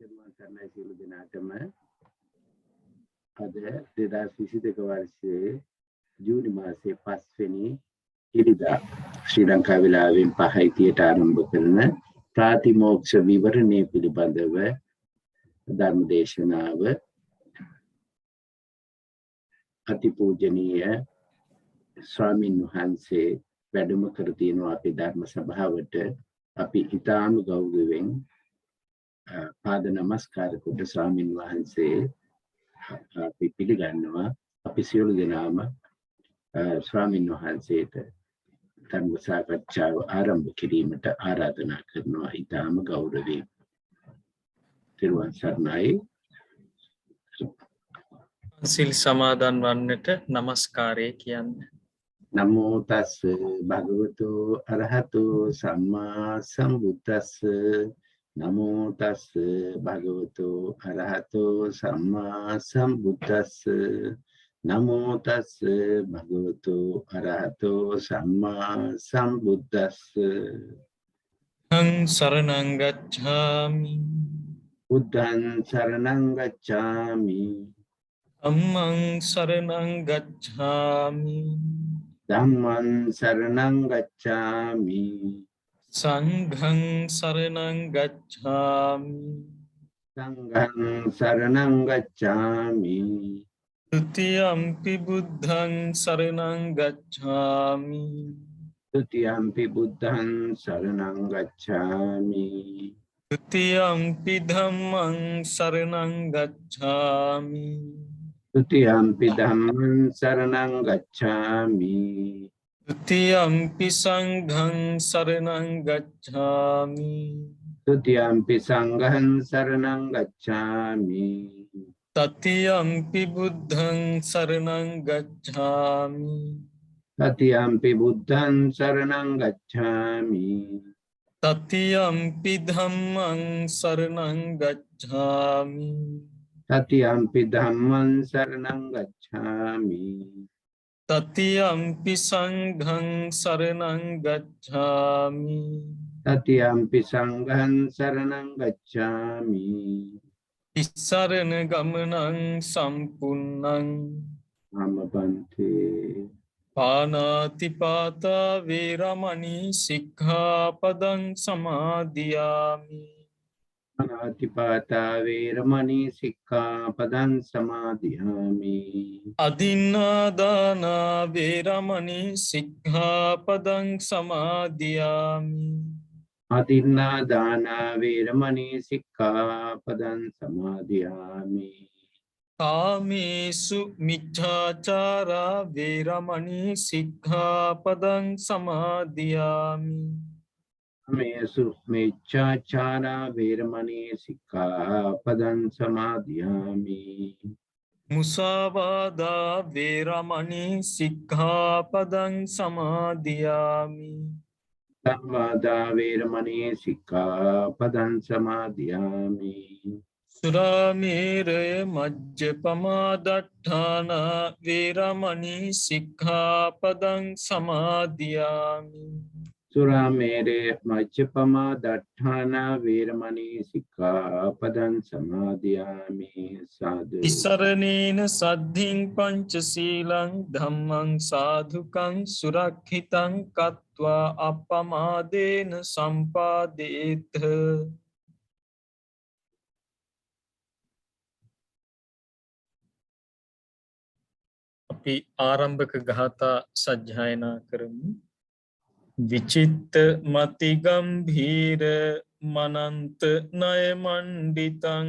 කරන සියලු දෙනාටම අද 2022 වර්ෂයේ ජූනි මාසයේ 5 වෙනි ඉරිදා ශ්‍රී ලංකා වේලාවෙන් 5:30ට ආරම්භ කරන ප්‍රාතිමෝක්ෂ විවරණය පිළිබඳව ධර්ම දේශනාව අතිපූජනීය ස්වාමීන් වහන්සේ වැඩම කර තියෙනවා අපේ ධර්ම සභාවට. අපි ඊටාම ගෞරවයෙන් පාද නමස්කාර කොට ස්වාමීන් වහන්සේ අපි පිළිගන්නවා. අපි සියලු දෙනාම ස්වාමීන් වහන්සේට ධර්ම සාකච්ඡාව ආරම්භ කිරීමට ආරාධනා කරනවා ඊටාම ගෞරවයෙන්. තිරුවන් සරණයි. සිල් සමාදන් වන්නට නමස්කාරය කියන්නේ. නමෝ තස් භගවතු අරහතු සම්මා සම්බුද්දස්ස. නමෝ තස් භගවතු අරහතු සම්මා සම්බුද්දස්ස. නමෝ තස් භගවතු අරහතු සම්මා සම්බුද්දස්ස. අං සරණං ගච්ඡාමි. බුද්ධං සරණං ගච්ඡාමි. ධම්මං සරණං ගච්ඡාමි. ධම්මං සරණං ගච්ඡාමි. සංඝං සරණං ගච්ඡාමි. සංඝං සරණං ගච්ඡාමි. ဒုတိယံ පි බුද්ධං සරණං ගච්ඡාමි. ဒုတိယံ පි බුද්ධං සරණං ගච්ඡාමි. ဒုတိယံ පි ධම්මං සරණං ගච්ඡාමි. ဒုတိယံ පි ධම්මං සරණං ගච්ඡාමි. ဒုတိယံ පි සංඝං සරණං ගච්ඡාමි. ဒုတိယံ පි සංඝං සරණං ගච්ඡාමි. တတိယံ පි බුද්ධං සරණං ගච්ඡාමි. တတိယံ පි බුද්ධං සරණං ගච්ඡාමි. တတိယံ පි ධම්මං සරණං ගච්ඡාමි. တတိယံ පි ධම්මං සරණං ගච්ඡාමි. တတိယံ පි සංඝං සරණං ගච්ඡාමි. တတိယံ පි සංඝං සරණං ගච්ඡාමි. තිස්සරණ ගමනං සම්පුන්නං. ආමබන්තේ. පානාතිපාතා වේරමණී සික්ඛාපදං සමාදියාමි. පානාතිපාතා වේරමණී සික්ඛාපදං සමාදියාමි. අදින්නාදානා වේරමණී සික්ඛාපදං සමාදියාමි. අදින්නා දාන වේරමණී සික්ඛාපදං සමාදියාමි. කාමේසු මිච්ඡාචාරා වේරමණී සික්ඛාපදං සමාදියාමි. මේසු මිච්ඡාචාරා වේරමණී සික්ඛාපදං සමාදියාමි. මුසාවාදා වේරමණී සික්ඛාපදං සමාදියාමි. සම්මාදා වේරමණී සික්ඛාපදං සමාදියාමි. සුරාමේරය මජ්ජපමා දට්ඨානා වේරමණී සික්ඛාපදං සමාදියාමි. සුරාමේරේ මජ්ජපමා දට්ඨානා වේරමණී සික්ඛාපදං සමාදියාමි. සාදු. ඉසරණේන සද්ධින් පංචශීලං ධම්මං සාධුකං සුරක්ෂිතං කତ୍වා අප්පමාදේන සම්පාදේත. අපි ආරම්භක ගාථා සජ්ජායනා කරමු. විචිත්ත මති ගම්භීර මනන්ත ණය මණ්ඩිතං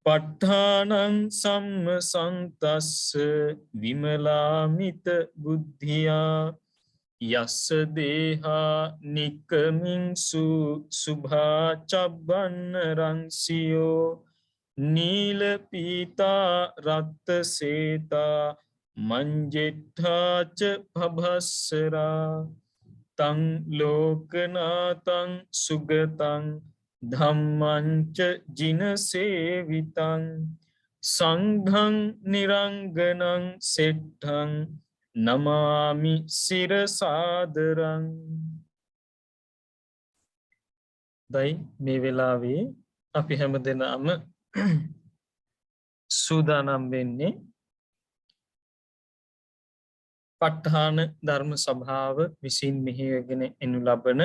ප ဋ ාණං සම්මසන්තස්ස විමලාමිත බුද්ධියා යස්ස දේහා නික්කමින්සු සුභා චබ්බන්න රංසියෝ නීල පීතා රත්ත සේතා මංජෙට්ඨාච භබස්සරා තං ලෝකනාතං සුගතං ධම්මංච ජින සේවිතං සංඝං නිරංගනං සෙට්ඨං නමාමි සිරසාදරං. දයි මේ වෙලාවේ අපි හැමදෙනාම සූදානම් වෙන්නේ ප ဋ ාණ ධර්ම සභාව විසින් මෙහෙයගෙන එනු ලබන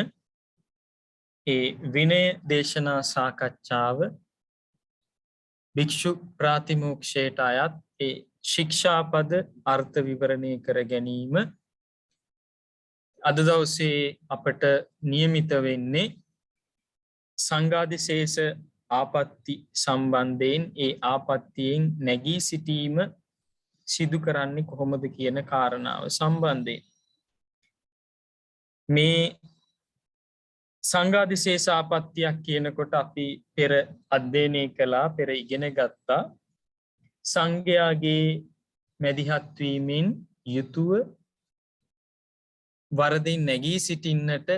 ඒ විනය දේශනා සාකච්ඡාව භික්ෂු ප්‍රාතිමෝක්ෂයට අයත් ඒ ශික්ෂාපද අර්ථ විවරණය කර ගැනීම අද දවසේ අපට නියමිත වෙන්නේ සංඝාදිශේෂ ආපත්‍ති සම්බන්ධයෙන් ඒ ආපත්‍තියෙන් නැගී සිටීම සිදු කරන්නේ කොහොමද කියන කාරණාව සම්බන්ධයෙන් මේ සංඝාදිශේෂ ආපත්‍තියක් කියනකොට අපි පෙර අධ්‍යයනය කළා පෙර ඉගෙන ගත්තා සංඝයාගේ මැදිහත් වීමෙන් යුතුව වරදින් නැගී සිටින්නට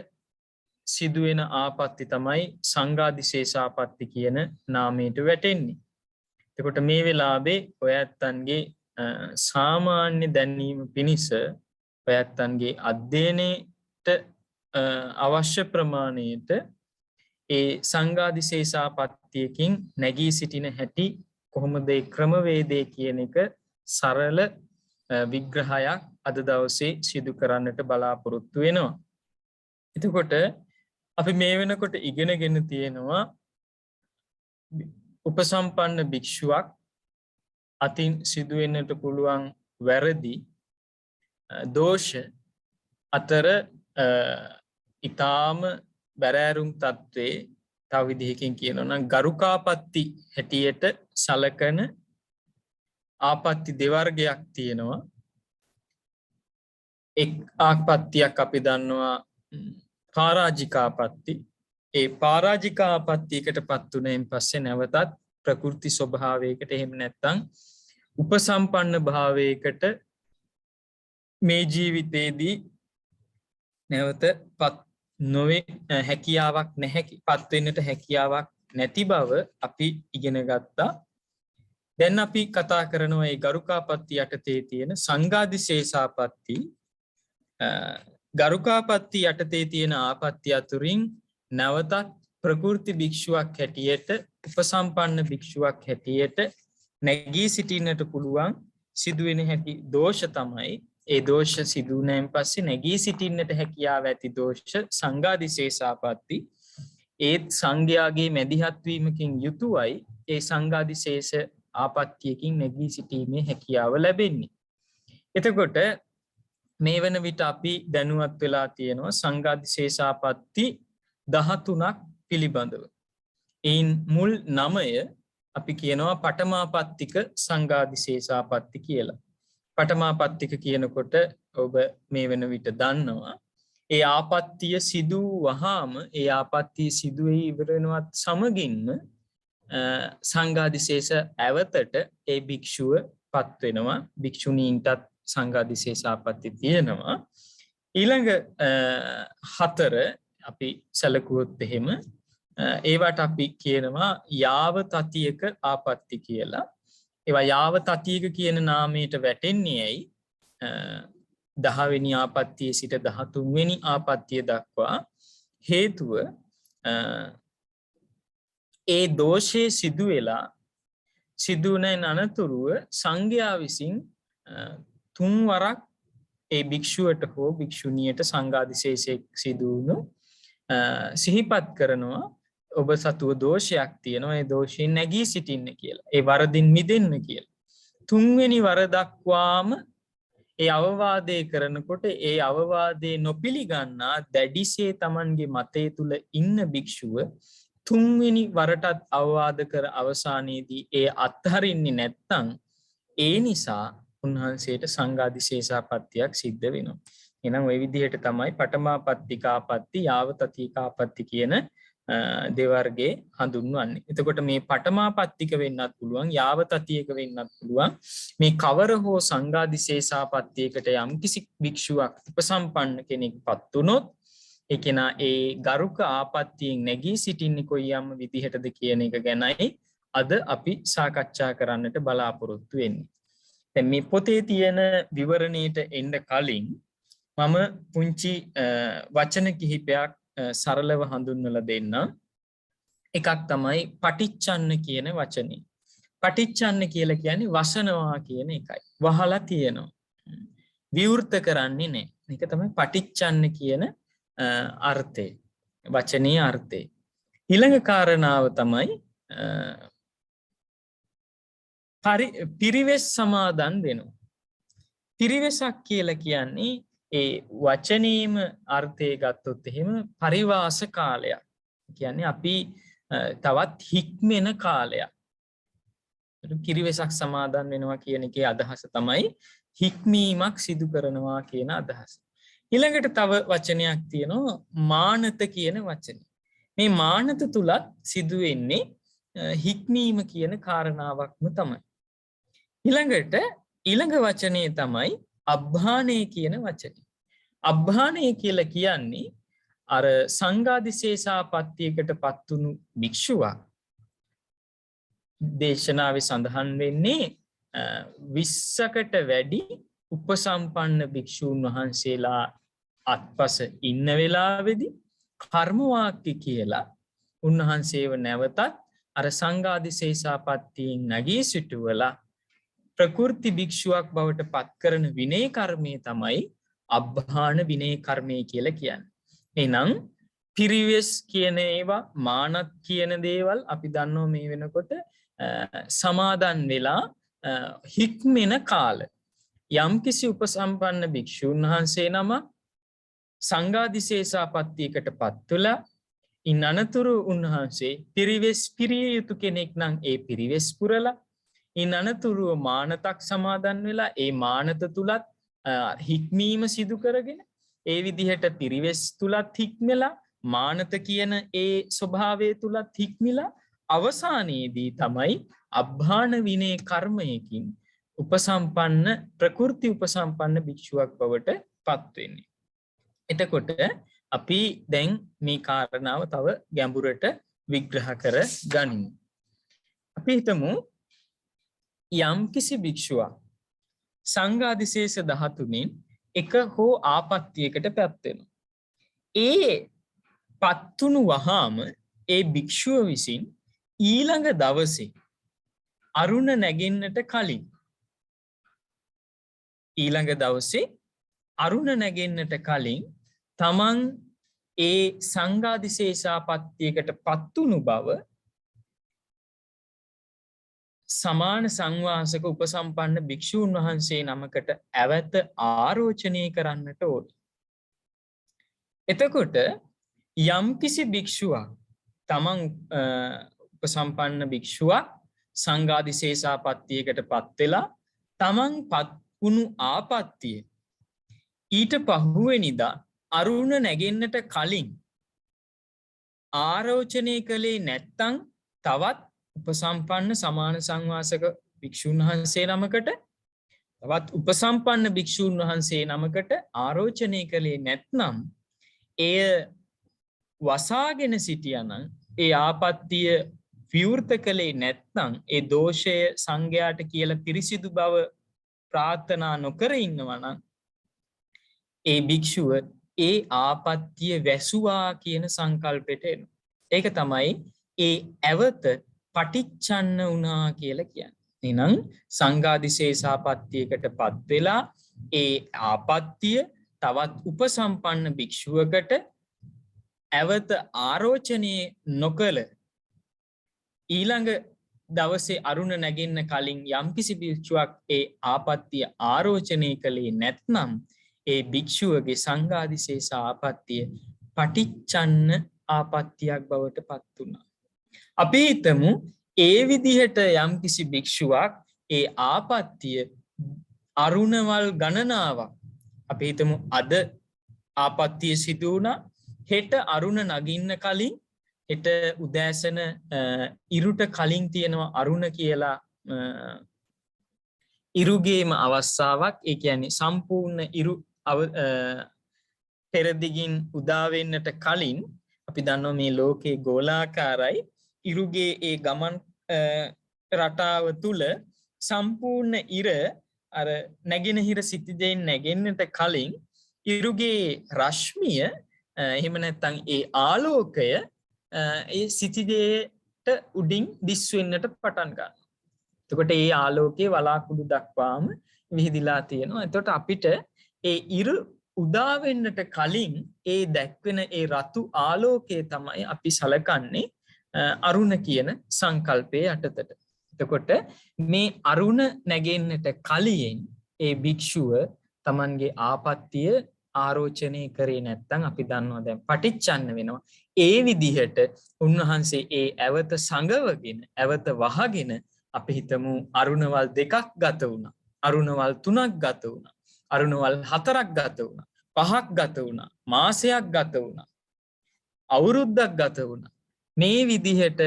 සිදුවෙන ආපත්‍ති තමයි සංඝාදිශේෂ ආපත්‍ති කියන නාමයට වැටෙන්නේ. එතකොට මේ වෙලාවේ ඔයත්තන්ගේ සාමාන්‍ය දැනීම පිණිස ඔයත්තන්ගේ අධ්‍යයනයට අවශ්‍ය ප්‍රමාණයට ඒ සංඝාදිශේෂ ආපත්‍තියකින් නැගී සිටින හැටි කොහොමද ඒ ක්‍රමවේදය කියන එක සරල විග්‍රහයක් අද දවසේ සිදු කරන්නට බලාපොරොත්තු වෙනවා. එතකොට අපි මේ වෙනකොට ඉගෙනගෙන තියෙනවා උපසම්පන්න භික්ෂුවක් අතින් සිදුවෙන්නට පුළුවන් වැරදි දෝෂ අතර ඊටාම බැරෑරුම් තත්ත්වයේ තව විදිහකින් කියනවා නම් ගරුකාපත්ති හැටියට සලකන ආපත්‍ති දෙවර්ගයක් තියෙනවා. එක් ආපත්‍තියක් අපි දන්නවා පරාජිකාපත්‍ති. ඒ පරාජිකාපත්තියකට පත් වුණෙන් පස්සේ නැවතත් ප්‍රකෘති ස්වභාවයකට එහෙම නැත්නම් උපසම්පන්න භාවයකට මේ ජීවිතයේදී නැවත පත් නොවේ හැකියාවක් නැහැ පත් වෙන්නට හැකියාවක් නැති බව අපි ඉගෙන ගත්තා. දැන් අපි කතා කරනවා මේ ගරුකාපත්ති යටතේ තියෙන සංඝාදිශේෂාපත්ති. ගරුකාපත්ති යටතේ තියෙන ආපත්‍ය අතුරින් නැවතත් ප්‍රකෘති භික්ෂුවක් හැටියට උපසම්පන්න භික්ෂුවක් හැටියට නැගී සිටින්නට පුළුවන් සිදුවෙන හැටි දෝෂ තමයි ඒ දෝෂ සිදුවුණෙන් පස්සේ නැගී සිටින්නට හැකියාව ඇති දෝෂ සංඝාදිශේෂාපත්ති. ඒත් සංඝයාගේ මැදිහත් වීමකින් යුතුවයි ඒ සංඝාදිශේෂ ආපත්‍යයකින් නැගී සිටීමේ හැකියාව ලැබෙන්නේ. එතකොට මේ වන විට අපි දැනුවත් වෙලා තියෙනවා සංඝාදිශේෂාපත්ති 13ක් පිළිබඳව. එයින් මුල් 9 අපි කියනවා පඨමාපත්තික සංඝාදිශේෂාපත්ති කියලා. පඨමාපත්තික කියනකොට ඔබ මේ වෙන විට දන්නවා ඒ ආපත්තිය සිදු වහාම ඒ ආපත්තිය සිදු වෙයි ඉවර වෙනවත් සමගින්ම සංඝාදිශේෂ ඇවතට ඒ භික්ෂුව පත් වෙනවා. භික්ෂුණීන්ටත් සංඝාදිශේෂාපත්ති තියෙනවා. ඊළඟ 4 අපි සැලකුවොත් එහෙම ඒවට අපි කියනවා යාව තතියක ආපත්ති කියලා. ඒවා යාව තතියක කියන නාමයට වැටෙන්නේ ඇයි 10 වෙනි ආපත්තියේ සිට 13 වෙනි ආපත්තිය දක්වා හේතුව ඒ දෝෂයේ සිදු වෙලා සිදුවන අනතුරුව සංඝයා විසින් 3 වරක් ඒ භික්ෂුවට හෝ භික්ෂුණියට සංඝාදිශේෂයක් සිදු වුණු සිහිපත් කරනවා ඔබ සතුව දෝෂයක් තියෙනවා ඒ දෝෂයෙන් නැගී සිටින්න කියලා. ඒ වරදින් මිදෙන්න කියලා. 3 වෙනි වර දක්වාම ඒ අවවාදය කරනකොට ඒ අවවාදේ නොපිළිගන්නා දැඩිසේ Tamanගේ මතය තුල ඉන්න භික්ෂුව 3 වෙනි වරටත් අවවාද කර අවසානයේදී ඒ අත්හරින්නේ නැත්නම් ඒ නිසා උන්වහන්සේට සංඝාදිශේෂාපත්තියක් සිද්ධ වෙනවා. එහෙනම් ওই විදිහට තමයි පඨමාපත්තිකාපත්ති යාවතතිකාපත්ති කියන දෙවර්ගේ හඳුන්වන්නේ. එතකොට මේ පඨමාපත්තික වෙන්නත් පුළුවන් යාවතතියක වෙන්නත් පුළුවන්. මේ කවර හෝ සංඝාදිශේෂාපත්තියකට යම් කිසි භික්ෂුවක් උපසම්පන්න කෙනෙක්පත් වුණොත් ඒ කෙනා ඒ ගරුක ආපත්තියෙන් නැගී සිටින්නේ කොයියම් විදිහටද කියන එක ගැනයි අද අපි සාකච්ඡා කරන්නට බලාපොරොත්තු වෙන්නේ. දැන් මේ පොතේ තියෙන විවරණයට එන්න කලින් මම පුංචි වචන කිහිපයක් සරලව හඳුන්වලා දෙන්න. එකක් තමයි පටිච්චන්න කියන වචනේ. පටිච්චන්න කියලා කියන්නේ වසනවා කියන එකයි. වහලා තියෙනවා. විවෘත කරන්නේ නැහැ. ඒක තමයි පටිච්චන්න කියන අර්ථය. වචනේ අර්ථය. ඊළඟ කාරණාව තමයි පිරිවෙස් සමාදන් වෙනවා. පිරිවෙසක් කියලා කියන්නේ ඒ වචනේම අර්ථය ගත්තොත් එහෙම පරිවාස කාලයක්. කියන්නේ අපි තවත් හික්මෙන කාලයක්. පිරිවෙසක් සමාදන් වෙනවා කියන එකේ අදහස තමයි හික්මීමක් සිදු කරනවා කියන අදහස. ඊළඟට තව වචනයක් තියෙනවා මානත කියන වචනේ. මේ මානත තුලත් සිදු වෙන්නේ හික්මීම කියන කාරණාවක්ම තමයි. ඊළඟ වචනේ තමයි අබ්බානේ කියන වචනේ. අබ්බානේ කියලා කියන්නේ අර සංඝාදිසේසාපත්තියකට පත්තුණු භික්ෂුවක්. දේශනාවේ සඳහන් වෙන්නේ 20කට වැඩි උපසම්පන්න භික්ෂූන් වහන්සේලා අත්පස ඉන්න වෙලාවේදී කර්ම වාක්‍ය කියලා උන්වහන්සේව නැවතත් අර සංඝාදිසේසාපත්තියෙන් නැගී සිටුවලා ප්‍රකෘති භික්ෂුවක් බවට පත් කරන විනය කර්මය තමයි අබ්බාන විනය කර්මය කියලා කියන්නේ. එහෙනම් පිරිවෙස් කියන ඒවා මානත් කියන දේවල් අපි දන්නවා මේ වෙනකොට සමාදන් වෙලා හික්මෙන කාල. යම්කිසි උපසම්පන්න භික්ෂුන් වහන්සේ නම සංඝාදිසේසාපත්තියකට පත් වෙලා ඉන් අනතුරු උන්වහන්සේ පිරිවෙස් පිරිය යුතු කෙනෙක් නම් ඒ පිරිවෙස් පුරලා ඉන් අනතුරුව මානතක් සමාදන් වෙලා ඒ මානත තුලත් හික්මීම සිදු කරගෙන ඒ විදිහට පිරිවෙස් තුලත් හික්මලා මානත කියන ඒ ස්වභාවය තුලත් හික්මිලා අවසානයේදී තමයි අබ්බාන විනය කර්මයකින් උපසම්පන්න ප්‍රකෘති උපසම්පන්න භික්ෂුවක් බවට පත් වෙන්නේ. එතකොට අපි දැන් මේ කාරණාව තව ගැඹුරට විග්‍රහ කර ගනිමු. අපි හිතමු යම්කිසි භික්ෂුවක් සංඝාදිසේස 13න් එක හෝ ආපත්‍යයකට පත් වෙනවා. ඒ පත්තුණු වහාම ඒ භික්ෂුව විසින් ඊළඟ දවසේ අරුණ නැගෙන්නට කලින් තමන් ඒ සංඝාදිසේසාපත්තියකට පත්තුණු බව සමාන සංවාසක උපසම්පන්න භික්ෂූන් වහන්සේ නමකට ඇවත ආරෝචනය කරන්නට ඕන. එතකොට යම්කිසි භික්ෂුවක් තමන් උපසම්පන්න භික්ෂුවක් සංඝාදිසේසාපත්තියකට පත් වෙලා තමන් පත් වුණු ආපත්තිය ඊට පහුවෙනිදා අරුණ නැගෙන්නට කලින් ආරෝචනය කළේ නැත්තම් තවත් උපසම්පන්න සමාන සංවාසක භික්ෂුන් වහන්සේ නමකට තවත් උපසම්පන්න භික්ෂුන් වහන්සේ නමකට ආරෝචනය කළේ නැත්නම් එය වසාගෙන සිටියනම් ඒ ආපත්තිය විවෘත කළේ නැත්නම් ඒ දෝෂය සංඝයාට කියලා පිරිසිදු බව ප්‍රාර්ථනා නොකර ඉන්නවා නම් ඒ භික්ෂුව ඒ ආපත්තිය වැසුවා කියන සංකල්පෙට එනවා. ඒක තමයි ඒ ඇවත පටිච්චන්න වුණා කියලා කියන්නේ. එහෙනම් සංඝාදිසේසාපත්තියකට පත් වෙලා ඒ ආපත්තිය තවත් උපසම්පන්න භික්ෂුවකට ඇවත ආරෝචනය නොකළ ඊළඟ දවසේ අරුණ නැගෙන්න කලින් යම්කිසි භික්ෂුවක් ඒ ආපත්තිය ආරෝචනය කළේ නැත්නම් ඒ භික්ෂුවගේ සංඝාදිසේස ආපත්තිය පටිච්චන්න ආපත්තියක් බවට පත් වුණා. අපි හිතමු ඒ විදිහට යම්කිසි භික්ෂුවක් ඒ ආපත්තිය අරුණවල් ගණනාවක් අපි හිතමු අද ආපත්තිය සිදු වුණා හෙට අරුණ නගින්න කලින් හෙට උදෑසන ඉරුට කලින් තියෙනවා අරුණ කියලා ඉරුගේම අවස්ථාවක්. ඒ කියන්නේ සම්පූර්ණ ඉරු පෙරදිගින් උදා වෙන්නට කලින් අපි දන්නවා මේ ලෝකේ ගෝලාකාරයි. ඉරුගේ ඒ ගමන් රටාව තුල සම්පූර්ණ ඉර අර නැගෙනහිර සිටිදෙන් නැගෙන්නට කලින් ඉරුගේ රශ්මිය එහෙම නැත්නම් ඒ ආලෝකය ඒ සිතිදේට උඩින් දිස් වෙන්නට පටන් ගන්නවා. එතකොට ඒ ආලෝකයේ වලාකුළු දක්වාම විහිදිලා තියෙනවා. එතකොට අපිට ඒ ඉර උදා වෙන්නට කලින් ඒ දැක්වෙන ඒ රතු ආලෝකය තමයි අපි සලකන්නේ අරුණ කියන සංකල්පයේ යටතට. එතකොට මේ අරුණ නැගෙන්නට කලින් ඒ භික්ෂුව තමන්ගේ ආපත්තිය ආරෝචනය කරේ නැත්නම් අපි දන්නවා දැන් පටිච්චන්න වෙනවා. ඒ විදිහට උන්වහන්සේ ඒ ඇවත සංගවගෙන ඇවත වහගෙන අපි හිතමු අරුණවල් 2ක් ගත වුණා. අරුණවල් 3ක් ගත වුණා. අරුණවල් 4ක් ගත වුණා. 5ක් ගත වුණා. මාසයක් ගත වුණා. අවුරුද්දක් ගත වුණා. මේ විදිහට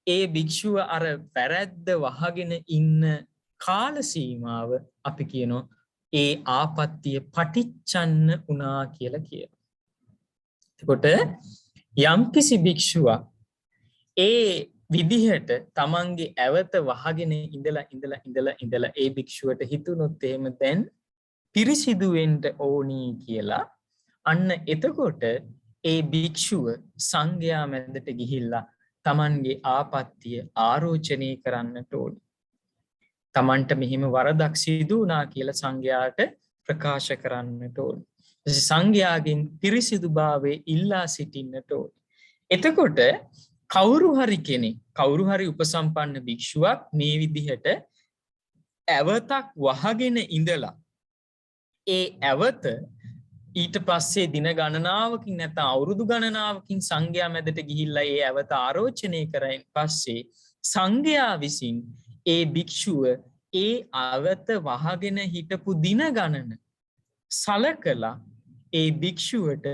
ඒ භික්ෂුව අර වැරැද්ද වහගෙන ඉන්න කාල සීමාව අපි කියනවා ඒ ආපත්තිය පටිච්චන්න වුණා කියලා කියනවා. එතකොට යම්කිසි භික්ෂුවක් ඒ විදිහට තමන්ගේ ඇවත වහගෙන ඉඳලා ඒ භික්ෂුවට හිතුනොත් එහෙම දැන් පිරිසිදු වෙන්න ඕනි කියලා අන්න එතකොට ඒ භික්ෂුව සංඝයා මැදට ගිහිල්ලා තමන්ගේ ආපත්තිය ආරෝචනය කරන්නට ඕනි. තමන්ට මෙහිම වරදක් සිදු වුණා කියලා සංඝයාට ප්‍රකාශ කරන්නට ඕනි. සංඝයාගෙන් පිරිසිදුභාවය ඉල්ලා සිටින්නට ඕනි. එතකොට කවුරු හරි කෙනෙක් කවුරු හරි උපසම්පන්න භික්ෂුවක් මේ විදිහට ඇවතක් වහගෙන ඉඳලා ඒ ඇවත ඊට පස්සේ දින ගණනාවකින් නැත්නම් අවුරුදු ගණනාවකින් සංඝයා මැදට ගිහිල්ලා ඒ ඇවත ආරෝචනය කරයින් පස්සේ සංඝයා විසින් ඒ භික්ෂුව ඒ අවත වහගෙන හිටපු දින ගණන සලකලා ඒ භික්ෂුවට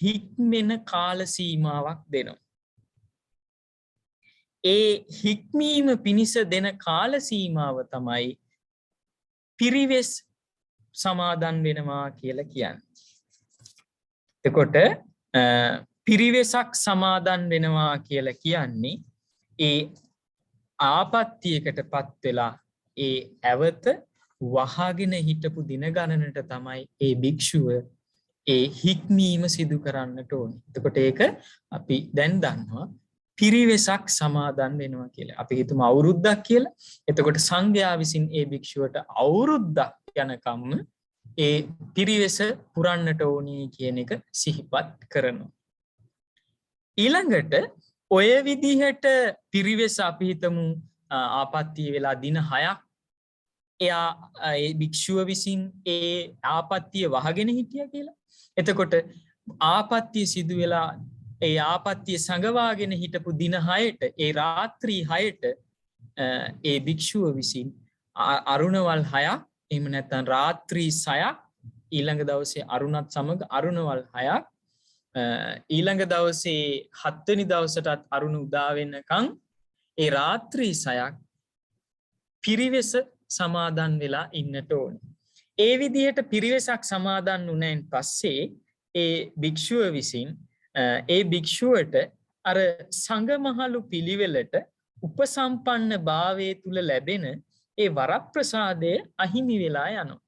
හික්මෙන කාල සීමාවක් දෙනවා. ඒ හික්මීම පිණිස දෙන කාල සීමාව තමයි පිරිවෙස් සමාදන් වෙනවා කියලා කියන්නේ. එතකොට පිරිවෙසක් සමාදන් වෙනවා කියලා කියන්නේ ඒ ආපත්තියකටපත් වෙලා ඒ ඇවත වහගෙන හිටපු දින ගණනට තමයි ඒ භික්ෂුව ඒ හික්මීම සිදු කරන්නට ඕනේ. එතකොට ඒක අපි දැන් දන්නවා පිරිවෙසක් සමාදන් වෙනවා කියලා. අපි හිතමු අවුරුද්දක් කියලා. එතකොට සංඝයා විසින් ඒ භික්ෂුවට අවුරුද්දක් යනකම් ඒ පිරිවෙස පුරන්නට ඕනි කියන එක සිහිපත් කරනවා. ඊළඟට ඔය විදිහට පිරිවෙස අපි හිතමු ආපත්තිය වෙලා දින 6ක් එයා ඒ භික්ෂුව විසින් ඒ ආපත්තිය වහගෙන හිටියා කියලා. එතකොට ආපත්තිය සිදු වෙලා ඒ ආපත්තිය සංගවාගෙන හිටපු දින 6ට ඒ රාත්‍රී 6ට ඒ භික්ෂුව විසින් අරුණවල් 6ක් එහෙම නැත්නම් රාත්‍රී 6ක් ඊළඟ දවසේ අරුණත් සමග අරුණවල් 6ක් ඊළඟ දවසේ 7 වෙනි දවසටත් අරුණ උදා වෙනකන් ඒ රාත්‍රී 6ක් පිරිවෙස සමාදන් වෙලා ඉන්නට ඕනේ. ඒ විදිහට පිරිවෙසක් සමාදන් වුණෙන් පස්සේ ඒ භික්ෂුව විසින් ඒ භික්ෂුවට අර සංඝමහලු පිළිවෙලට උපසම්පන්න භාවයේ තුල ලැබෙන ඒ වරප්‍රසාදය අහිමි වෙලා යනවා.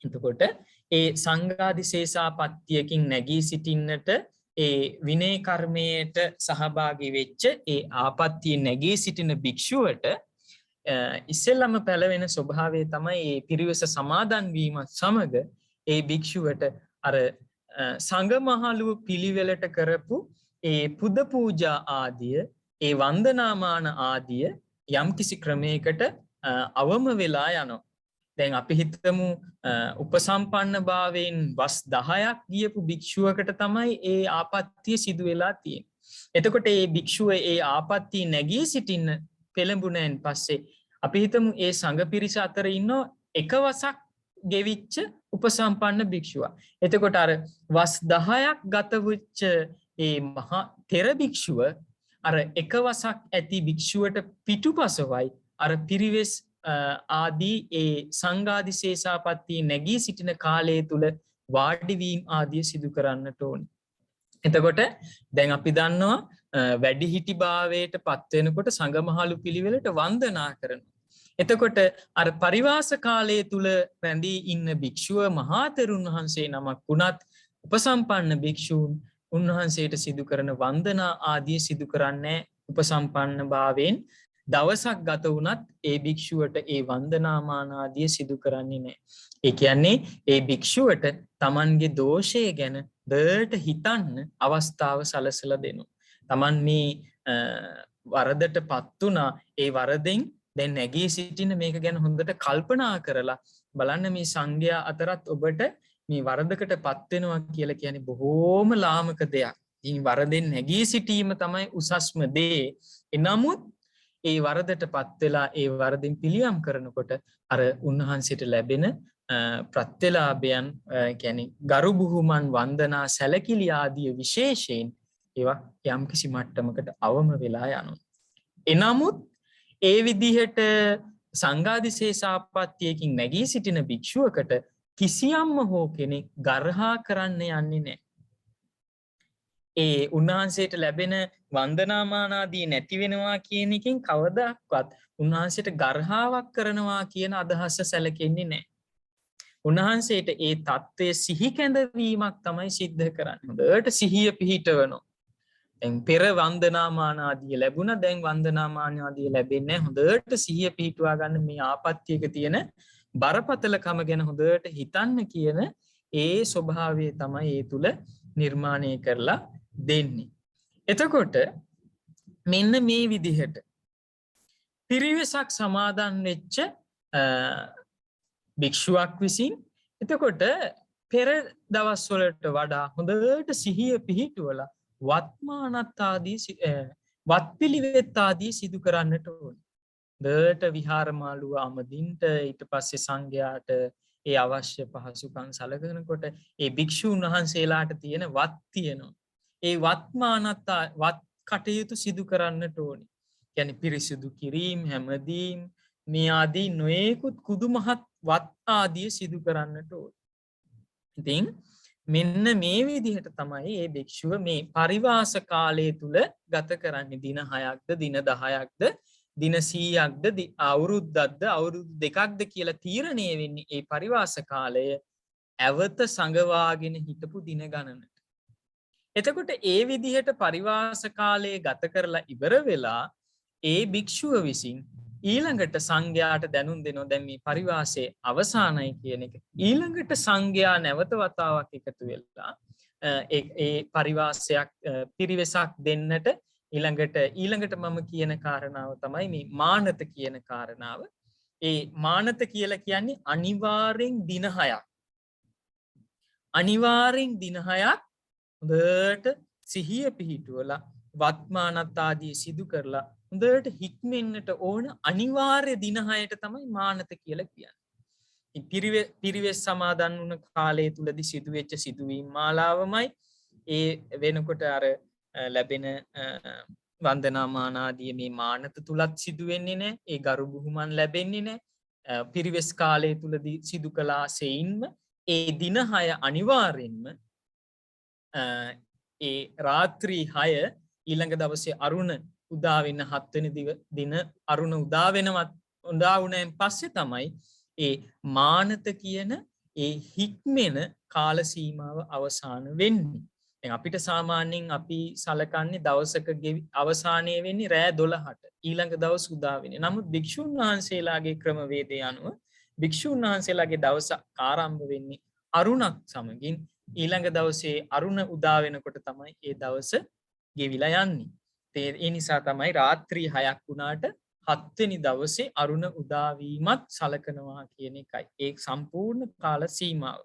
එතකොට ඒ සංඝාදිශේෂාපත්තියකින් නැගී සිටින්නට ඒ විනය කර්මයට සහභාගී වෙච්ච ඒ ආපත්තිය නැගී සිටින භික්ෂුවට ඉස්සෙල්ලම පැලවෙන ස්වභාවය තමයි ඒ පිරිවෙස සමාදන් වීමත් සමග ඒ භික්ෂුවට අර සංඝමහලු පිළිවෙලට කරපු ඒ පුද පූජා ආදිය ඒ වන්දනාමාන ආදිය යම්කිසි ක්‍රමයකට අවම වෙලා යනවා. දැන් අපි හිතමු උපසම්පන්න භාවයෙන් වස් 10ක් ගියපු භික්ෂුවකට තමයි ඒ ආපත්තිය සිදු වෙලා තියෙන්නේ. එතකොට ඒ භික්ෂුව ඒ ආපත්තිය නැගී සිටින්න පෙළඹුණෙන් පස්සේ අපි හිතමු ඒ සංඝ පිරිස අතර ඉන්න එක වසක් ගෙවිච්ච උපසම්පන්න භික්ෂුවක්. එතකොට අර වස් 10ක් ගත වෙච්ච ඒ මහා තෙර භික්ෂුව අර එක වසක් ඇති භික්ෂුවට පිටුපසවයි අර පිරිවෙස් ආදී ඒ සංඝාදිශේෂාපත්තිය නැගී සිටින කාලය තුල වාඩි වීම ආදිය සිදු කරන්නට ඕනේ. එතකොට දැන් අපි දන්නවා වැඩිහිටි භාවයට පත් වෙනකොට සංඝමහලු පිළිවෙලට වන්දනා කරනවා. එතකොට අර පරිවාස කාලය තුල රැඳී ඉන්න භික්ෂුව මහා තෙරුන් වහන්සේ නමක් වුණත් උපසම්පන්න භික්ෂූන් උන්වහන්සේට සිදු කරන වන්දනා ආදී සිදු කරන්නේ උපසම්පන්න භාවයෙන් දවසක් ගත වුණත් ඒ භික්ෂුවට ඒ වන්දනාමාන ආදී සිදු කරන්නේ නැහැ. ඒ කියන්නේ ඒ භික්ෂුවට Tamanගේ දෝෂය ගැන දට හිතන්න අවස්ථාව සලසලා දෙනවා. Taman මේ වරදට පත් වුණා, ඒ වරදෙන් දැන් නැගී සිටින මේක ගැන හොඳට කල්පනා කරලා බලන්න මේ සංඝයා අතරත් ඔබට මේ වරදකට පත් වෙනවා කියලා කියන්නේ බොහෝම ලාමක දෙයක්. ඉතින් වරදෙන් නැගී සිටීම තමයි උසස්ම දේ. එනමුත් ඒ වරදට පත් වෙලා ඒ වරදින් පිළියම් කරනකොට අර උන්වහන්සේට ලැබෙන ප්‍රත්‍යලාභයන් කියන්නේ ගරු බුහුමන් වන්දනා සැලකිලි ආදී විශේෂයෙන් ඒවා යම්කිසි මට්ටමකට අවම වෙලා යනවා. එනමුත් ඒ විදිහට සංඝාදිසේසාපත්‍යයකින් නැගී සිටින භික්ෂුවකට කිසියම්ම හෝ කෙනෙක් ගර්හා කරන්න යන්නේ නැහැ. ඒ උන්වහන්සේට ලැබෙන වන්දනාමානාදී නැති වෙනවා කියන එකෙන් කවදාවත් උන්වහන්සේට ගර්හාවක් කරනවා කියන අදහස සැලකෙන්නේ නැහැ. උන්වහන්සේට ඒ தත්ත්වය සිහි කැඳවීමක් තමයි සිද්ධ කරන්නේ. හොඳට සිහිය පිහිටවනවා. දැන් පෙර වන්දනාමානාදී ලැබුණා, දැන් වන්දනාමානාදී ලැබෙන්නේ නැහැ. හොඳට සිහිය පිහිටුවා ගන්න මේ ආපත්‍යයක තියෙන බරපතලකම ගැන හොඳට හිතන්න කියන ඒ ස්වභාවය තමයි ඒ තුල නිර්මාණය කරලා දෙන්නේ. එතකොට මෙන්න මේ විදිහට පිරිවෙසක් සමාදන් වෙච්ච භික්ෂුවක් විසින් එතකොට පෙර දවස්වලට වඩා හොඳට සිහිය පිහිටුවලා වත්මානත් ආදී වත්පිළිවෙත් ආදී සිදු කරන්නට ඕන. දට විහාරමාළුව අමදින්ට ඊට පස්සේ සංඝයාට ඒ අවශ්‍ය පහසුකම් සලකනකොට ඒ භික්ෂූන් වහන්සේලාට තියෙන වත් තියෙනවා. ඒ වත්මානත් වත් කටයුතු සිදු කරන්නට ඕනි. කියන්නේ පිරිසිදු කිරීම, හැමදීම් මේ ආදී නොයෙකුත් කුදු මහත් වත් ආදී සිදු කරන්නට ඕනි. ඉතින් මෙන්න මේ විදිහට තමයි මේ භික්ෂුව මේ පරිවාස කාලය තුල ගත කරන්නේ. දින 6ක්ද දින 10ක්ද දින 100ක්ද අවුරුද්දක්ද අවුරුදු 2ක්ද කියලා තීරණය වෙන්නේ ඒ පරිවාස කාලය ඇවත සංගවාගෙන හිටපු දින ගණනට. එතකොට ඒ විදිහට පරිවාස කාලය ගත කරලා ඉවර වෙලා ඒ භික්ෂුව විසින් ඊළඟට සංඝයාට දැනුම් දෙනවා දැන් මේ පරිවාසයේ අවසానයි කියන එක. ඊළඟට සංඝයා නැවත වතාවක් එකතු වෙලා ඒ පරිවාසයක් පිරිවෙසක් දෙන්නට ඊළඟට මම කියන කාරණාව තමයි මේ මානත කියන කාරණාව. ඒ මානත කියලා කියන්නේ අනිවාර්යෙන් දින 6ක්. අනිවාර්යෙන් දින 6ක් හොඳට සිහිය පිහිටුවලා වත්මානත් ආදී සිදු කරලා හොඳට හික්මෙන්නට ඕන අනිවාර්ය දින 6ට තමයි මානත කියලා කියන්නේ. පිරිවෙස් සමාදන් වුණ කාලය තුලදී සිදුවෙච්ච සිදුවීම් මාලාවමයි ඒ වෙනකොට අර ලැබෙන වන්දනාමාන ආදී මේ මානත තුලත් සිදු වෙන්නේ නැහැ. ඒ ගරු බුහුමන් ලැබෙන්නේ නැහැ. පිරිවෙස් කාලය තුලදී සිදු කළා සෙයින්ම ඒ දින 6 අනිවාර්යෙන්ම ඒ රාත්‍රී 6 ඊළඟ දවසේ අරුණ උදා වෙන 7 වෙනි දින අරුණ උදා වුණාන් පස්සේ තමයි ඒ මානත කියන ඒ හික්මෙන කාල සීමාව අවසන් වෙන්නේ. දැන් අපිට සාමාන්‍යයෙන් අපි සලකන්නේ දවසක අවසානයේ වෙන්නේ රෑ 12ට. ඊළඟ දවස් උදා වෙන්නේ. නමුත් භික්ෂුන් වහන්සේලාගේ ක්‍රමවේදය අනුව භික්ෂුන් වහන්සේලාගේ දවස ආරම්භ වෙන්නේ අරුණක් සමගින්. ඊළඟ දවසේ අරුණ උදා වෙනකොට තමයි ඒ දවස ගෙවිලා යන්නේ. ඒ නිසා තමයි රාත්‍රී 6ක් වුණාට 7 වෙනි දවසේ අරුණ උදා වීමත් සලකනවා කියන එකයි. ඒ සම්පූර්ණ කාල සීමාව.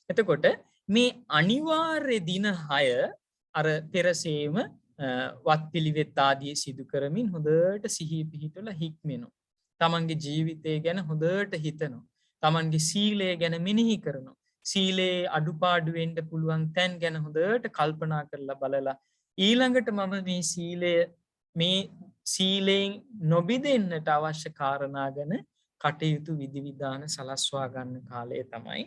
එතකොට මේ අනිවාර්ය දින 6 අර පෙරසේම වත්පිළිවෙත් ආදී සිදු කරමින් හොඳට සිහිය පිහිටවලා හික්මෙනවා. තමන්ගේ ජීවිතය ගැන හොඳට හිතනවා. තමන්ගේ සීලය ගැන මෙනෙහි කරනවා. සීලේ අඩුපාඩු වෙන්න පුළුවන් තැන් ගැන හොඳට කල්පනා කරලා බලලා ඊළඟට මම මේ සීලෙන් නොබිදෙන්නට අවශ්‍ය කාරණා ගැන කටයුතු විධිවිධාන සලස්වා ගන්න කාලය තමයි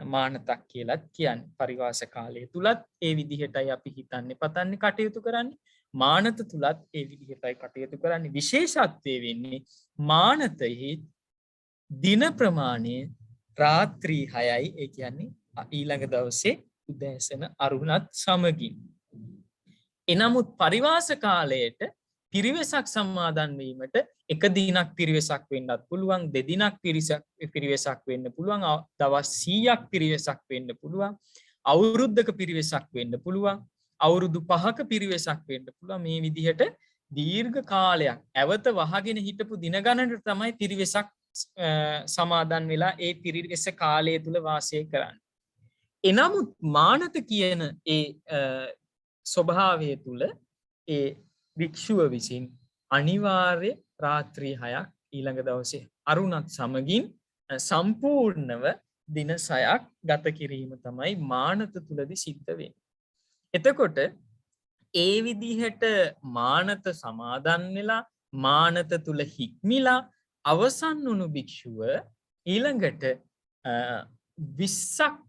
මානතක් කියලත් කියන්නේ. පරිවාස කාලය තුලත් ඒ විදිහටයි අපි හිතන්නේ පතන්නේ කටයුතු කරන්නේ. මානත තුලත් ඒ විදිහටයි කටයුතු කරන්නේ. විශේෂත්වය වෙන්නේ මානතෙහි දින ප්‍රමාණය රාත්‍රී 6යි. ඒ කියන්නේ ඊළඟ දවසේ උදෑසන අරුණත් සමගින්. එනමුත් පරිවාස කාලයට පිරිවෙසක් සමාදන් වීමට එක දිනක් පිරිවෙසක් වෙන්නත් පුළුවන්, දෙදිනක් පිරිවෙසක් වෙන්න පුළුවන්, දවස් 100ක් පිරිවෙසක් වෙන්න පුළුවන්, අවුරුද්දක පිරිවෙසක් වෙන්න පුළුවන්, අවුරුදු 5ක පිරිවෙසක් වෙන්න පුළුවන්. මේ විදිහට දීර්ඝ කාලයක් ඇවත වහගෙන හිටපු දින ගණනට තමයි පිරිවෙසක් සමාදන් වෙලා ඒ පිරිවෙස කාලය තුල වාසය කරන්නේ. එනමුත් මානත කියන ඒ ස්වභාවය තුල ඒ භික්ෂුව විසින් අනිවාර්ය රාත්‍රී 6ක් ඊළඟ දවසේ අරුණත් සමගින් සම්පූර්ණව දින 6ක් ගත කිරීම තමයි මානත තුලදී සිද්ධ වෙන්නේ. එතකොට ඒ විදිහට මානත සමාදන් වෙලා මානත තුල හික්මිලා අවසන් වුණු භික්ෂුව ඊළඟට 20ක්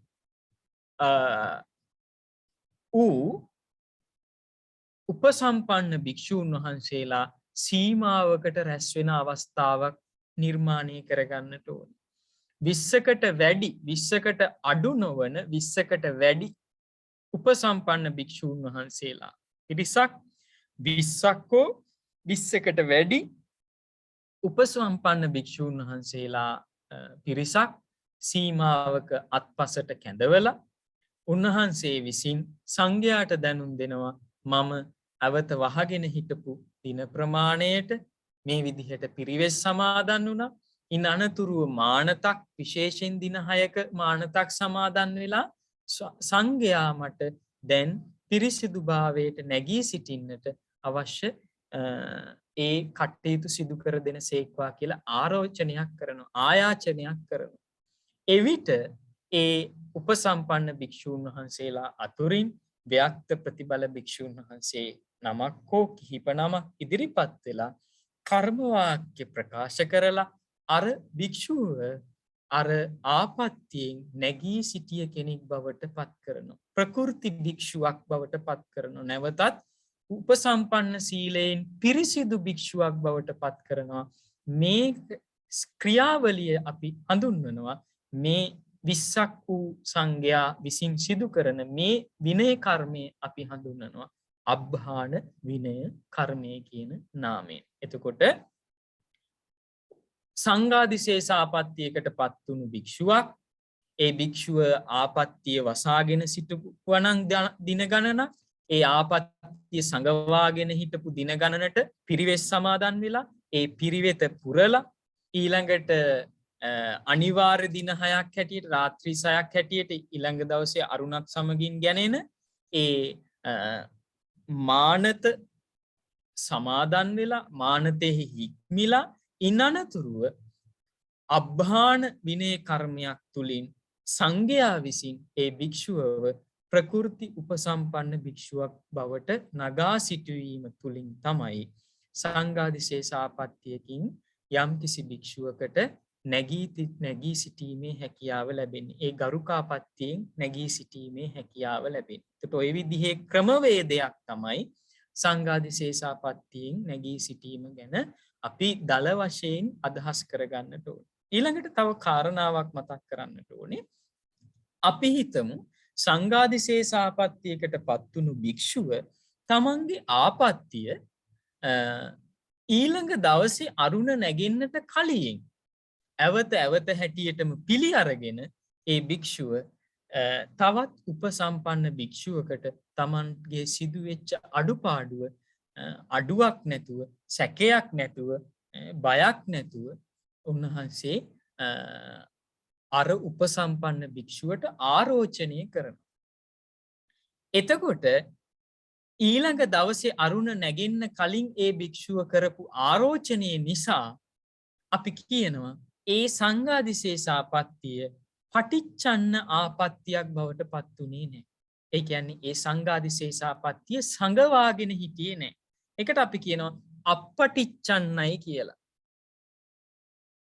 ඌ උපසම්පන්න භික්ෂූන් වහන්සේලා සීමාවකට රැස් වෙන අවස්ථාවක් නිර්මාණය කරගන්නට ඕන. 20කට වැඩි 20කට අඩු නොවන 20කට වැඩි උපසම්පන්න භික්ෂූන් වහන්සේලා පිරිසක් 20ක් හෝ 20කට වැඩි උපසම්පන්න භික්ෂූන් වහන්සේලා පිරිසක් සීමාවක අත්පසට කැඳවලා උන්වහන්සේ විසින් සංඝයාට දැනුම් දෙනවා මම අවත වහගෙන හිටපු දින ප්‍රමාණයට මේ විදිහට පිරිවෙස් සමාදන් වුණා. ඉන් අනතුරුව මානතක් විශේෂයෙන් දින 6ක මානතක් සමාදන් වෙලා සංඝයා මට දැන් පිරිසිදුභාවයට නැගී සිටින්නට අවශ්‍ය ඒ කටයුතු සිදු කර දෙන සේක්වා කියලා ආරෝචනයක් කරනවා, ආයාචනයක් කරනවා. එවිට ඒ උපසම්පන්න භික්ෂූන් වහන්සේලා අතුරින් ව්‍යක්ත ප්‍රතිබල භික්ෂූන් වහන්සේ නමක් හෝ කිහිප නමක් ඉදිරිපත් වෙලා කර්ම වාක්‍ය ප්‍රකාශ කරලා අර භික්ෂුව අර ආපත්‍යයෙන් නැගී සිටිය කෙනෙක් බවට පත් කරනවා. ප්‍රකෘති භික්ෂුවක් බවට පත් කරනවා. නැවතත් උපසම්පන්න සීලයෙන් පිරිසිදු භික්ෂුවක් බවට පත් කරනවා. මේ ක්‍රියාවලිය අපි හඳුන්වනවා මේ 20ක් වූ සංඝයා විසින් සිදු කරන මේ විනය කර්මය අපි හඳුන්වනවා අබ්බාන විනය කර්මය කියන නාමයෙන්. එතකොට සංඝාදිශේෂ ආපත්‍යයකට පත් වුණු භික්ෂුවක් ඒ භික්ෂුව ආපත්‍ය වසාගෙන සිටුවා නම් දින ගණනක් ඒ ආපත්‍ය සංගවාගෙන හිටපු දින ගණනට පිරිවෙස් සමාදන් වෙලා ඒ පිරිවෙත පුරලා ඊළඟට අනිවාර්ය දින 6ක් හැටියට රාත්‍රී 6ක් හැටියට ඊළඟ දවසේ අරුණත් සමගින් ගැනෙන ඒ මානත සමාදන් වෙලා මානතෙහි හික්මිලා ඉන් අනතුරුව අබ්බාන විනය කර්මයක් තුලින් සංඝයා විසින් ඒ භික්ෂුවව ප්‍රකෘති උපසම්පන්න භික්ෂුවක් බවට නගා සිටුවීම තුලින් තමයි සංඝාදිශේෂ ආපත්‍යයකින් යම්කිසි භික්ෂුවකට නැගී සිටීමේ හැකියාව ලැබෙන්නේ. ඒ ගරුකාපත්‍යයෙන් නැගී සිටීමේ හැකියාව ලැබෙන්නේ. ඒකට ওই විදිහේ ක්‍රමවේදයක් තමයි සංඝාදිශේෂ ආපත්‍යයෙන් නැගී සිටීම ගැන අපි දල වශයෙන් අදහස් කරගන්නට ඕනේ. ඊළඟට තව කාරණාවක් මතක් කරන්නට ඕනේ. අපි හිතමු සංඝාදිශේෂ ආපත්‍යයකට පත්වුණු භික්ෂුව තමන්ගේ ආපත්‍ය ඊළඟ දවසේ අරුණ නැගෙන්නට කලින් ඇවත හැටියටම පිළි අරගෙන ඒ භික්ෂුව තවත් උපසම්පන්න භික්ෂුවකට තමන්ගේ සිදුවෙච්ච අඩුපාඩුව අඩුවක් නැතුව සැකයක් නැතුව බයක් නැතුව උන්වහන්සේ අර උපසම්පන්න භික්ෂුවට ආරෝචනය කරනවා. එතකොට ඊළඟ දවසේ අරුණ නැගෙන්න කලින් ඒ භික්ෂුව කරපු ආරෝචනය නිසා අපි කියනවා ඒ සංඝාදිශේෂ ආපත්‍යය පටිච්චන්න ආපත්‍යයක් බවට පත් වුණේ නැහැ. ඒ කියන්නේ ඒ සංඝාදිශේෂ ආපත්‍යය සංගවාගෙන හිටියේ නැහැ. ඒකට අපි කියනවා අපටිච්චන්නයි කියලා.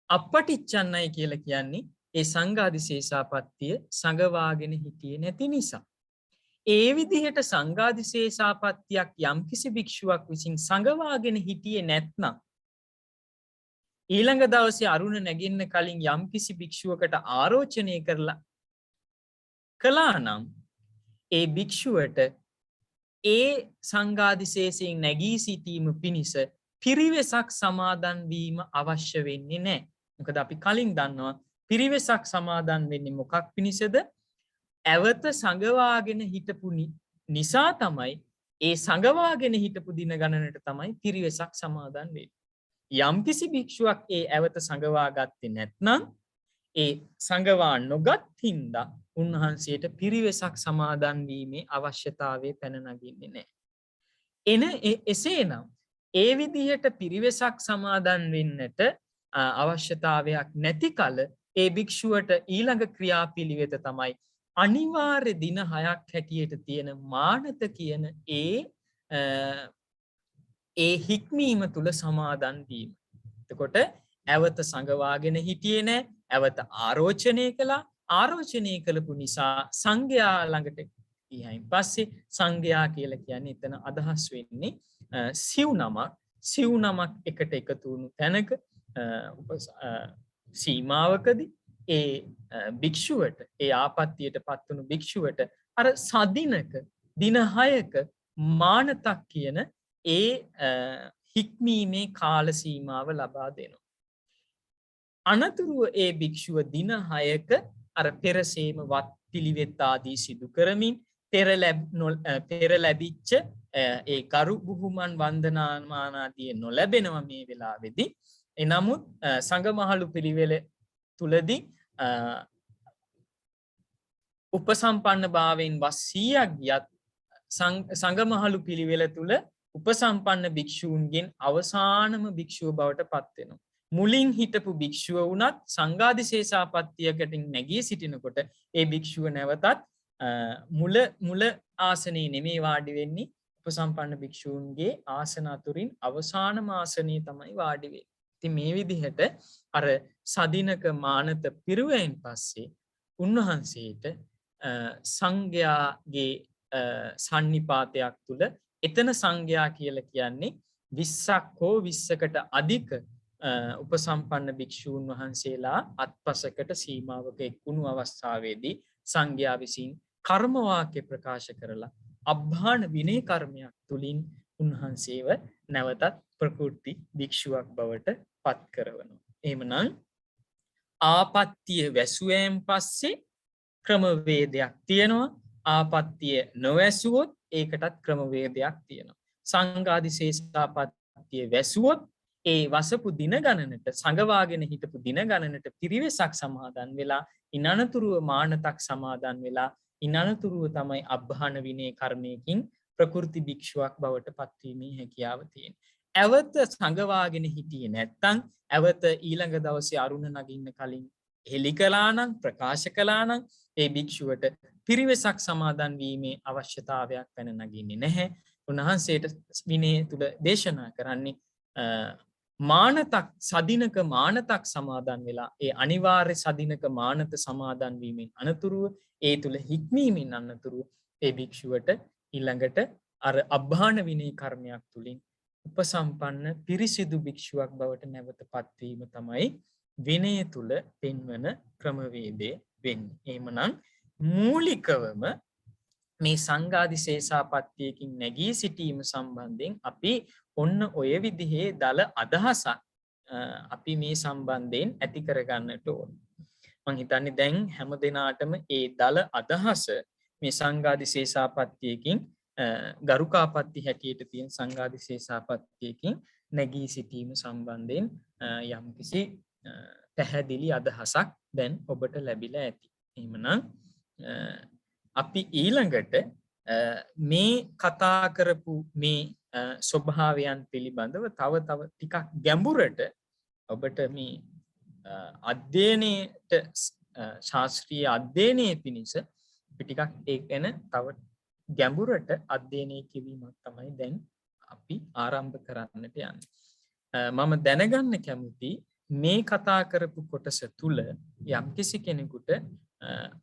අපටිච්චන්නයි කියලා කියන්නේ ඒ සංඝාදිශේෂ ආපත්‍යය සංගවාගෙන හිටියේ නැති නිසා. ඒ විදිහට සංඝාදිශේෂ ආපත්‍යයක් යම්කිසි භික්ෂුවක් විසින් සංගවාගෙන හිටියේ නැත්නම් ඊළඟ දවසේ අරුණ නැගෙන්න කලින් යම්කිසි භික්ෂුවකට ආරෝචනය කළා නම් ඒ භික්ෂුවට ඒ සංඝාදිශේෂයෙන් නැගී සිටීම පිණිස පිරිවෙසක් සමාදන් වීම අවශ්‍ය වෙන්නේ නැහැ. මොකද අපි කලින් දන්නවා පිරිවෙසක් සමාදන් වෙන්නේ මොකක් පිණිසද? ඇවත සංගවාගෙන හිටපු නිසා තමයි ඒ සංගවාගෙන හිටපු දින ගණනට තමයි පිරිවෙසක් සමාදන් වෙන්නේ. යම්කිසි භික්ෂුවක් ඒ ඇවත සංගවා ගත්තේ නැත්නම් ඒ සංගවා නොගත් හින්දා උන්වහන්සේට පිරිවෙසක් සමාදන් වීමේ අවශ්‍යතාවය පැන නගින්නේ නැහැ. එසේනම් ඒ විදිහට පිරිවෙසක් සමාදන් වෙන්නට අවශ්‍යතාවයක් නැති කල ඒ භික්ෂුවට ඊළඟ ක්‍රියාපිළිවෙත තමයි අනිවාර්ය දින 6ක් හැටියට තියෙන මානත කියන ඒ හික්මීම තුල සමාදන් වීම. එතකොට ඇවත සංගවාගෙන හිටියේ නැහැ. ඇවත ආරෝචනය කළා. ආරෝචනය කළපු නිසා සංඝයා ළඟට ගියයින් පස්සේ සංඝයා කියලා කියන්නේ එතන අදහස් වෙන්නේ සිව් නමක් එකට එකතු වුණු තැනක සීමාවකදී ඒ භික්ෂුවට ඒ ආපත්තියට පත් වුණු භික්ෂුවට අර සදිනක දින 6ක මානතක් කියන ඒ හික්මීමේ කාල සීමාව ලබා දෙනවා. අනතුරුව ඒ භික්ෂුව දින 6ක අර පෙරසේම වත් පිළිවෙත් ආදී සිදු කරමින් පෙර ලැබිච්ච ඒ කරු බුහුමන් වන්දනාමාන ආදී නොලැබෙනවා මේ වෙලාවේදී. එනමුත් සංඝමහලු පිළිවෙල තුලදී උපසම්පන්න භාවයෙන් වස් 100ක් ගියත් සංඝමහලු පිළිවෙල තුල උපසම්පන්න භික්ෂූන්ගෙන් අවසානම භික්ෂුව බවට පත් වෙනවා. මුලින් හිටපු භික්ෂුව වුණත් සංඝාදිශේෂාපත්තියකට නැගී සිටිනකොට ඒ භික්ෂුව නැවතත් මුල ආසනයේ නෙමෙයි වාඩි වෙන්නේ. උපසම්පන්න භික්ෂූන්ගේ ආසන අතුරින් අවසානම ආසනයේ තමයි වාඩි වෙන්නේ. ඉතින් මේ විදිහට අර සදිනක මානත පිරුවෙන් පස්සේ උන්වහන්සේට සංඝයාගේ සන්නිපාතයක් තුල එතන සංඝයා කියලා කියන්නේ 20ක් හෝ 20කට අධික උපසම්පන්න භික්ෂූන් වහන්සේලා අත්පසකට සීමාවක එක්වුණු අවස්ථාවේදී සංඝයා විසින් කර්ම වාක්‍ය ප්‍රකාශ කරලා අබ්බාන විනය කර්මයක් තුලින් උන්වහන්සේව නැවතත් ප්‍රකෘති භික්ෂුවක් බවට පත් කරවනවා. එහෙමනම් ආපත්‍ය වැසුවෙන් පස්සේ ක්‍රමවේදයක් තියෙනවා. ආපත්‍ය නොවැසුවොත් ඒකටත් ක්‍රමවේදයක් තියෙනවා. සංඝාදිශේෂාපත්‍ය වැසුවොත් ඒ වසපු දින ගණනට සංගවාගෙන හිටපු දින ගණනට පිරිවෙසක් සමාදන් වෙලා ඉනනතුරුව මානතක් සමාදන් වෙලා ඉනනතුරුව තමයි අබ්බාන විනය කර්මයකින් ප්‍රකෘති භික්ෂුවක් බවට පත්වීමේ හැකියාව තියෙන්නේ. ඇවත සංගවාගෙන හිටියේ නැත්තම් ඇවත ඊළඟ දවසේ අරුණ නගින්න කලින් හෙළි කළා නම් ප්‍රකාශ කළා නම් ඒ භික්ෂුවට පිරිවෙසක් සමාදන් වීමේ අවශ්‍යතාවයක් පැන නගින්නේ නැහැ. උන්වහන්සේට විනය තුල දේශනා කරන්නේ මානතක් සදිනක මානතක් සමාදන් වෙලා ඒ අනිවාර්ය සදිනක මානත සමාදන් වීමෙන් අනතුරුව ඒ තුල හික්මීමෙන් අනතුරුව ඒ භික්ෂුවට ඊළඟට අර අබ්බාන විනය කර්මයක් තුලින් උපසම්පන්න පිරිසිදු භික්ෂුවක් බවට නැවතපත් වීම තමයි විනය තුල පෙන්වන ක්‍රමවේදය වෙන්නේ. එහෙමනම් මූලිකවම මේ සංඝාදිශේෂාපත්තියකින් නැගී සිටීම සම්බන්ධයෙන් අපි ඔන්න ඔය විදිහේ දල අදහසක් අපි මේ සම්බන්ධයෙන් ඇති කරගන්නට ඕන. මම හිතන්නේ දැන් හැම දිනාටම ඒ දල අදහස මේ සංඝාදිශේෂාපත්තියකින් ගරුකාපත්ති හැටියට තියෙන සංඝාදිශේෂාපත්තියකින් නැගී සිටීම සම්බන්ධයෙන් යම්කිසි පැහැදිලි අදහසක් දැන් ඔබට ලැබිලා ඇති. එහෙමනම් අපි ඊළඟට මේ කතා කරපු මේ ස්වභාවයන් පිළිබඳව තව ටිකක් ගැඹුරට ඔබට මේ අධ්‍යයනයට ශාස්ත්‍රීය අධ්‍යයනයේ පිණිස ටිකක් ඒක ගැන තව ගැඹුරට අධ්‍යයනය කිරීමක් තමයි දැන් අපි ආරම්භ කරන්නට යන්නේ. මම දැනගන්න කැමති මේ කතා කරපු කොටස තුල යම්කිසි කෙනෙකුට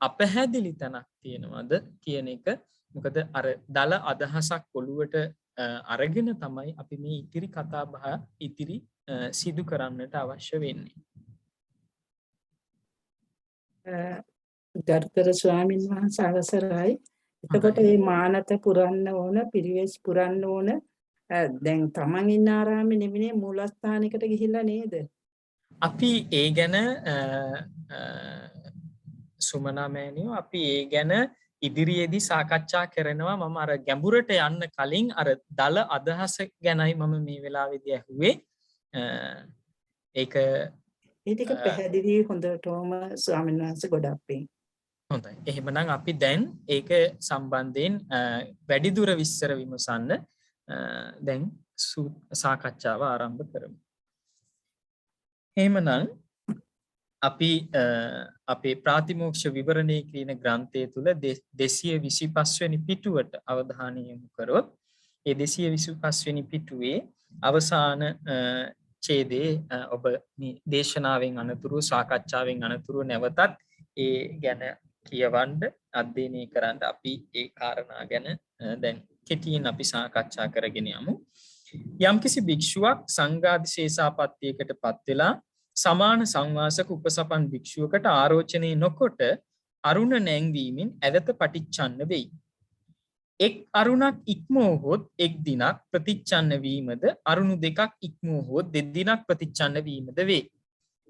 අපැහැදිලි තැනක් තියෙනවද කියන එක. මොකද අර දල අදහසක් ඔළුවට අරගෙන තමයි අපි මේ ඉතිරි කතා බහ ඉතිරි සිදු කරන්නට අවශ්‍ය වෙන්නේ. ගරුතර ස්වාමීන් වහන්සේ අවසරයි. එතකොට මේ මානත පුරන්න ඕන පිරිවෙස් පුරන්න ඕන දැන් තමන් ඉන්න ආරාමේ නෙමෙයි මූලස්ථානයකට ගිහිල්ලා නේද? අපි ඒ ගැන සුමනා මෑණියෝ අපි ඒ ගැන ඉදිරියේදී සාකච්ඡා කරනවා. මම අර ගැඹුරට යන්න කලින් අර දල අදහස ගැනයි මම මේ වෙලාවේදී ඇහුවේ. ඒක ටික පැහැදිලි හොඳටම ස්වාමීන් වහන්සේ ගොඩක් පිං. හොඳයි. එහෙමනම් අපි දැන් ඒක සම්බන්ධයෙන් වැඩිදුර විස්තර විමසන්න දැන් සාකච්ඡාව ආරම්භ කරමු. එහෙමනම් අපි අපේ ප්‍රාතිමෝක්ෂ විවරණය කියන ග්‍රන්ථය තුල 225 වෙනි පිටුවට අවධානය යොමු කරොත් ඒ 225 වෙනි පිටුවේ අවසාන ඡේදයේ ඔබ මේ දේශනාවෙන් අනතුරු සාකච්ඡාවෙන් අනතුරු නැවතත් ඒ ගැන කියවන්න අධ්‍යයනය කරන්න අපි ඒ කාරණා ගැන දැන් කෙටියෙන් අපි සාකච්ඡා කරගෙන යමු. යම්කිසි භික්ෂුවක් සංඝාදිශේෂාපත්තියකට පත් වෙලා සමාන සංවාසක උපසපන් භික්ෂුවකට ආරෝචනය නොකොට අරුණ නැංවීමෙන් ඇවත පටිච්චන්න වෙයි. එක් අරුණක් ඉක්මවහොත් එක් දිනක් ප්‍රතිච්ඡන්න වීමද අරුණු දෙකක් ඉක්මවහොත් දෙදිනක් ප්‍රතිච්ඡන්න වීමද වේ.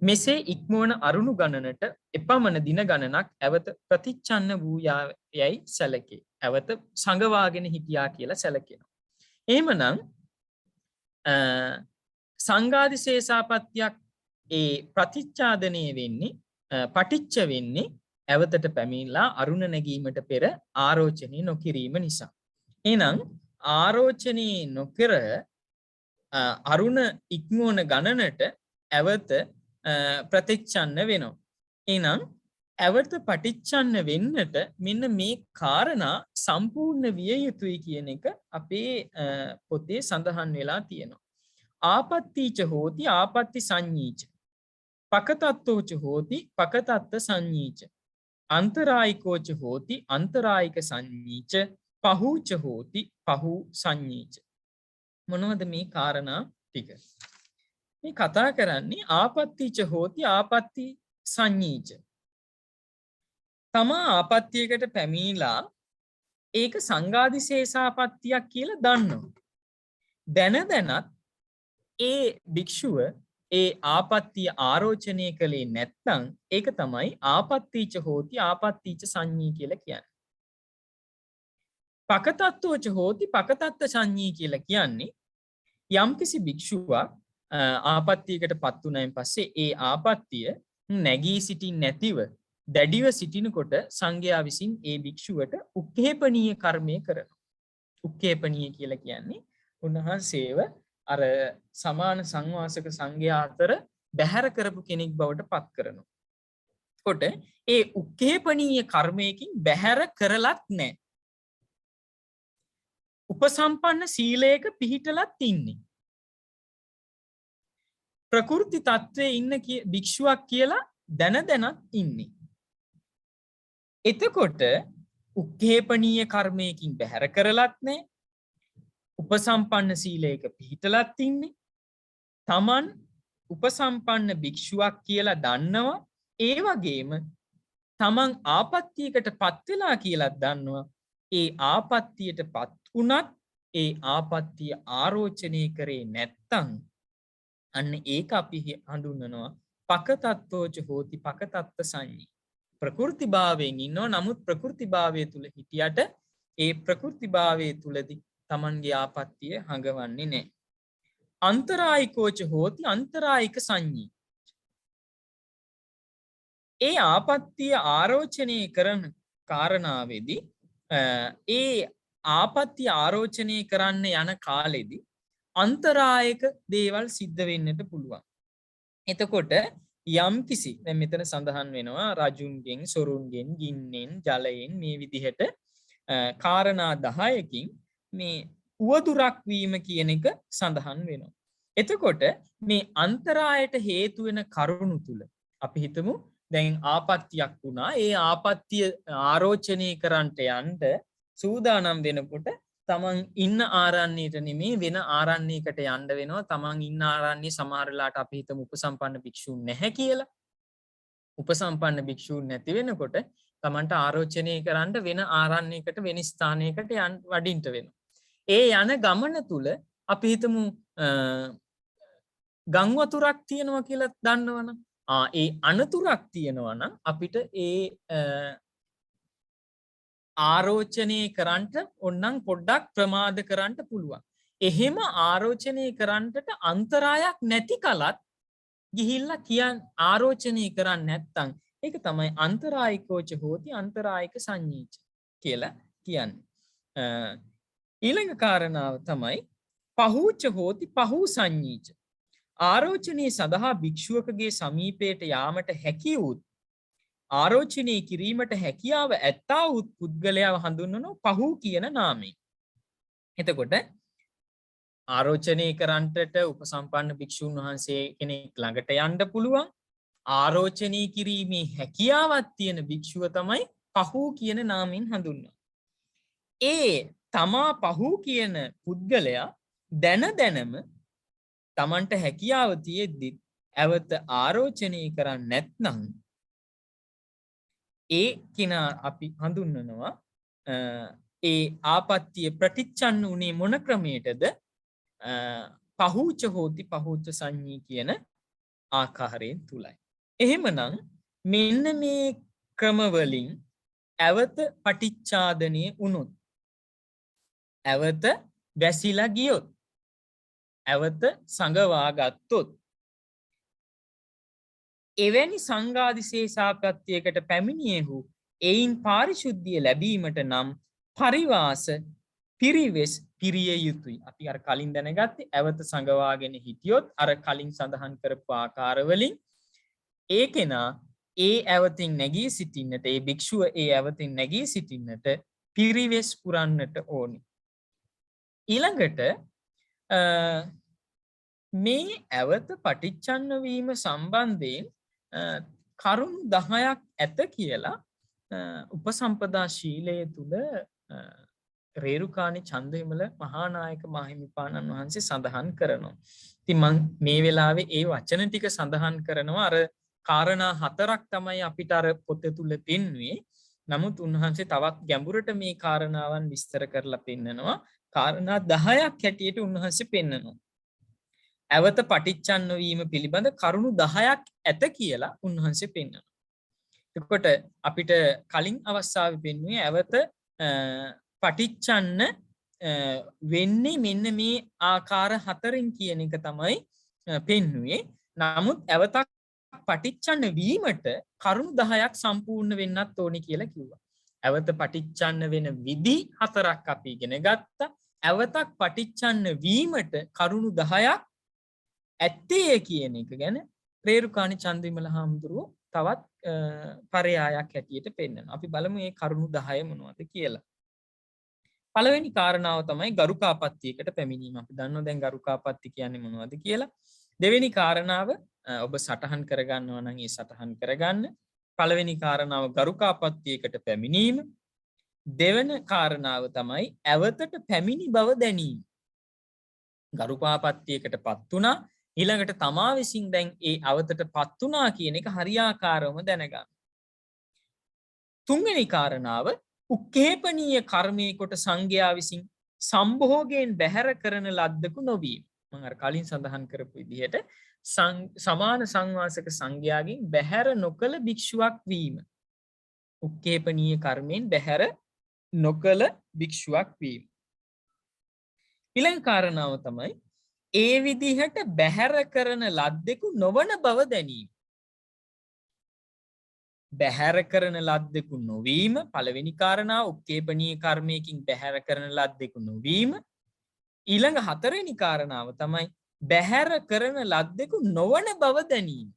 මෙසේ ඉක්මවන අරුණු ගණනට එපමණ දින ගණනක් ඇවත ප්‍රතිච්ඡන්න වූ යයි සැලකේ. ඇවත සංගවාගෙන හිටියා කියලා සැලකෙනවා. එහෙමනම් සංඝාදිශේෂාපත්තියක් ඒ ප්‍රතිච්ඡාදනය වෙන්නේ පටිච්ච වෙන්නේ ඇවතට පැමිණලා අරුණ නැගීමට පෙර ආරෝචනය නොකිරීම නිසා. එහෙනම් ආරෝචනය නොකර අරුණ ඉක්මවන ගණනට ඇවත ප්‍රතිච්ඡන්න වෙනවා. එහෙනම් ඇවත පටිච්චන්න වෙන්නට මෙන්න මේ කාරණා සම්පූර්ණ විය යුතුයි කියන එක අපේ පොතේ සඳහන් වෙලා තියෙනවා. ආපත්තිච හෝති ආපත්ති සංඤීච පකතත්තෝච හෝති පකතත්ත සංඤීච අන්තරායිකෝච හෝති අන්තරායික සංඤීච පහූච හෝති පහූ සංඤීච. මොනවද මේ කාරණා ටික? මේ කතා කරන්නේ ආපත්තිච හෝති ආපත්ති සංඤීච. තමා ආපත්තියකට පැමිණලා ඒක සංඝාදිශේෂාපත්තියක් කියලා දන්නවා. දැනත් ඒ භික්ෂුව ඒ ආපත්තිය ආරෝචනය කළේ නැත්නම් ඒක තමයි ආපත්තිච හෝති ආපත්තිච සංඤී කියලා කියන්නේ. පකතත්තෝච හෝති පකතත්ත සංඤී කියලා කියන්නේ යම්කිසි භික්ෂුවක් ආපත්තියකට පත් වුණායින් පස්සේ ඒ ආපත්තිය නැගී සිටින් නැතිව දැඩිව සිටිනකොට සංඝයා විසින් ඒ භික්ෂුවට උක්කේපනීය කර්මය කරනවා. උක්කේපනීය කියලා කියන්නේ උන්වහන්සේව අර සමාන සංවාසක සංඝයා අතර බැහැර කරපු කෙනෙක් බවට පත් කරනවා. කොට ඒ උක්කේපනීය කර්මයකින් බැහැර කරලත් නැහැ. උපසම්පන්න සීලයක පිහිටලත් ඉන්නේ. ප්‍රකෘති තත්වයේ ඉන්න භික්ෂුවක් කියලා දැනත් ඉන්නේ. එතකොට උක්කේපනීය කර්මයකින් බැහැර කරලත් නැහැ. උපසම්පන්න සීලයක පිහිටලත් ඉන්නේ. තමන් උපසම්පන්න භික්ෂුවක් කියලා දන්නවා. ඒ වගේම තමන් ආපත්තියකට පත් වෙලා කියලා දන්නවා. ඒ ආපත්තියට පත් වුණත් ඒ ආපත්තිය ආරෝචනය කරේ නැත්තම් අන්න ඒක අපි හඳුන්වනවා පකතත්තෝච හෝති පකතත්ත සංඤී. ප්‍රකෘතිභාවයෙන් ඉන්නවා. නමුත් ප්‍රකෘතිභාවය තුල හිටියට ඒ ප්‍රකෘතිභාවය තුලදී තමන්ගේ ආපත්තිය හඟවන්නේ නැහැ. අන්තරායිකෝච හෝති අන්තරායික සංඤී. ඒ ආපත්තිය ආරෝචනය කරන කාරණාවේදී ඒ ආපත්තිය ආරෝචනය කරන්න යන කාලෙදී අන්තරායක දේවල් සිද්ධ වෙන්නට පුළුවන්. එතකොට යම්කිසි දැන් මෙතන සඳහන් වෙනවා රජුන්ගෙන් සොරුන්ගෙන් ගින්නෙන් ජලයෙන් මේ විදිහට කාරණා 10කින් මේ උවදුරක් වීම කියන එක සඳහන් වෙනවා. එතකොට මේ අන්තරායට හේතු වෙන කරුණු තුල අපි හිතමු දැන් ආපත්‍යක් වුණා. ඒ ආපත්‍ය ආරෝචනය කරන්නට යන්න සූදානම් වෙනකොට තමන් ඉන්න ආරණ්‍යයට නෙමෙයි වෙන ආරණ්‍යයකට යන්න වෙනවා. තමන් ඉන්න ආරණ්‍ය සමහර වෙලාවට අපි හිතමු උපසම්පන්න භික්ෂුන් නැහැ කියලා. උපසම්පන්න භික්ෂුන් නැති වෙනකොට තමන්ට ආරෝචනය කරන්න වෙන ආරණ්‍යයකට වෙන ස්ථානයකට වඩින්න වෙනවා. ඒ යන ගමන තුල අපි හිතමු ගම් වතුරක් තියෙනවා කියලා දන්නවනම් ඒ අනතුරක් තියෙනවා නම් අපිට ඒ ආරෝචනය කරන්නට ඕනනම් පොඩ්ඩක් ප්‍රමාද කරන්න පුළුවන්. එහෙම ආරෝචනය කරන්නට අන්තරායක් නැති කලත් ගිහිල්ලා ආරෝචනය කරන්නේ නැත්නම් ඒක තමයි අන්තරායිකෝච හෝති අන්තරායික සංඤීච කියලා කියන්නේ. ඊළඟ කාරණාව තමයි පහූච හෝති පහූ සංඤීච. ආරෝචනයේ සඳහා භික්ෂුවකගේ සමීපයට යාමට හැකි වූත් ආරෝචනය කිරීමට හැකියාව ඇත්තා වූත් පුද්ගලයාව හඳුන්වනවා පහූ කියන නාමයෙන්. එතකොට ආරෝචනය කරන්නට උපසම්පන්න භික්ෂුන් වහන්සේ කෙනෙක් ළඟට යන්න පුළුවන්. ආරෝචනය කිරීමේ හැකියාවක් තියෙන භික්ෂුව තමයි පහූ කියන නාමයෙන් හඳුන්වන්නේ. ඒ තමා පහූ කියන පුද්ගලයා දැනම තමන්ට හැකියාව තියෙද්දි ඇවත ආරෝචනය කරන්නේ නැත්නම් ඒ කෙනා අපි හඳුන්වනවා ඒ ආපත්‍ය ප්‍රතිච්ඡන්න උනේ මොන ක්‍රමයටද? පහූච හෝති පහූච සංඤී කියන ආකාරයෙන් තුලයි. එහෙමනම් මෙන්න මේ ක්‍රමවලින් ඇවත පටිච්චාදනය වුණොත්, ඇවත වැසිලා ගියොත්, ඇවත සංගවා ගත්තොත්, එවැනි සංඝාදිශේෂාපත්‍යයකට පැමිණියෙහු එයින් පාරිශුද්ධිය ලැබීමට නම් පරිවාස පිරිවෙස් පිරිය යුතුයි. අපි අර කලින් දැනගත්තේ ඇවත සංගවාගෙන හිටියොත් අර කලින් සඳහන් කරපු ආකාරවලින් ඒ කෙනා ඒ ඇවතින් නැගී සිටින්නට, ඒ භික්ෂුව ඒ ඇවතින් නැගී සිටින්නට පිරිවෙස් පුරන්නට ඕනි. ඊළඟට මේ ඇවත පටිච්චන්න වීම සම්බන්ධයෙන් කරුණු 10ක් ඇත කියලා උපසම්පදා ශීලය තුල රේරුකාණි චන්දවිමල මහානායක මාහිමිපාණන් වහන්සේ සඳහන් කරනවා. ඉතින් මම මේ වෙලාවේ ඒ වචන ටික සඳහන් කරනවා. අර කාරණා 4ක් තමයි අපිට අර පොත තුල පෙන්වුවේ. නමුත් උන්වහන්සේ තවත් ගැඹුරට මේ කාරණාවන් විස්තර කරලා පෙන්නනවා. කාරණා 10ක් හැටියට උන්වහන්සේ පෙන්නනවා. ඇවත පටිච්චන්න වීම පිළිබඳ කරුණු 10ක් ඇත කියලා උන්වහන්සේ පෙන්නනවා. එතකොට අපිට කලින් අවස්ථාවේ පෙන්වුවේ ඇවත පටිච්චන්න වෙන්නේ මෙන්න මේ ආකාර 4න් කියන එක තමයි පෙන්වුවේ. නමුත් ඇවතක් පටිච්චන්න වීමට කරුණු 10ක් සම්පූර්ණ වෙන්නත් ඕනේ කියලා කිව්වා. ඇවත පටිච්චන්න වෙන විදි 4ක් අපි ඉගෙන ගත්තා. ඇවතක් පටිච්චන්න වීමට කරුණු 10ක් ඇත්තේ කියන එක ගැන රේරුකාණි චන්දවිමල හාමුදුරුවෝ තවත් පරයායක් හැටියට පෙන්නනවා. අපි බලමු මේ කරුණු 10 මොනවද කියලා. පළවෙනි කාරණාව තමයි ගරුකාපත්‍යයකට පැමිණීම. අපි දන්නවා දැන් ගරුකාපත්‍ය කියන්නේ මොනවද කියලා. දෙවෙනි කාරණාව ඔබ සටහන් කරගන්නවා නම් ඒ සටහන් කරගන්න. පළවෙනි කාරණාව ගරුකාපත්‍යයකට පැමිණීම. දෙවන කාරණාව තමයි ඇවතට පැමිණි බව දැනීම. ගරුකාපත්‍යයකටපත් වුණා, ඊළඟට තමා විසින් දැන් ඒ අවතටපත් වුණා කියන එක හරියාකාරවම දැනගන්න. තුන්වෙනි කාරණාව උක්කේපනීය කර්මයේ කොට සංඝයා විසින් සම්භෝගයෙන් බැහැර කරන ලද්දකු නොවීම. මම අර කලින් සඳහන් කරපු විදිහට සමාන සංවාසක සංඝයාගෙන් බැහැර නොකළ භික්ෂුවක් වීම. උක්කේපනීය කර්මයෙන් බැහැර නොකළ භික්ෂුවක් වීම. ඊළඟ කාරණාව තමයි ඒ විදිහට බැහැර කරන ලද්දෙකු නොවන බව දැනීම. බැහැර කරන ලද්දෙකු නොවීම පළවෙනි කාරණාව. උක්කේපනීය කර්මයකින් බැහැර කරන ලද්දෙකු නොවීම. ඊළඟ හතරවෙනි කාරණාව තමයි බැහැර කරන ලද්දෙකු නොවන බව දැනීම.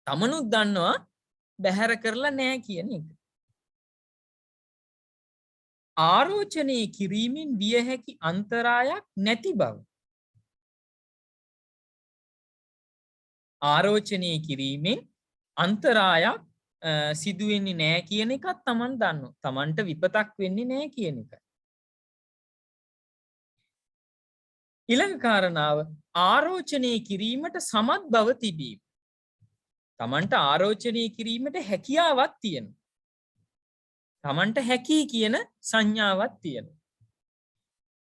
තමනුත් දන්නවා බැහැර කරලා නැහැ කියන එක. ආරෝචනය කිරීමෙන් විය හැකි අන්තරායක් නැති බව. ආරෝචනය කිරීමෙන් අන්තරායක් සිදුවෙන්නේ නැහැ කියන එකත් තමන් දන්නවා. තමන්ට විපතක් වෙන්නේ නැහැ කියන එක. ඊළඟ කාරණාව ආරෝචනය කිරීමට සමත් බව තිබීම. තමන්ට ආරෝචනය කිරීමට හැකියාවක් තියෙනවා. තමන්ට හැකි කියන සංඥාවක් තියෙනවා.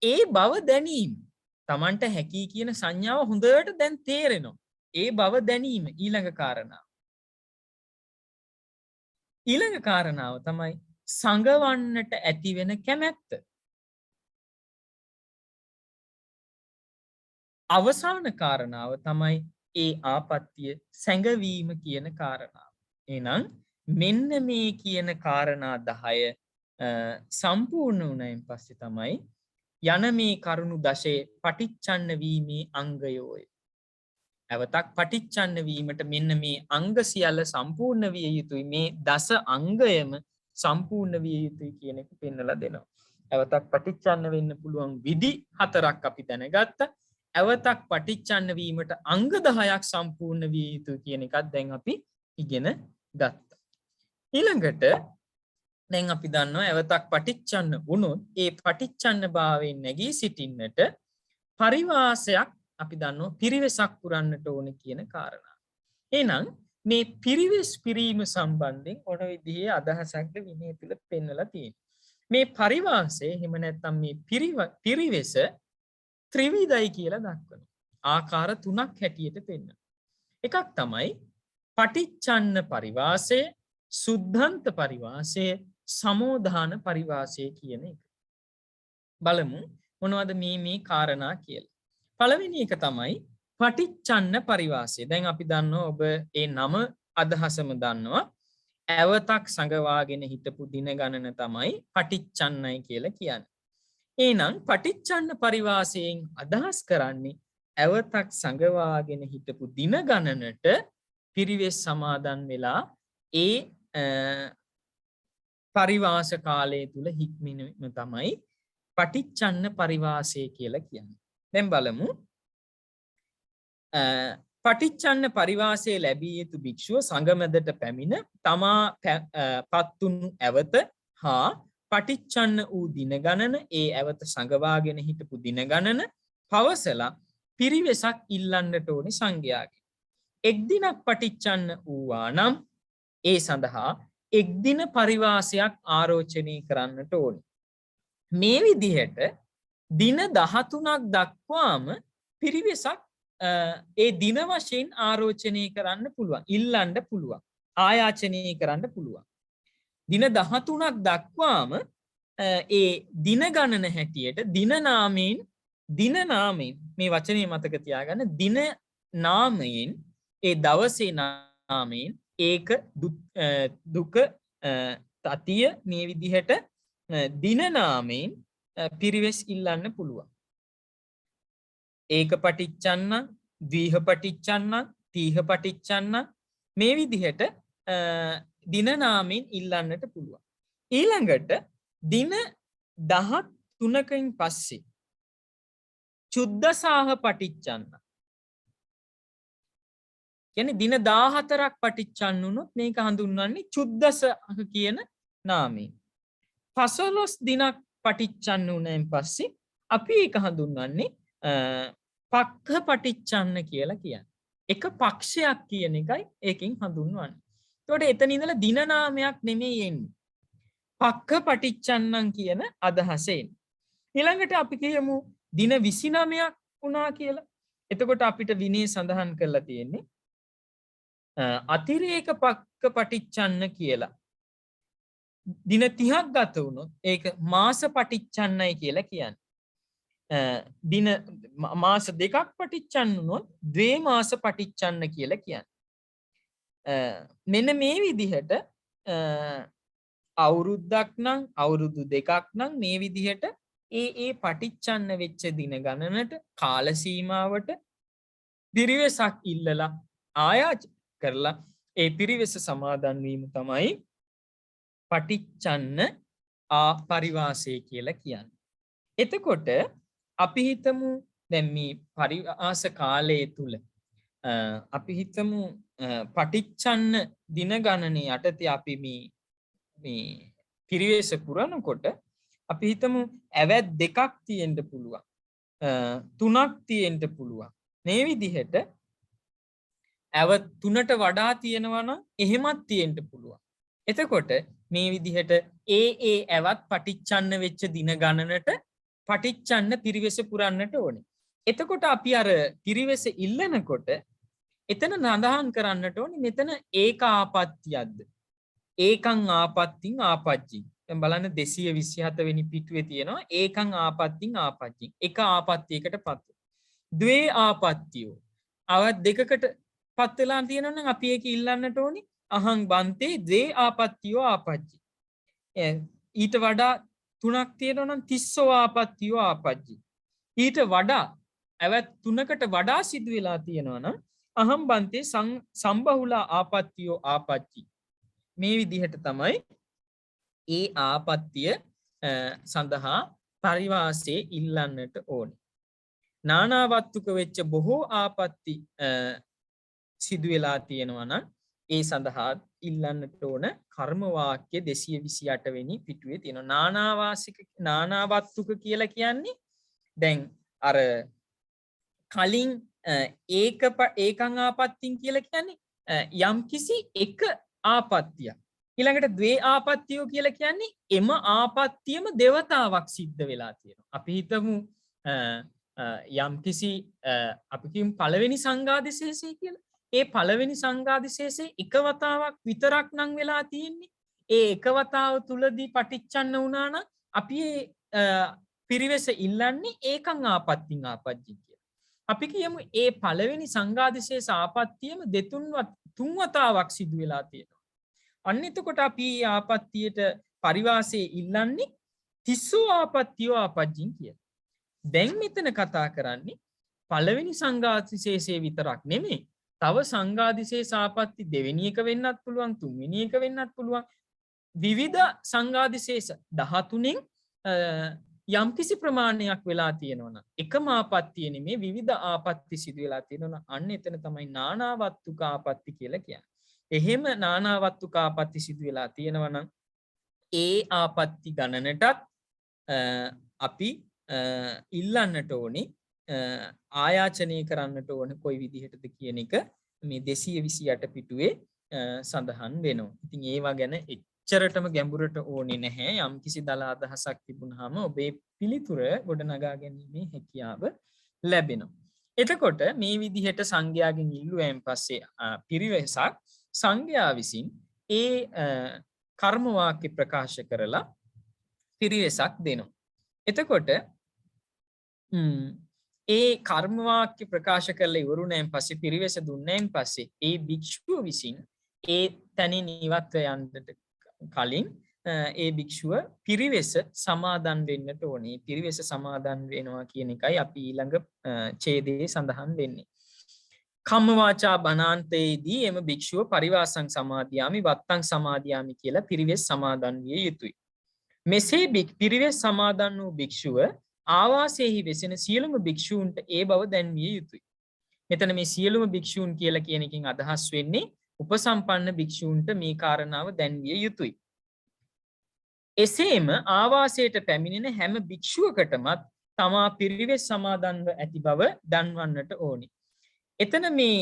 ඒ බව දැනීම තමන්ට හැකි කියන සංඥාව හොඳට දැන් තේරෙනවා. ඒ බව දැනීම ඊළඟ කාරණාව. ඊළඟ කාරණාව තමයි සංගවන්නට ඇති වෙන කැමැත්ත. අවසාන කාරණාව තමයි ඒ ආපත්‍ය සැඟවීම කියන කාරණාව. එහෙනම් මෙන්න මේ කියන කාරණා 10 සම්පූර්ණ වුණයින් පස්සේ තමයි යන මේ කරුණු 10 පටිච්චන්න වීමේ අංගයෝය. අවතක් පටිච්චන්න වීමට මෙන්න මේ අංග සියල්ල සම්පූර්ණ විය යුතුයි. මේ දස අංගයම සම්පූර්ණ විය යුතුයි කියන එක පෙන්වලා දෙනවා. අවතක් පටිච්චන්න වෙන්න පුළුවන් විදි 4ක් අපි දැනගත්තා. අවතක් පටිච්චන්න වීමට අංග 10ක් සම්පූර්ණ විය යුතුයි කියන එකත් දැන් අපි ඉගෙන ගත්තා. ඊළඟට දැන් අපි දන්නවා අවතක් පටිච්චන්න වුණොත් ඒ පටිච්චන්න භාවයෙන් නැගී සිටින්නට පරිවාසයක් අපි දන්නවා පිරිවෙසක් පුරන්නට ඕන කියන කාරණා. එහෙනම් මේ පිරිවෙස් පිරීම සම්බන්ධයෙන් ඔන විදිහේ අදහසක් විනය තුල පෙන්වලා තියෙනවා. මේ පරිවාසය එහෙම නැත්නම් මේ පිරිවෙස ත්‍රිවිධයි කියලා දක්වනවා. ආකාර 3ක් හැටියට පෙන්වනවා. එකක් තමයි පටිච්චන්න පරිවාසය, සුද්ධන්ත පරිවාසය, සමෝධාන පරිවාසය කියන එක. බලමු මොනවද මේ කාරණා කියලා. පළවෙනි එක තමයි පටිච්චන්න පරිවාසය. දැන් අපි දන්නවා ඔබ ඒ නම අදහසම දන්නවා. ඇවතක් සංගවාගෙන හිටපු දින ගණන තමයි පටිච්චන්නයි කියලා කියන්නේ. එහෙනම් පටිච්චන්න පරිවාසයෙන් අදහස් කරන්නේ ඇවතක් සංගවාගෙන හිටපු දින ගණනට පිරිවෙස් සමාදන් වෙලා ඒ පරිවාස කාලය තුල හික්මීම තමයි පටිච්චන්න පරිවාසය කියලා කියන්නේ. දැන් බලමු පටිච්චන්න පරිවාසයේ ලැබිය යුතු භික්ෂුව සංගමෙදට පැමිණ තමා පත්තුණු ඇවත හා පටිච්චන්න වූ දින ගණන ඒ ඇවත සංගවාගෙන හිටපු දින ගණන පවසලා පිරිවෙසක් ඉල්ලන්නට ඕනේ සංඝයාගෙන්. එක් දිනක් පටිච්චන්න වූවා නම් ඒ සඳහා එක් දින පරිවාසයක් ආරෝචනය කරන්නට ඕනේ. මේ විදිහට දින 13ක් දක්වාම පිරිවෙසක් ඒ දින වශයෙන් ආරෝචනය කරන්න පුළුවන්, ඉල්ලන්න පුළුවන්, ආයාචනය කරන්න පුළුවන්. දින 13ක් දක්වාම ඒ දින ගණන හැටියට දින නාමයෙන් මේ වචනේ මතක තියාගන්න, දින නාමයෙන් ඒ දවසේ නාමයෙන් ඒක දුක තතිය මේ විදිහට දින නාමයෙන් පිරිවෙස් ඉල්ලන්න පුළුවන්. ඒක පටිච්චන්න, ද්විහ පටිච්චන්න, තීහ පටිච්චන්න මේ විදිහට දින නාමයෙන් ඉල්ලන්නට පුළුවන්. ඊළඟට දින 13කින් පස්සේ චුද්දසාහ පටිච්චන්න. කියන්නේ දින 14ක් පටිච්චන්න වුණොත් මේක හඳුන්වන්නේ චුද්දසාහ කියන නාමයෙන්. 15 දිනක් පටිච්චන්න වුණෙන් පස්සේ අපි ඒක හඳුන්වන්නේ පක්ඛ පටිච්චන්න කියලා කියන්නේ. එක පක්ෂයක් කියන එකයි ඒකෙන් හඳුන්වන්නේ. එතකොට එතන ඉඳලා දින නාමයක් නෙමෙයි එන්නේ. පක්ඛ පටිච්චන්නන් කියන අදහසෙන්. ඊළඟට අපි කියමු දින 29ක් වුණා කියලා. එතකොට අපිට විනය සඳහන් කරලා තියෙන්නේ අතිරේක පක්ඛ පටිච්චන්න කියලා. දින 30ක් ගත වුණොත් ඒක මාස පටිච්චන්නයි කියලා කියන්නේ. දින මාස 2ක් පටිච්චන්න වුණොත් ද්වේ මාස පටිච්චන්න කියලා කියන්නේ. මෙන්න මේ විදිහට අවුරුද්දක් නම් අවුරුදු 2ක් නම් මේ විදිහට ඒ පටිච්චන්න වෙච්ච දින ගණනට කාල සීමාවට පිරිවෙසක් ඉල්ලලා ආයාච කරලා ඒ පිරිවෙස සමාදන් වීම තමයි පටිච්චන්න පරිවාසය කියලා කියන්නේ. එතකොට අපි හිතමු දැන් මේ පරිවාස කාලය තුල අපි හිතමු පටිච්චන්න දින ගණනේ යටතේ අපි මේ පිරිවෙස පුරනකොට අපි හිතමු ඇවැත් 2ක් තියෙන්න පුළුවන්, 3ක් තියෙන්න පුළුවන්. මේ විදිහට ඇවැත් 3ට වඩා තියෙනවා නම් එහෙමත් තියෙන්න පුළුවන්. එතකොට මේ විදිහට ඒ ඇවත් පටිච්චන්න වෙච්ච දින ගණනට පටිච්චන්න පිරිවෙස පුරන්නට ඕනේ. එතකොට අපි අර පිරිවෙස ඉල්ලනකොට එතන නඳහන් කරන්නට ඕනේ මෙතන ඒක ආපත්‍යයක්ද ඒකං ආපත්තිං ආපජ්ජින්. දැන් බලන්න 227 වෙනි පිටුවේ තියෙනවා ඒකං ආපත්තිං ආපජ්ජින්. එක ආපත්‍යයකට පත්. ද්වේ ආපත්තියෝ අවත් දෙකකට පත් වෙලා තියෙනවා නම් අපි ඒක ඉල්ලන්නට ඕනේ අහං බන්තේ ද්වේ ආපත්තියෝ ආපජ්ජි. ඊට වඩා තුනක් තියෙනවා නම් තිස්සෝ ආපත්තියෝ ආපජ්ජි. ඊට වඩා ඇවත් තුනකට වඩා සිදු වෙලා තියෙනවා නම් අහම් බන්තේ සම්බහුලා ආපත්තියෝ ආපච්චි. මේ විදිහට තමයි ඒ ආපත්තිය සඳහා පරිවාසයේ ඉල්ලන්නට ඕනේ. නානාවත්තුක වෙච්ච බොහෝ ආපත්ති සිදු වෙලා තියෙනවා නම් ඒ සඳහා ඉල්ලන්නට ඕන කර්ම වාක්‍ය 228 වෙනි පිටුවේ තියෙනවා. නානාවත්තුක කියලා කියන්නේ දැන් අර කලින් ඒකං ආපත්තින් කියලා කියන්නේ යම්කිසි එක ආපත්තියක්. ඊළඟට ද්වේ ආපත්තියෝ කියලා කියන්නේ එම ආපත්තියම දෙවතාවක් සිද්ධ වෙලා තියෙනවා. අපි හිතමු යම්කිසි අපි කියමු පළවෙනි සංඝාදිශේෂය කියලා. ඒ පළවෙනි සංඝාදිශේෂයේ එක වතාවක් විතරක් නම් වෙලා තියෙන්නේ. ඒ එක වතාව තුලදී පටිච්චන්න වුණා නම් අපි පිරිවෙස ඉල්ලන්නේ ඒකං ආපත්තිං ආපජ්ජි කියලා. අපි කියමු ඒ පළවෙනි සංඝාදිශේෂ ආපත්තියම තුන් වතාවක් සිදු වෙලා තියෙනවා. අන්න එතකොට අපි ආපත්තියට පරිවාසයේ ඉල්ලන්නේ තිස්සෝ ආපත්තියෝ ආපජ්ජින් කියලා. දැන් මෙතන කතා කරන්නේ පළවෙනි සංඝාදිශේෂයේ විතරක් නෙමෙයි. තව සංඝාදිශේෂ ආපත්ති දෙවෙනි එක වෙන්නත් පුළුවන්, තුන්වෙනි එක වෙන්නත් පුළුවන්. විවිධ සංඝාදිශේෂ 13න් යම්කිසි ප්‍රමාණයක් වෙලා තියෙනවා. එකම ආපත්තිය නෙමෙයි විවිධ ආපත්ති සිදු වෙලා තියෙනවා. අන්න එතන තමයි නානාවත්තුක ආපත්ති කියලා කියන්නේ. එහෙම නානාවත්තුක ආපත්ති සිදු වෙලා තියෙනවා නම් ඒ ආපත්ති ගණනටත් අපි ඉල්ලන්නට ඕනේ ආයාචනය කරන්නට ඕන කොයි විදිහටද කියන එක මේ 228 පිටුවේ සඳහන් වෙනවා. ඉතින් ඒවා ගැන එච්චරටම ගැඹුරට ඕනේ නැහැ. යම්කිසි දල අදහසක් තිබුණාම ඔබේ පිළිතුර ගොඩනගා ගැනීමේ හැකියාව ලැබෙනවා. එතකොට මේ විදිහට සංඝයාගෙන් ඉල්ලුවෙන් පස්සේ පිරිවෙසක් සංඝයා විසින් ඒ කර්ම වාක්‍ය ප්‍රකාශ කරලා පිරිවෙසක් දෙනවා. එතකොට ඒ කර්ම වාක්‍ය ප්‍රකාශ කරලා ඉවරුණෙන් පස්සේ පිරිවෙස දුන්නෙන් පස්සේ ඒ භික්ෂුව විසින් ඒ තැනින් ඉවත් යන්නට කලින් ඒ භික්ෂුව පිරිවෙස සමාදන් වෙන්නට ඕනේ. පිරිවෙස සමාදන් වෙනවා කියන එකයි අපි ඊළඟ ඡේදයේ සඳහන් වෙන්නේ. කම්ම වාචා බණාන්තයේදී එම භික්ෂුව පරිවාසං සමාදියාමි වත්තං සමාදියාමි කියලා පිරිවෙස් සමාදන් විය යුතුයි. මෙසේ පිරිවෙස් සමාදන් වූ භික්ෂුව ආවාසයේහි වෙසෙන සියලුම භික්ෂූන්ට ඒ බව දැන්විය යුතුයි. මෙතන මේ සියලුම භික්ෂූන් කියලා කියන එකෙන් අදහස් වෙන්නේ උපසම්පන්න භික්ෂූන්ට මේ කාරණාව දැන්විය යුතුයි. එසේම ආවාසයට පැමිණෙන හැම භික්ෂුවකටමත් තමා පිරිවෙස් සමාදන්ව ඇති බව දන්වන්නට ඕනි. එතන මේ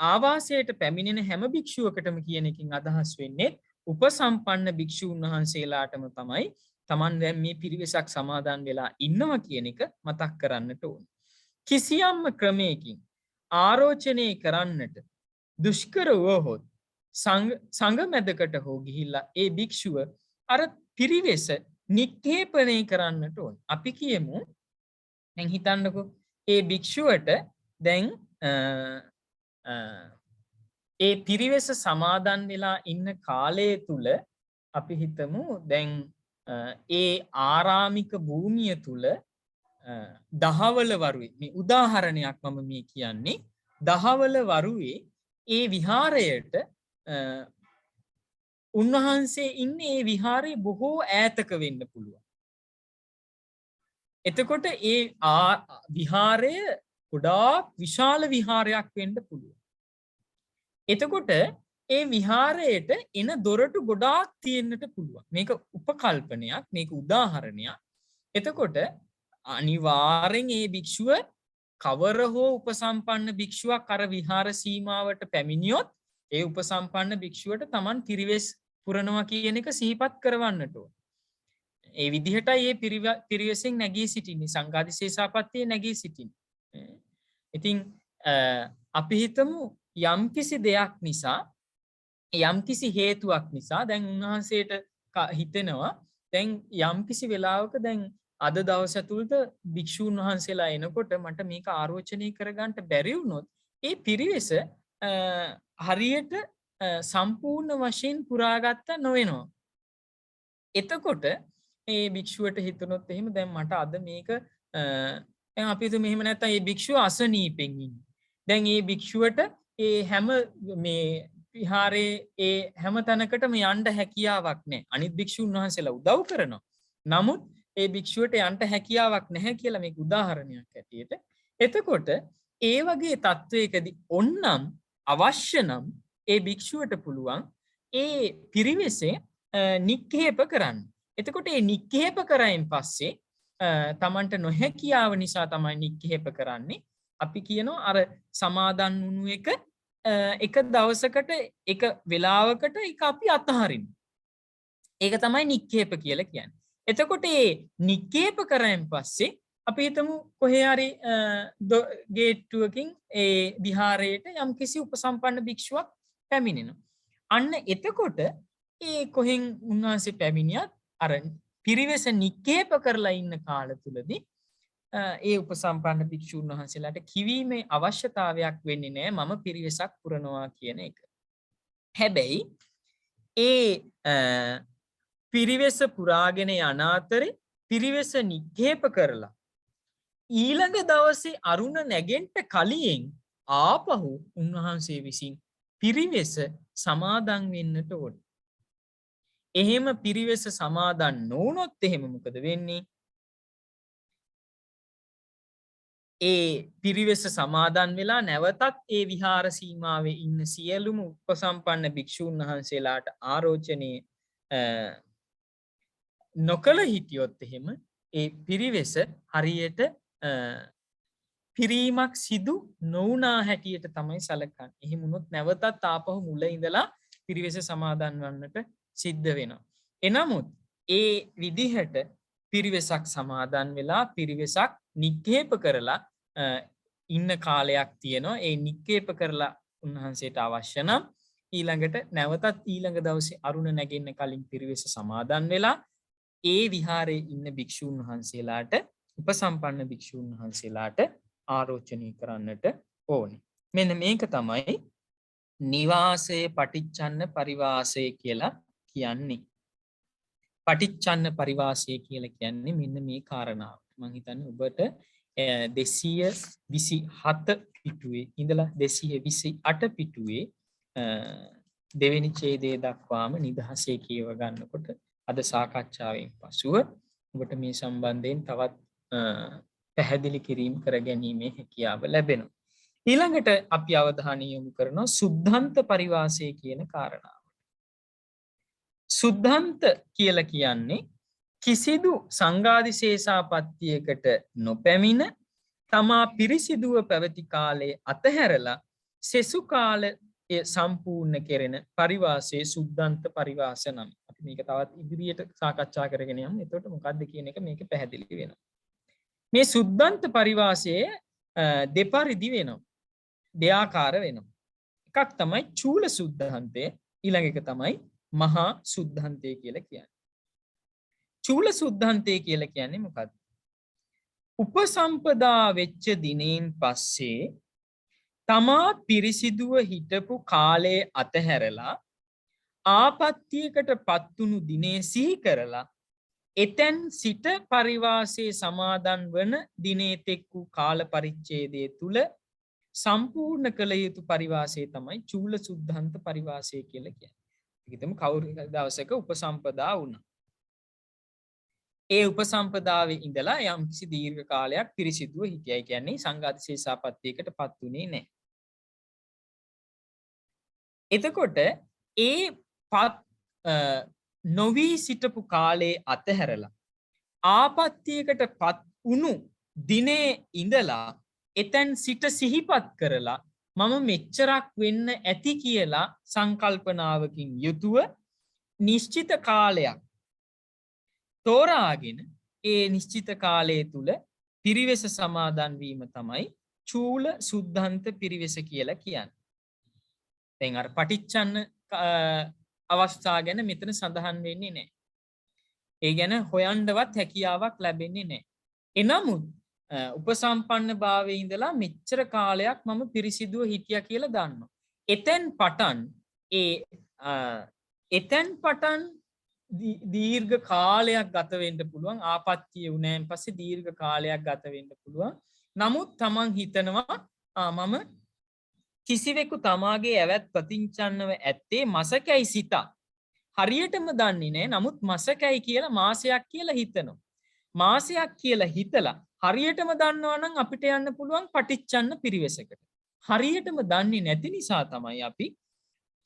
ආවාසයට පැමිණෙන හැම භික්ෂුවකටම කියන එකෙන් අදහස් වෙන්නේ උපසම්පන්න භික්ෂූන් වහන්සේලාටම තමයි තමන් දැන් මේ පිරිවෙසක් සමාදන් වෙලා ඉන්නවා කියන එක මතක් කරන්නට ඕන. කිසියම්ම ක්‍රමයකින් ආරෝචනය කරන්නට දුෂ්කර වුවහොත් සංඝ මැදකට හෝ ගිහිල්ලා ඒ භික්ෂුව අර පිරිවෙස නික්ෂේපණය කරන්නට ඕන. අපි කියමු දැන් හිතන්නකෝ ඒ භික්ෂුවට දැන් ඒ පිරිවෙස සමාදන් වෙලා ඉන්න කාලය තුල අපි හිතමු දැන් ඒ ආරාමික භූමිය තුල දහවල වරුවේ මේ උදාහරණයක් මම මේ කියන්නේ දහවල වරුවේ ඒ විහාරයට උන්වහන්සේ ඉන්නේ ඒ විහාරයේ බොහෝ ඈතක වෙන්න පුළුවන්. එතකොට ඒ විහාරය ගොඩාක් විශාල විහාරයක් වෙන්න පුළුවන්. එතකොට ඒ විහාරයට එන දොරටු ගොඩාක් තියෙන්නට පුළුවන්. මේක උපකල්පනයක්, මේක උදාහරණයක්. එතකොට අනිවාර්යෙන් ඒ භික්ෂුව කවර හෝ උපසම්පන්න භික්ෂුවක් අර විහාර සීමාවට පැමිණියොත් ඒ උපසම්පන්න භික්ෂුවට Taman පිරිවෙස් පුරනවා කියන එක සිහිපත් කරවන්නට ඕන. ඒ විදිහටයි මේ පිරිවෙසෙන් නැගී සිටින්නේ සංඝාදිශේෂාපත්තියේ නැගී සිටින්නේ. ඉතින් අපි හිතමු යම්කිසි දෙයක් නිසා යම්කිසි හේතුවක් නිසා දැන් උන්වහන්සේට හිතෙනවා දැන් යම්කිසි වෙලාවක දැන් අද දවස ඇතුළත භික්ෂූන් වහන්සේලා එනකොට මට මේක ආරෝචනය කරගන්න බැරි වුණොත් ඒ පිරිවෙස හරියට සම්පූර්ණ වශයෙන් පුරාගත්ත නොවෙනවා. එතකොට ඒ භික්ෂුවට හිතුනොත් එහෙම දැන් මට අද මේක දැන් අපි හිතමු මෙහෙම නැත්තම් මේ භික්ෂුව අසනීපෙන් ඉන්නේ. දැන් මේ භික්ෂුවට ඒ හැම මේ විහාරේ ඒ හැම තැනකටම යන්න හැකියාවක් නැහැ. අනිත් භික්ෂුන් වහන්සේලා උදව් කරනවා. නමුත් ඒ භික්ෂුවට යන්න හැකියාවක් නැහැ කියලා මේක උදාහරණයක් ඇටියට. එතකොට ඒ වගේ තත්වයකදී ඔන්නම් අවශ්‍ය නම් ඒ භික්ෂුවට පුළුවන් ඒ පිරිවෙසේ නික්කේප කරන්න. එතකොට ඒ නික්කේප කරයින් පස්සේ තමන්ට නොහැකියාව නිසා තමයි නික්කේප කරන්නේ. අපි කියනවා අර සමාදන් වුණු එක දවසකට එක වෙලාවකට එක අපි අතහරින්න. ඒක තමයි නික්කේප කියලා කියන්නේ. එතකොට ඒ නික්කේප කරයින් පස්සේ අපි හිතමු කොහේ හරි ගේට්ටුවකින් ඒ විහාරයට යම්කිසි උපසම්පන්න භික්ෂුවක් පැමිණෙනවා. අන්න එතකොට ඒ කොහෙන් උන්වහන්සේ පැමිණියත් අර පිරිවෙස නික්කේප කරලා ඉන්න කාල තුලදී ඒ උපසම්පන්න භික්ෂුන් වහන්සේලාට කිවීමේ අවශ්‍යතාවයක් වෙන්නේ නැහැ මම පිරිවෙසක් පුරනවා කියන එක. හැබැයි ඒ පිරිවෙස පුරාගෙන යන අතරේ පිරිවෙස නික්කේප කරලා ඊළඟ දවසේ අරුණ නැගෙන්න කලින් ආපහු උන්වහන්සේ විසින් පිරිවෙස සමාදන් වෙන්නට ඕන. එහෙම පිරිවෙස සමාදන් නොවුනොත් එහෙම මොකද වෙන්නේ? ඒ පිරිවෙස සමාදන් වෙලා නැවතත් ඒ විහාර සීමාවේ ඉන්න සියලුම උපසම්පන්න භික්ෂූන් වහන්සේලාට ආරෝචනය නොකළ හිටියොත් එහෙම ඒ පිරිවෙස හරියට පිරීමක් සිදු නොවුනා හැටියට තමයි සැලකන්නේ. එහෙම වුණොත් නැවතත් ආපහු මුල ඉඳලා පිරිවෙස සමාදන් වන්නට සිද්ධ වෙනවා. එනමුත් ඒ විදිහට පිරිවෙසක් සමාදන් වෙලා පිරිවෙසක් නික්කේප කරලා ඉන්න කාලයක් තියෙනවා. ඒ නික්කේප කරලා උන්වහන්සේට අවශ්‍ය නම් ඊළඟට නැවතත් ඊළඟ දවසේ අරුණ නැගෙන්න කලින් පිරිවෙස සමාදන් වෙලා ඒ විහාරයේ ඉන්න භික්ෂූන් වහන්සේලාට උපසම්පන්න භික්ෂූන් වහන්සේලාට ආරෝචනය කරන්නට ඕනේ. මෙන්න මේක තමයි නිවාසයේ පටිච්චන්න පරිවාසය කියලා කියන්නේ. පටිච්චන්න පරිවාසය කියලා කියන්නේ මෙන්න මේ කාරණාව. මම හිතන්නේ ඔබට 227 පිටුවේ ඉඳලා 228 පිටුවේ දෙවෙනි ඡේදයේ දක්වාම නිදහසේ කියව ගන්නකොට අද සාකච්ඡාවෙන් පසුව ඔබට මේ සම්බන්ධයෙන් තවත් පැහැදිලි කිරීම කර ගැනීමේ හැකියාව ලැබෙනවා. ඊළඟට අපි අවධානය යොමු කරනවා සුද්ධාන්ත පරිවාසය කියන කාරණාව. සුද්ධාන්ත කියලා කියන්නේ කිසිදු සංඝාදිශේෂාපත්තියකට නොපැමිණ තමා පිරිසිදුව පැවති කාලයේ අතහැරලා සෙසු කාලය සම්පූර්ණ කෙරෙන පරිවාසයේ සුද්ධාන්ත පරිවාස නම්. අපි මේක තවත් ඉදිරියට සාකච්ඡා කරගෙන යමු. එතකොට මොකක්ද කියන එක මේක පැහැදිලි වෙනවා. මේ සුද්ධාන්ත පරිවාසයේ දෙපරිදි වෙනවා. දෙආකාර වෙනවා. එකක් තමයි චූල සුද්ධාන්තය, ඊළඟ එක තමයි මහා සුද්ධාන්තය කියලා කියන්නේ. චූල සුද්ධාන්තය කියලා කියන්නේ මොකක්ද? උපසම්පදා වෙච්ච දිනෙන් පස්සේ තමා පිරිසිදුව හිටපු කාලයේ අතහැරලා ආපත්‍යයකට පත්වුණු දිනේ සිහි කරලා එතැන් සිට පරිවාසයේ සමාදන් වන දිනේ තෙක් වූ කාල පරිච්ඡේදය තුල සම්පූර්ණ කළ යුතු පරිවාසය තමයි චූල සුද්ධාන්ත පරිවාසය කියලා කියන්නේ. හිතමු කවුරු දවසක උපසම්පදා වුණා. ඒ උපසම්පදාවේ ඉඳලා යම්කිසි දීර්ඝ කාලයක් පිරිසිදුව හිටියයි කියන්නේ සංඝාදිශේෂාපත්තියකට පත් වුණේ නැහැ. එතකොට ඒ පත් නොවී සිටපු කාලයේ අතහැරලා ආපත්‍යයකට පත් වුණු දිනේ ඉඳලා එතෙන් සිට සිහිපත් කරලා මම මෙච්චරක් වෙන්න ඇති කියලා සංකල්පනාවකින් යුතුව නිශ්චිත කාලයක් තෝරාගෙන ඒ නිශ්චිත කාලය තුල පිරිවෙස සමාදන් වීම තමයි චූල සුද්ධන්ත පිරිවෙස කියලා කියන්නේ. දැන් අර පටිච්චන්න අවස්ථා ගැන මෙතන සඳහන් වෙන්නේ නැහැ. ඒ ගැන හොයන්නවත් හැකියාවක් ලැබෙන්නේ නැහැ. එනමුත් උපසම්පන්න භාවයේ ඉඳලා මෙච්චර කාලයක් මම පිරිසිදුව හිටියා කියලා දන්නවා. එතෙන් පටන් දීර්ඝ කාලයක් ගත වෙන්න පුළුවන්. ආපත්‍ය වුණාන් පස්සේ දීර්ඝ කාලයක් ගත වෙන්න පුළුවන්. නමුත් තමන් හිතනවා මම කිසිවෙකු තමාගේ ඇවත් ප්‍රතිංචන්නව ඇත්තේ මසකයි සිතා. හරියටම දන්නේ නැහැ. නමුත් මසකයි කියලා මාසයක් කියලා හිතනවා. මාසයක් කියලා හිතලා හරියටම දන්නවා නම් අපිට යන්න පුළුවන් පටිච්චන්න පිරිවෙසකට. හරියටම දන්නේ නැති නිසා තමයි අපි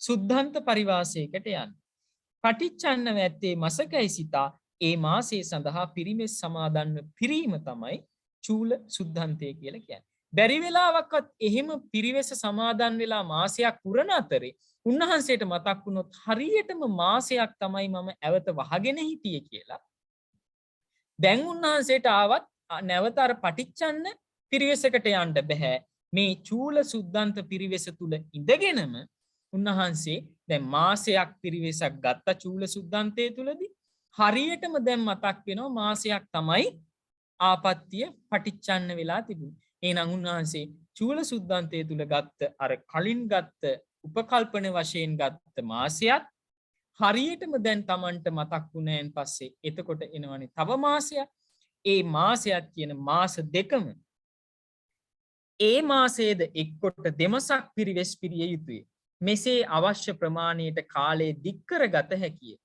සුද්ධන්ත පරිවාසයකට යන්නේ. පටිච්චන්න ඇත්තේ මසකයි සිතා ඒ මාසයේ සඳහා පිරිමෙස් සමාදන්ව පිරීම තමයි චූල සුද්ධන්තය කියලා කියන්නේ. බැරි වෙලාවක්වත් එහෙම පිරිවෙස සමාදන් වෙලා මාසයක් පුරන අතරේ උන්වහන්සේට මතක් වුණොත් හරියටම මාසයක් තමයි මම ඇවත වහගෙන හිටියේ කියලා. දැන් උන්වහන්සේට ආවත් නැවත අර පටිච්චන්න පිරිවෙසකට යන්න බෑ. මේ චූල සුද්ධන්ත පිරිවෙස තුල ඉඳගෙනම උන්වහන්සේ දැන් මාසයක් පිරිවෙසක් ගත්ත චූල සුද්ධන්තයේ තුලදී හරියටම දැන් මතක් වෙනවා මාසයක් තමයි ආපත්‍ය පටිච්චන්න වෙලා තිබුණේ. එහෙනම් උන්වහන්සේ චූල සුද්ධන්තයේ තුල ගත්ත අර කලින් ගත්ත උපකල්පන වශයෙන් ගත්ත මාසයත් හරියටම දැන් Tamanට මතක් වුණාන් පස්සේ එතකොට එනවනේ තව මාසයක්. ඒ මාසයත් කියන මාස දෙකම ඒ මාසයේද එක්කොට දෙමසක් පිරිවෙස් පිරිය යුතුය. මෙසේ අවශ්‍ය ප්‍රමාණයට කාලය දික් කරගත හැකිය.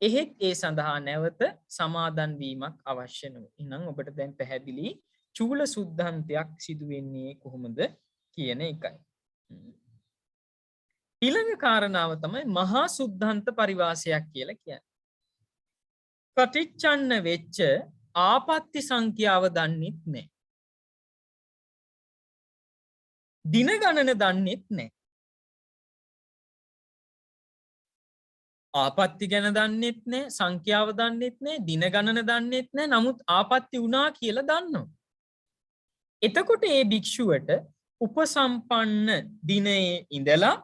එහෙත් ඒ සඳහා නැවත සමාදන් වීමක් අවශ්‍ය නොවේ. එහෙනම් ඔබට දැන් පැහැදිලි චූල සුද්ධන්තයක් සිදු වෙන්නේ කොහොමද කියන එකයි. ඊළඟ කාරණාව තමයි මහා සුද්ධන්ත පරිවාසයක් කියලා කියන්නේ. පටිච්චන්න වෙච්ච ආපත්‍ය සංඛ්‍යාව දන්නෙත් නැහැ. දින ගණන දන්නෙත් නැහැ. ආපත්‍ය ගැන දන්නෙත් නැහැ, සංඛ්‍යාව දන්නෙත් නැහැ, දින ගණන දන්නෙත් නැහැ. නමුත් ආපත්‍ය වුණා කියලා දන්නවා. එතකොට ඒ භික්ෂුවට උපසම්පන්න දිනයේ ඉඳලා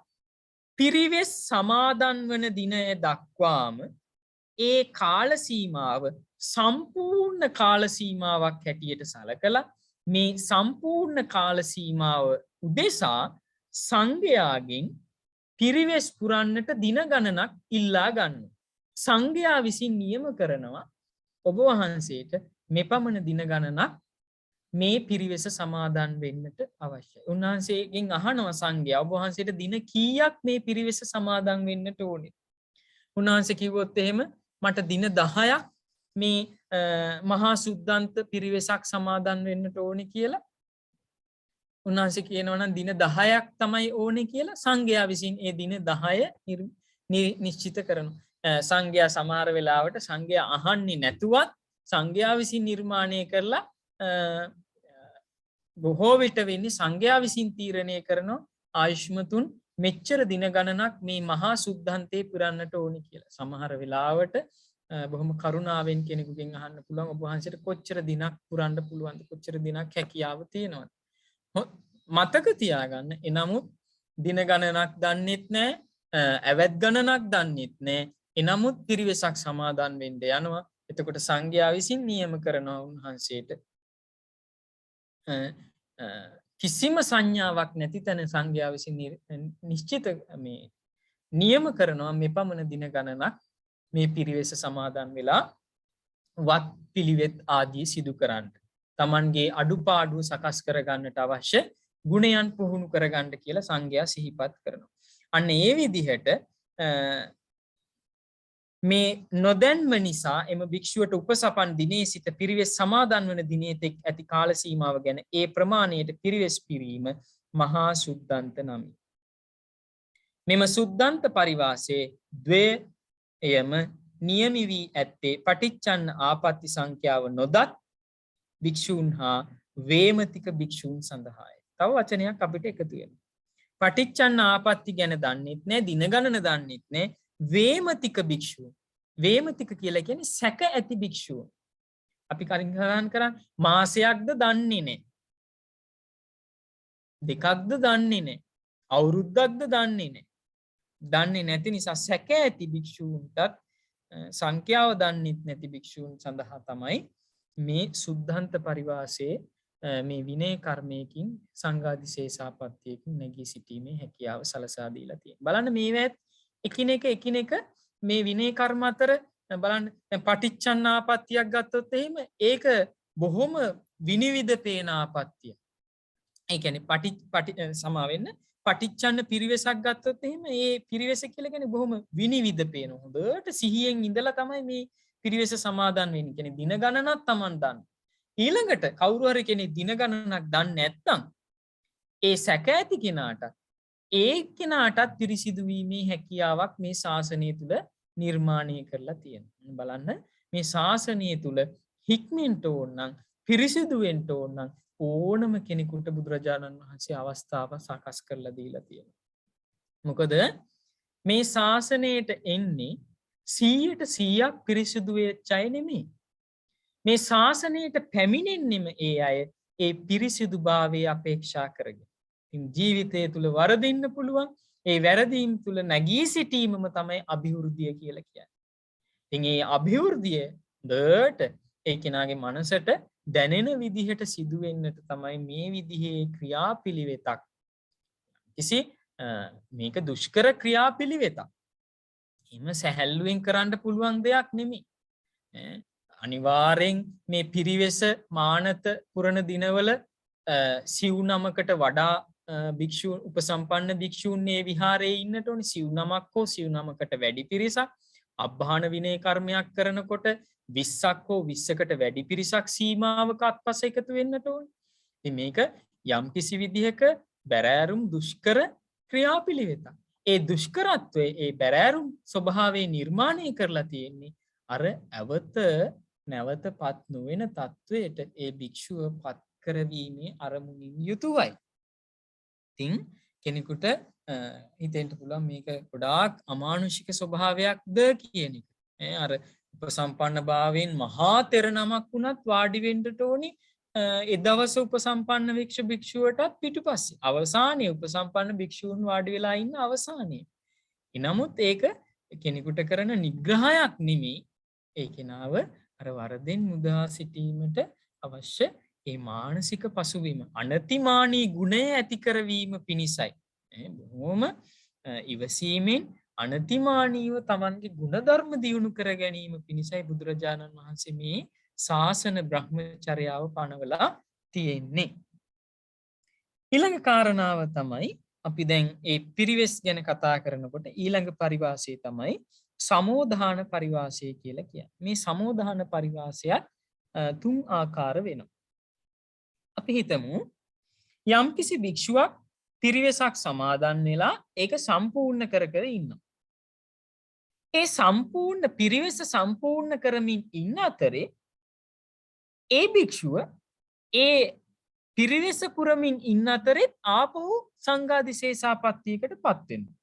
පිරිවෙස් සමාදන් වන දිනය දක්වාම ඒ කාල සීමාව සම්පූර්ණ කාල සීමාවක් හැටියට සලකලා මේ සම්පූර්ණ කාල සීමාව උදෙසා සංඝයාගෙන් පිරිවෙස් පුරන්නට දින ගණනක් ඉල්ලා ගන්නවා. සංඝයා විසින් නියම කරනවා ඔබ වහන්සේට මෙපමණ දින ගණනක් මේ පිරිවෙස සමාදන් වෙන්නට අවශ්‍යයි. උන්වහන්සේගෙන් අහනවා සංඝයා ඔබ වහන්සේට දින කීයක් මේ පිරිවෙස සමාදන් වෙන්නට ඕනේ? උන්වහන්සේ කිව්වොත් එහෙම මට දින 10ක් මේ මහා සුද්ධන්ත පිරිවෙසක් සමාදන් වෙන්නට ඕනේ කියලා. උන්වහන්සේ කියනවා නම් දින 10ක් තමයි ඕනේ කියලා සංඝයා විසින් ඒ දින 10 නිශ්චිත කරනවා. සංඝයා සමහර වෙලාවට සංඝයා අහන්නේ නැතුවත් සංඝයා විසින් නිර්මාණය කරලා බොහෝ විට වෙන්නේ සංඝයා විසින් තීරණය කරනවා ආයුෂ්මතුන් මෙච්චර දින ගණනක් මේ මහා සුද්ධන්තේ පුරන්නට ඕනි කියලා. සමහර වෙලාවට බොහොම කරුණාවෙන් කෙනෙකුගෙන් අහන්න පුළුවන් ඔබ වහන්සේට කොච්චර දිනක් පුරන්න පුළුවන්ද, කොච්චර දිනක් හැකියාව තියෙනවද? මතක තියාගන්න. එනමුත් දින ගණනක් දන්නෙත් නැහැ, ඇවැත් ගණනක් දන්නෙත් නැහැ. එනමුත් පිරිවෙසක් සමාදන් වෙන්න යනවා. එතකොට සංඝයා විසින් නියම කරනවා උන්වහන්සේට කිසිම සංඥාවක් නැති තැන සංඝයා විසින් නිශ්චිත මේ නියම කරනවා මෙපමණ දින ගණනක් මේ පිරිවෙස සමාදන් වෙලා වත් පිළිවෙත් ආදී සිදු කරන්න. Tamanගේ අඩුපාඩු සකස් කරගන්නට අවශ්‍ය ගුණයන් පුහුණු කරගන්න කියලා සංඝයා සිහිපත් කරනවා. අන්න ඒ විදිහට මේ නොදැන්ම නිසා එම භික්ෂුවට උපසපන් දිනේ සිට පිරිවෙස් සමාදන් වන දිනේ තෙක් ඇති කාල සීමාව ගැන ඒ ප්‍රමාණයට පිරිවෙස් පිරීම මහා සුද්ධන්ත නමි. මෙම සුද්ධන්ත පරිවාසයේ ද්වේයම නියමි වී ඇත්තේ පටිච්චන්න ආපත්‍ය සංඛ්‍යාව නොදත් භික්ෂූන් හා වේමතික භික්ෂූන් සඳහායි. තව වචනයක් අපිට එකතු වෙනවා. පටිච්චන්න ආපත්‍ය ගැන දන්නෙත් නැහැ, දින ගණන දන්නෙත් නැහැ. වේමතික භික්ෂුව. වේමතික කියලා කියන්නේ සැක ඇති භික්ෂුව. අපි කලින් සඳහන් කරා මාසයක්ද දන්නේ නැහැ. දෙකක්ද දන්නේ නැහැ. අවුරුද්දක්ද දන්නේ නැහැ. දන්නේ නැති නිසා සැක ඇති භික්ෂූන්ටත් සංඛ්‍යාව දන්නෙත් නැති භික්ෂූන් සඳහා තමයි මේ සුද්ධන්ත පරිවාසයේ මේ විනය කර්මයකින් සංඝාදිශේෂාපත්තියකින් නැගී සිටීමේ හැකියාව සලසා දීලා තියෙනවා. බලන්න මේවත් එකිනෙක මේ විනය කර්ම අතර බලන්න දැන් පටිච්චන්නාපත්තියක් ගත්තොත් එහෙම ඒක බොහොම විනිවිද පේන ආපත්තිය. ඒ කියන්නේ සමා වෙන්න පටිච්චන්න පිරිවෙසක් ගත්තොත් එහෙම ඒ පිරිවෙස කියලා කියන්නේ බොහොම විනිවිද පේන හොඳට සිහියෙන් ඉඳලා තමයි මේ පිරිවෙස සමාදන් වෙන්නේ. කියන්නේ දින ගණනක් Taman දන්න. ඊළඟට කවුරු හරි කෙනෙක් දින ගණනක් දන්නේ නැත්නම් ඒ සැක ඇති කෙනාට ඒ කෙනාටත් පිරිසිදු වීමේ හැකියාවක් මේ ශාසනය තුල නිර්මාණය කරලා තියෙනවා. බලන්න මේ ශාසනය තුල හික්මෙන්ට ඕන නම් පිරිසිදු වෙන්න ඕන නම් ඕනම කෙනෙකුට බුදුරජාණන් වහන්සේ අවස්ථාව සකස් කරලා දීලා තියෙනවා. මොකද මේ ශාසනයට එන්නේ 100% පිරිසිදු වෙච්ච අය නෙමෙයි. මේ ශාසනයට පැමිණෙන්නෙම ඒ අය ඒ පිරිසිදුභාවය අපේක්ෂා කරගෙන. ඉතින් ජීවිතය තුල වරදින්න පුළුවන්. ඒ වැරදීම් තුල නැගී සිටීමම තමයි අභිවෘද්ධිය කියලා කියන්නේ. ඉතින් මේ අභිවෘද්ධිය දට ඒ කෙනාගේ මනසට දැනෙන විදිහට සිදු වෙන්නට තමයි මේ විදිහේ ක්‍රියාපිළිවෙතක්. කිසි මේක දුෂ්කර ක්‍රියාපිළිවෙතක්. එහෙම සැහැල්ලුවෙන් කරන්න පුළුවන් දෙයක් නෙමෙයි. අනිවාර්යෙන් මේ පිරිවෙස මානත පුරණ දිනවල සිව් නමකට වඩා භික්ෂූන් උපසම්පන්න භික්ෂූන් මේ විහාරයේ ඉන්නට ඕනේ. සිව් නමක් හෝ සිව් නමකට වැඩි පිරිසක් අබ්බාහන විනය කර්මයක් කරනකොට 20ක් හෝ 20කට වැඩි පිරිසක් සීමාවක අත්පස එකතු වෙන්නට ඕනේ. ඉතින් මේක යම්කිසි විදිහක බැරෑරුම් දුෂ්කර ක්‍රියාපිළිවෙතක්. ඒ දුෂ්කරත්වයේ ඒ බැරෑරුම් ස්වභාවය නිර්මාණය කරලා තියෙන්නේ අර ඇවත නැවතපත් නොවන තත්වයට ඒ භික්ෂුව පත් කරවීමේ අරමුණින් යුතුවයි. ඉතින් කෙනෙකුට හිතෙන්න පුළුවන් මේක ගොඩාක් අමානුෂික ස්වභාවයක්ද කියන එක. අර උපසම්පන්න භාවයෙන් මහා තෙර නමක් වුණත් වාඩි වෙන්න ඕනි ඒ දවස උපසම්පන්න භික්ෂුවටත් පිටුපස්සේ. අවසානයේ උපසම්පන්න භික්ෂූන් වාඩි වෙලා ඉන්න අවසානයේ. එනමුත් ඒක කෙනෙකුට කරන නිග්‍රහයක් නෙමෙයි. ඒ කෙනාව අර වරදෙන් මුදා සිටීමට අවශ්‍ය ඒ මානසික පසුබිම අනතිමානී ගුණය ඇති කරවීම පිණිසයි. බොහොම ඉවසීමෙන් අනතිමානීව Tamanගේ ගුණධර්ම දියුණු කර ගැනීම පිණිසයි බුදුරජාණන් වහන්සේ මේ ශාසන බ්‍රහ්මචර්යාව පනවලා තියෙන්නේ. ඊළඟ කාරණාව තමයි අපි දැන් ඒ පිරිවෙස් ගැන කතා කරනකොට ඊළඟ පරිවාසය තමයි සමෝධාන පරිවාසය කියලා කියන්නේ. මේ සමෝධාන පරිවාසයත් 3 ආකාර වෙනවා. අපි හිතමු යම්කිසි භික්ෂුවක් පිරිවෙසක් සමාදන් වෙලා ඒක සම්පූර්ණ කර ඉන්නවා. ඒ සම්පූර්ණ පිරිවෙස සම්පූර්ණ කරමින් ඉන්න අතරේ ඒ භික්ෂුව ඒ පිරිවෙස පුරමින් ඉන්න අතරේ ආපහු සංඝාදිශේෂාපත්තියකට පත් වෙනවා.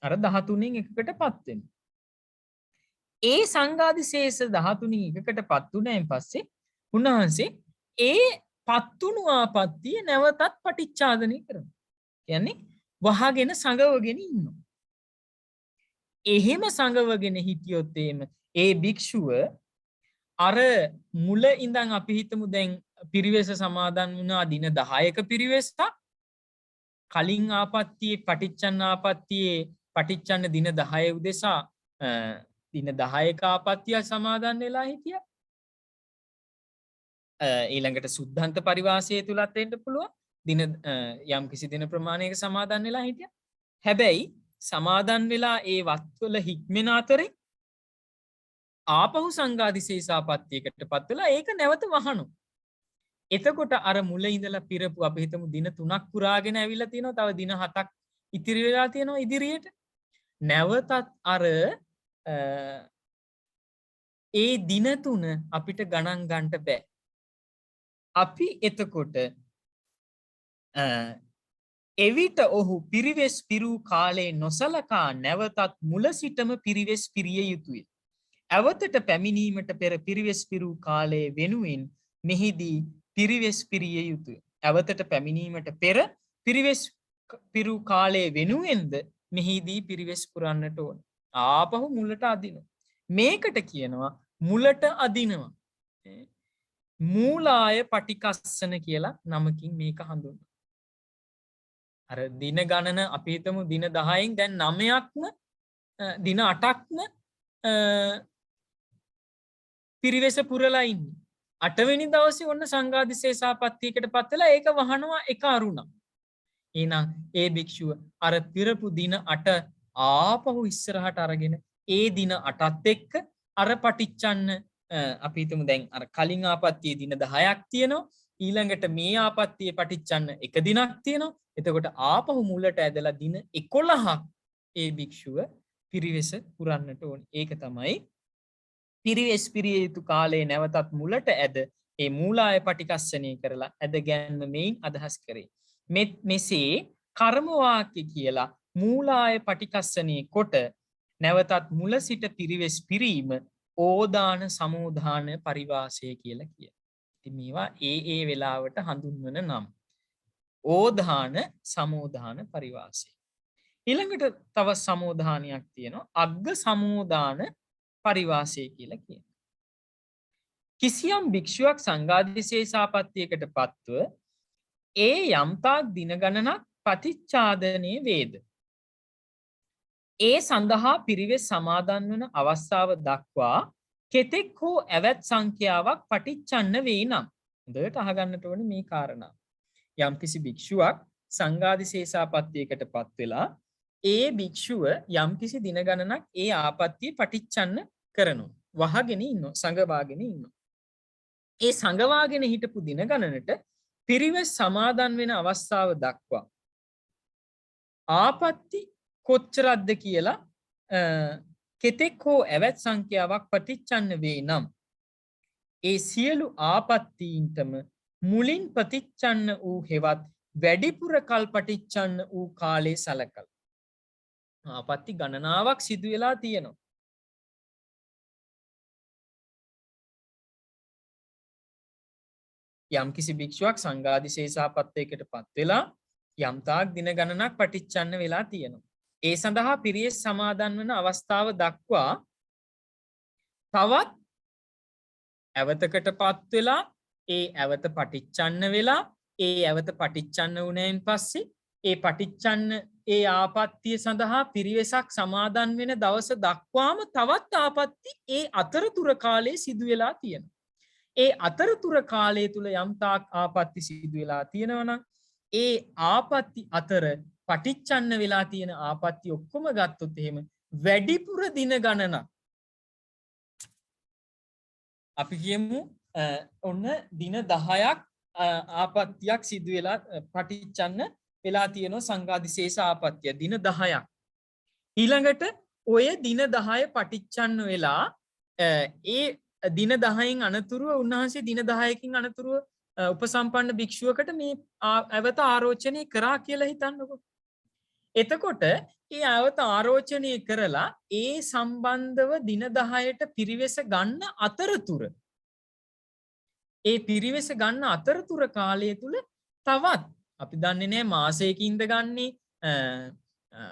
අර 13න් එකකට පත් වෙනවා. ඒ සංඝාදිශේෂ 13න් එකකට පත් වුණායින් පස්සේ උන්වහන්සේ ඒ පත්තුණු ආපත්තිය නැවතත් පටිච්චාදනය කරනවා. කියන්නේ වහගෙන සංගවගෙන ඉන්නවා. එහෙම සංගවගෙන හිටියොත් ඒ භික්ෂුව අර මුල ඉඳන් අපි හිතමු දැන් පිරිවෙස සමාදන් වුණා දින 10ක පිරිවෙසක් කලින් ආපත්තියේ පටිච්චන්න ආපත්තියේ පටිච්චන්න දින 10 උදෙසා දින 10ක ආපත්තිය සමාදන් වෙලා හිටියා. ඊළඟට සුද්ධන්ත පරිවාසය තුලත් වෙන්න පුළුවන් දින යම් කිසි දින ප්‍රමාණයක සමාදන් වෙලා හිටියා. හැබැයි සමාදන් වෙලා ඒ වත්වල හික්මෙන අතරේ ආපහු සංඝාදිශේෂාපත්තියකට පත් වෙලා ඒක නැවත වහනවා. එතකොට අර මුල ඉඳලා පිරපු අපි හිතමු දින 3ක් පුරාගෙන ඇවිල්ලා තියෙනවා. තව දින 7ක් ඉතිරි වෙලා තියෙනවා ඉදිරියට. නැවතත් අර ඒ දින 3 අපිට ගණන් ගන්නට බෑ. අපි එතකොට එවිට ඔහු පිරිවෙස් පිරූ කාලේ නොසලකා නැවතත් මුල සිටම පිරිවෙස් පිරිය යුතුය. ඇවතට පැමිණීමට පෙර පිරිවෙස් පිරූ කාලයේ වෙනුවෙන් මෙහිදී පිරිවෙස් පිරිය යුතුය. ඇවතට පැමිණීමට පෙර පිරිවෙස් පිරූ කාලයේ වෙනුවෙන්ද මෙහිදී පිරිවෙස් පුරන්නට ඕන. ආපහු මුලට අදිනවා. මේකට කියනවා මුලට අදිනවා. මූලාය පටිකස්සන කියලා නමකින් මේක හඳුන්වනවා. අර දින ගණන අපි හිතමු දින 10න් දැන් 9ක්ම දින 8ක්ම පිරිවෙස පුරලා ඉන්නේ. 8 වෙනි දවසේ ඔන්න සංඝාදිසේසාපත්තියකට පත් වෙලා ඒක වහනවා එක අරුණක්. එහෙනම් ඒ භික්ෂුව අර පිරපු දින 8 ආපහු ඉස්සරහට අරගෙන ඒ දින 8ත් එක්ක අර පටිච්චන්න අපි හිතමු දැන් අර කලින් ආපත්තියේ දින 10ක් තියෙනවා. ඊළඟට මේ ආපත්තියේ පටිච්චන්න එක දිනක් තියෙනවා. එතකොට ආපහු මුලට ඇදලා දින 11ක් ඒ භික්ෂුව පිරිවෙස පුරන්නට ඕනේ. ඒක තමයි පිරිවෙස් පිරිය යුතු කාලයේ නැවතත් මුලට ඇද ඒ මූලාය පටිකස්සනය කරලා ඇද ගැන්ම මෙයින් අදහස් කරේ. මෙසේ කර්ම වාක්‍ය කියලා මූලාය පටිකස්සනය කොට නැවතත් මුල සිට පිරිවෙස් පිරීම ඕදාන සමෝදාන පරිවාසය කියලා කිය. ඉතින් මේවා ඒ වෙලාවට හඳුන්වන නම්. ඕදාන සමෝදාන පරිවාසය. ඊළඟට තව සමෝදානයක් තියෙනවා අග්ග සමෝදාන පරිවාසය කියලා කියනවා. කිසියම් භික්ෂුවක් සංඝාදිසේසාපත්තියකට පත්ව ඒ යම්තාක් දින ගණනක් පටිච්චාදනය වේද. ඒ සඳහා පිරිවෙස් සමාදන් වන අවස්ථාව දක්වා කෙතෙක් හෝ ඇවැත් සංඛ්‍යාවක් පටිච්චන්න වේ නම්. හොඳට අහගන්නට ඕනේ මේ කාරණා. යම්කිසි භික්ෂුවක් සංඝාදිසේසාපත්තියකට පත් වෙලා ඒ භික්ෂුව යම්කිසි දින ගණනක් ඒ ආපත්තිය පටිච්චන්න කරනවා. වහගෙන ඉන්නවා, සංගවාගෙන ඉන්නවා. ඒ සංගවාගෙන හිටපු දින ගණනට පිරිවෙස් සමාදන් වෙන අවස්ථාව දක්වා ආපත්ති කොච්චරක්ද කියලා කෙතෙක් හෝ ඇවැත් සංඛ්‍යාවක් පටිච්චන්න වේ නම් ඒ සියලු ආපත්තීන්ටම මුලින් පටිච්චන්න වූ හෙවත් වැඩිපුර කල් පටිච්චන්න වූ කාලේ සලකලා ආපත්ති ගණනාවක් සිදු වෙලා තියෙනවා. යම්කිසි භික්ෂුවක් සංඝාදිසේසාපත්තියකට පත් වෙලා යම්තාක් දින ගණනක් පටිච්චන්න වෙලා තියෙනවා. ඒ සඳහා පිරිවෙස් සමාදන් වන අවස්ථාව දක්වා තවත් ඇවතකට පත් වෙලා ඒ ඇවත පටිච්චන්න වෙලා ඒ ඇවත පටිච්චන්න වුණෙන් පස්සේ ඒ පටිච්චන්න ඒ ආපත්තිය සඳහා පිරිවෙසක් සමාදන් වෙන දවස දක්වාම තවත් ආපත්ති ඒ අතරතුර කාලේ සිදු වෙලා තියෙනවා. ඒ අතරතුර කාලය තුල යම්තාක් ආපත්ති සිදු වෙලා තියෙනවා නම් ඒ ආපත්ති අතර පටිච්චන්න වෙලා තියෙන ආපත්ති ඔක්කොම ගත්තොත් එහෙම වැඩිපුර දින ගණනක් අපි කියමු ඔන්න දින 10ක් ආපත්තියක් සිදු වෙලා පටිච්චන්න වෙලා තියෙනවා සංඝාදිසේස ආපත්තිය දින 10ක්. ඊළඟට ඔය දින 10 පටිච්චන්න වෙලා ඒ දින 10න් අනතුරුව උන්වහන්සේ දින 10කින් අනතුරුව උපසම්පන්න භික්ෂුවකට මේ ඇවත ආරෝචනය කරා කියලා හිතන්නකො. එතකොට ඒ ඇවත ආරෝචනය කරලා ඒ සම්බන්ධව දින 10ට පිරිවෙස ගන්න අතරතුර ඒ පිරිවෙස ගන්න අතරතුර කාලය තුල තවත් අපි දන්නේ නැහැ මාසයකින්ද ගන්නේ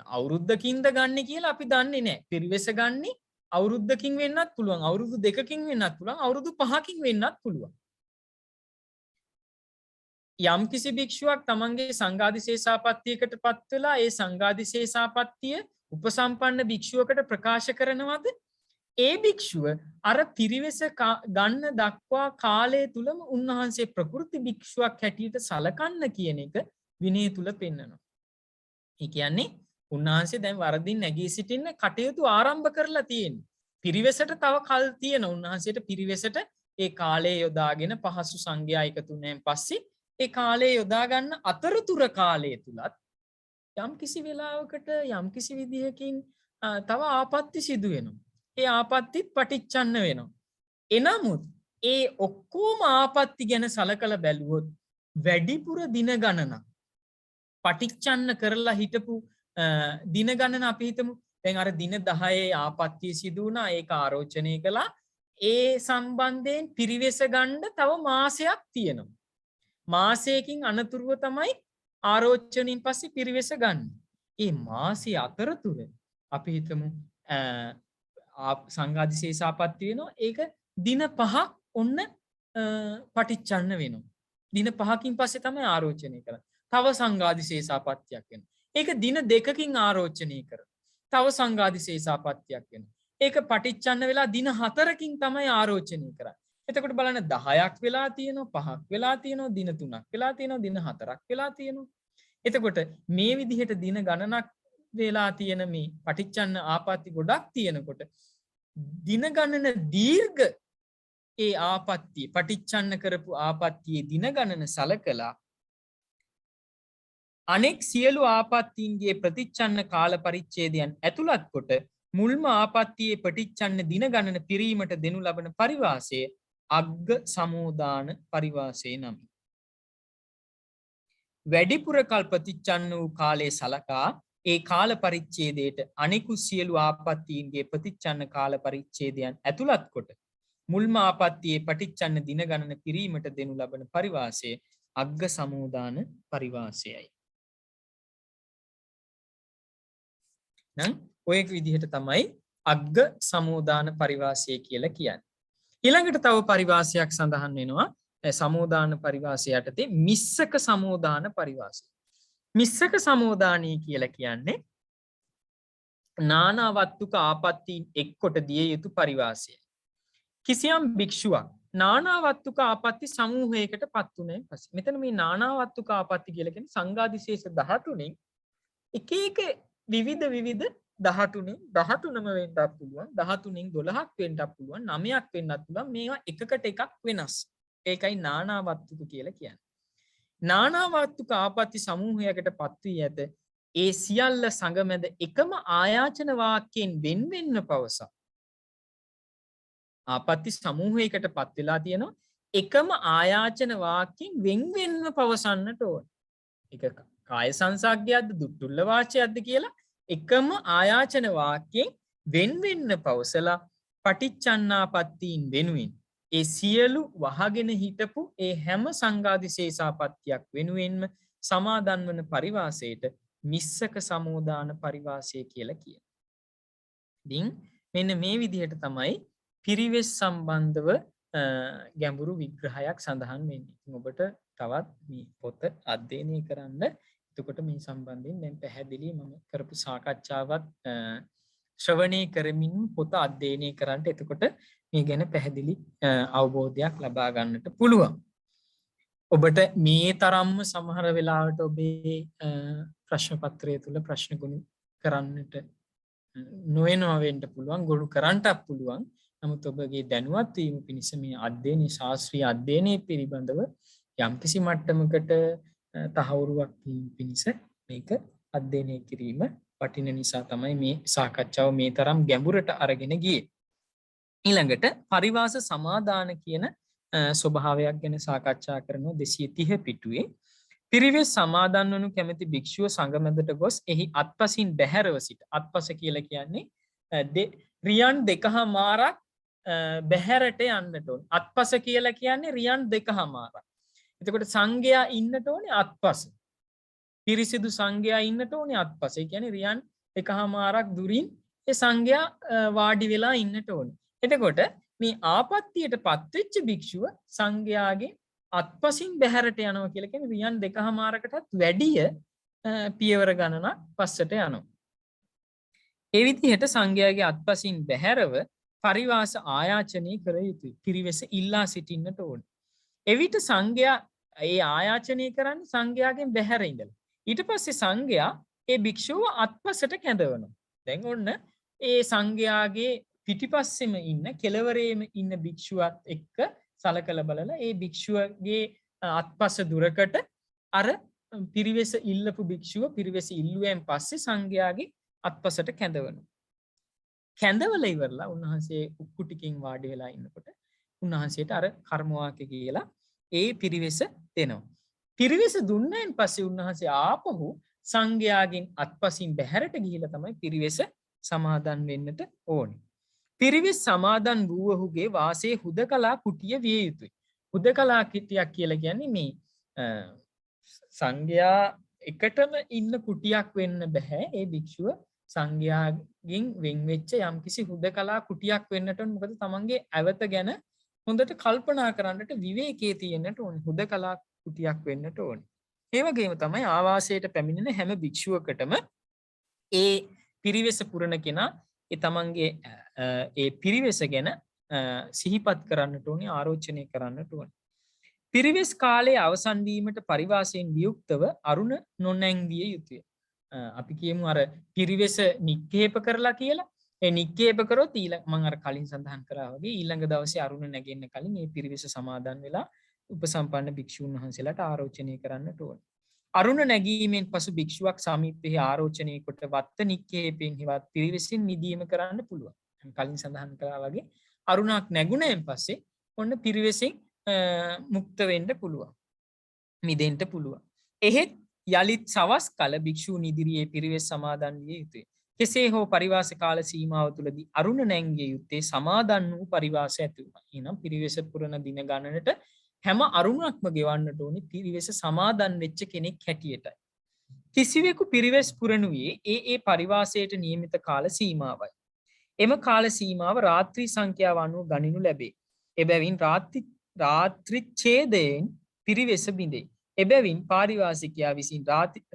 අවුරුද්දකින්ද ගන්නේ කියලා අපි දන්නේ නැහැ. පිරිවෙස ගන්නේ අවුරුද්දකින් වෙන්නත් පුළුවන්, අවුරුදු 2කින් වෙන්නත් පුළුවන්, අවුරුදු 5කින් වෙන්නත් පුළුවන්. යම්කිසි භික්ෂුවක් තමන්ගේ සංඝාදිසේසාපත්තියකට පත් වෙලා ඒ සංඝාදිසේසාපත්තිය උපසම්පන්න භික්ෂුවකට ප්‍රකාශ කරනවද? ඒ භික්ෂුව අර පිරිවෙස ගන්න දක්වා කාලය තුලම උන්වහන්සේ ප්‍රකෘති භික්ෂුවක් හැටියට සලකන්න කියන එක විනය තුල පෙන්නනවා. ඒ කියන්නේ උන්වහන්සේ දැන් වරදින් නැගී සිටින්න කටයුතු ආරම්භ කරලා තියෙනවා. පිරිවෙසට තව කල් තියෙන උන්වහන්සේට පිරිවෙසට ඒ කාලය යොදාගෙන පහසු සංඝයා එකතු වුණාන් පස්සේ ඒ කාලය යොදා ගන්න අතරතුර කාලය තුලත් යම්කිසි වෙලාවකට යම්කිසි විදිහකින් තව ආපත්‍ති සිදු වෙනවා. ඒ ආපත්‍තිත් පටිච්චන්න වෙනවා. එනමුත් ඒ ඔක්කොම ආපත්‍ති ගැන සලකලා බැලුවොත් වැඩිපුර දින ගණනක් පටිච්චන්න කරලා හිටපු දින ගණන අපි හිතමු. දැන් අර දින 10 ආපත්‍ය සිදු වුණා, ඒක ආරෝචනය කළා. ඒ සම්බන්ධයෙන් පිරිවෙස ගන්න තව මාසයක් තියෙනවා. මාසයකින් අනතුරුව තමයි ආරෝචනයෙන් පස්සේ පිරිවෙස ගන්න. ඒ මාසය අතරතුර අපි හිතමු සංඝාදිශේෂ ආපත්‍ය වෙනවා. ඒක දින 5ක් ඔන්න පටිච්චන්න වෙනවා. දින 5කින් පස්සේ තමයි ආරෝචනය කරන්නේ. තව සංඝාදිශේෂ ආපත්‍යක් වෙනවා. ඒක දින 2කින් ආරෝචනය කරනවා. තව සංඝාදිශේෂ ආපත්‍යක් වෙනවා. ඒක පටිච්චන්න වෙලා දින 4කින් තමයි ආරෝචනය කරන්නේ. එතකොට බලන්න 10ක් වෙලා තියෙනවා, 5ක් වෙලා තියෙනවා, දින 3ක් වෙලා තියෙනවා, දින 4ක් වෙලා තියෙනවා. එතකොට මේ විදිහට දින ගණනක් වෙලා තියෙන මේ පටිච්චන්න ආපත්‍ය ගොඩක් තියෙනකොට දින ගණන දීර්ඝ ඒ ආපත්‍ය පටිච්චන්න කරපු ආපත්‍යයේ දින ගණන සලකලා අනෙක් සියලු ආපත්තීන්ගේ ප්‍රතිච්ඡන්න කාල පරිච්ඡේදයන් ඇතුළත් කොට මුල්ම ආපත්‍යයේ ප්‍රතිච්ඡන්න දින ගණන පිරීමට දෙනු ලබන පරිවාසය අග්ග සමෝදාන පරිවාසය නමි. වැඩිපුර කල් ප්‍රතිච්ඡන්න වූ කාලයේ සලකා ඒ කාල පරිච්ඡේදයට අනෙකුත් සියලු ආපත්තීන්ගේ ප්‍රතිච්ඡන්න කාල පරිච්ඡේදයන් ඇතුළත් කොට මුල්ම ආපත්‍යයේ ප්‍රතිච්ඡන්න දින ගණන පිරීමට දෙනු ලබන පරිවාසය අග්ග සමෝදාන පරිවාසයයි. නම් ඔය විදිහට තමයි අග්ග සමෝදාන පරිවාසය කියලා කියන්නේ. ඊළඟට තව පරිවාසයක් සඳහන් වෙනවා සමෝදාන පරිවාසය යටතේ මිස්සක සමෝදාන පරිවාසය. මිස්සක සමෝදානී කියලා කියන්නේ නානාවත්තුක ආපත්තීන් එක්කොට දිය යුතු පරිවාසය. කිසියම් භික්ෂුවක් නානාවත්තුක ආපත්ති සමූහයකට පත් වුණේ පස්සේ. මෙතන මේ නානාවත්තුක ආපත්ති කියලා කියන්නේ සංඝාදිශේෂ 13න් එක එක විවිධ 13න් 13ම වෙන්නත් පුළුවන්, 13න් 12ක් වෙන්නත් පුළුවන්, 9ක් වෙන්නත් පුළුවන්. මේවා එකකට එකක් වෙනස්. ඒකයි නානාවත්තුක කියලා කියන්නේ. නානාවත්තුක ආපත්ති සමූහයකට පත් වී ඇත. ඒ සියල්ල සංගමෙද එකම ආයාචන වාක්‍යයෙන් වෙන්වෙන්ව පවසා. ආපත්ති සමූහයකට පත් වෙලා තියෙනවා එකම ආයාචන වාක්‍යයෙන් වෙන්වෙන්ව පවසන්නට ඕන. ඒක කාය සංසග්ගයක්ද දුට්ටුල්ල වාචයක්ද කියලා එකම ආයාචන වාක්‍යයෙන් වෙන්වෙන්ව පවසලා පටිච්චන්නාපත්තීන් වෙනුවෙන් ඒ සියලු වහගෙන හිටපු ඒ හැම සංඝාදිශේෂාපත්‍යක් වෙනුවෙන්ම සමාදන් වන පරිවාසයට මිස්සක සමෝදාන පරිවාසය කියලා කියනවා. ඉතින් මෙන්න මේ විදිහට තමයි පිරිවෙස් සම්බන්ධව ගැඹුරු විග්‍රහයක් සඳහන් වෙන්නේ. ඉතින් ඔබට තවත් මේ පොත අධ්‍යයනය කරන්න. එතකොට මේ සම්බන්ධයෙන් දැන් පැහැදිලි මම කරපු සාකච්ඡාවත් ශ්‍රවණය කරමින් පොත අධ්‍යයනය කරන්න. එතකොට මේ ගැන පැහැදිලි අවබෝධයක් ලබා ගන්නට පුළුවන්. ඔබට මේ තරම්ම සමහර වෙලාවට ඔබේ ප්‍රශ්න පත්‍රය තුල ප්‍රශ්න ගොනු කරන්නට නොවෙනවා වෙන්න පුළුවන්, ගොනු කරන්නත් පුළුවන්. නමුත් ඔබගේ දැනුවත් වීම පිණිස මේ අධ්‍යයන ශාස්ත්‍රීය අධ්‍යයනයේ පිළිබඳව යම්කිසි මට්ටමකට තහවුරුවක් වීම පිණිස මේක අධ්‍යයනය කිරීම වටින නිසා තමයි මේ සාකච්ඡාව මේ තරම් ගැඹුරට අරගෙන ගියේ. ඊළඟට පරිවාස සමාදාන කියන ස්වභාවයක් ගැන සාකච්ඡා කරනවා 230 පිටුවේ. පිරිවෙස් සමාදන් වනු කැමැති භික්ෂුව සංඝමැදට ගොස් එහි අත්පසින් බැහැරව සිට. අත්පස කියලා කියන්නේ රියන් 2මාරක් බැහැරට යන්නට ඕන. අත්පස කියලා කියන්නේ රියන් 2මාරක්. එතකොට සංඝයා ඉන්නට ඕනේ අත්පස. පිරිසිදු සංඝයා ඉන්නට ඕනේ අත්පස. ඒ කියන්නේ රියන් 2මාරක් දුරින් ඒ සංඝයා වාඩි වෙලා ඉන්නට ඕනේ. එතකොට මේ ආපත්තියට පත්වෙච්ච භික්ෂුව සංඝයාගේ අත්පසින් බැහැරට යනවා කියලා කියන්නේ රියන් 2මාරකටත් වැඩිය පියවර ගණනක් පස්සට යනවා. ඒ විදිහට සංඝයාගේ අත්පසින් බැහැරව පරිවාස ආයාචනය කර යුතුයි. පිරිවෙස ඉල්ලා සිටින්නට ඕනේ. එවිට සංඝයා ඒ ආයාචනය කරන්නේ සංඝයාගෙන් බැහැර ඉඳලා. ඊට පස්සේ සංඝයා ඒ භික්ෂුව අත්පසට කැඳවනවා. දැන් ඔන්න ඒ සංඝයාගේ පිටිපස්සෙම ඉන්න කෙළවරේම ඉන්න භික්ෂුවත් එක්ක සලකලා බලලා ඒ භික්ෂුවගේ අත්පස දුරකට අර පිරිවෙස ඉල්ලපු භික්ෂුව පිරිවෙස ඉල්ලුවෙන් පස්සේ සංඝයාගේ අත්පසට කැඳවනවා. කැඳවල ඉවරලා උන්වහන්සේ උක්කු ටිකින් වාඩි වෙලා ඉන්නකොට උන්වහන්සේට අර කර්ම වාක්‍ය කියලා ඒ පිරිවෙස දෙනවා. පිරිවෙස දුන්නයින් පස්සේ උන්වහන්සේ ආපහු සංඝයාගෙන් අත්පසින් බැහැරට ගිහිලා තමයි පිරිවෙස සමාදන් වෙන්නට ඕනේ. පිරිවෙස් සමාදන් වූවහුගේ වාසයේ හුදකලා කුටිය විය යුතුයි. හුදකලා කුටියක් කියලා කියන්නේ මේ සංඝයා එකටම ඉන්න කුටියක් වෙන්න බෑ. ඒ භික්ෂුව සංඝයාගෙන් වෙන් වෙච්ච යම්කිසි හුදකලා කුටියක් වෙන්නට ඕන. මොකද තමන්ගේ ඇවත ගැන හොඳට කල්පනා කරන්නට විවේකයේ තියෙන්නට ඕනේ. හුදකලා කුටියක් වෙන්නට ඕනේ. ඒ වගේම තමයි ආවාසයට පැමිණෙන හැම භික්ෂුවකටම ඒ පිරිවෙස පුරන කෙනා ඒ තමන්ගේ ඒ පිරිවෙස ගැන සිහිපත් කරන්නට ඕනේ, ආරෝචනය කරන්නට ඕනේ. පිරිවෙස් කාලයේ අවසන් වීමට පරිවාසයෙන් වියුක්තව අරුණ නොනැංවිය යුතුය. අපි කියමු අර පිරිවෙස නික්කේප කරලා කියලා. ඒ නික්කේප කරොත් මම අර කලින් සඳහන් කරා වගේ ඊළඟ දවසේ අරුණ නැගෙන්න කලින් මේ පිරිවෙස සමාදන් වෙලා උපසම්පන්න භික්ෂූන් වහන්සේලාට ආරෝචනය කරන්නට ඕනේ. අරුණ නැගීමෙන් පසු භික්ෂුවක් සමීපෙහි ආරෝචනය කොට වත්ත නික්කේපයෙන් හෙවත් පිරිවෙසින් නිදීම කරන්න පුළුවන්. කලින් සඳහන් කරා වගේ අරුණක් නැගුණෙන් පස්සේ ඔන්න පිරිවෙසින් මුක්ත වෙන්න පුළුවන්. මිදෙන්න පුළුවන්. එහෙත් යලිත් සවස් කල භික්ෂූන් ඉදිරියේ පිරිවෙස් සමාදන් විය යුතුය. කෙසේ හෝ පරිවාස කාල සීමාව තුළදී අරුණ නැංගිය යුත්තේ සමාදන් වූ පරිවාස ඇතුළු. එහෙනම් පිරිවෙස පුරන දින ගණනට හැම අරුණක්ම ගෙවන්නට ඕනේ පිරිවෙස සමාදන් වෙච්ච කෙනෙක් හැටියටයි. කිසිවෙකු පිරිවෙස් පුරනුවේ ඒ පරිවාසයට නියමිත කාල සීමාවයි. එම කාල සීමාව රාත්‍රී සංඛ්‍යාව අනුව ගනිනු ලැබේ. එබැවින් රාත්‍රිච්ඡේදයෙන් පිරිවෙස බිඳේ. එබැවින් පාරිවාසිකයා විසින්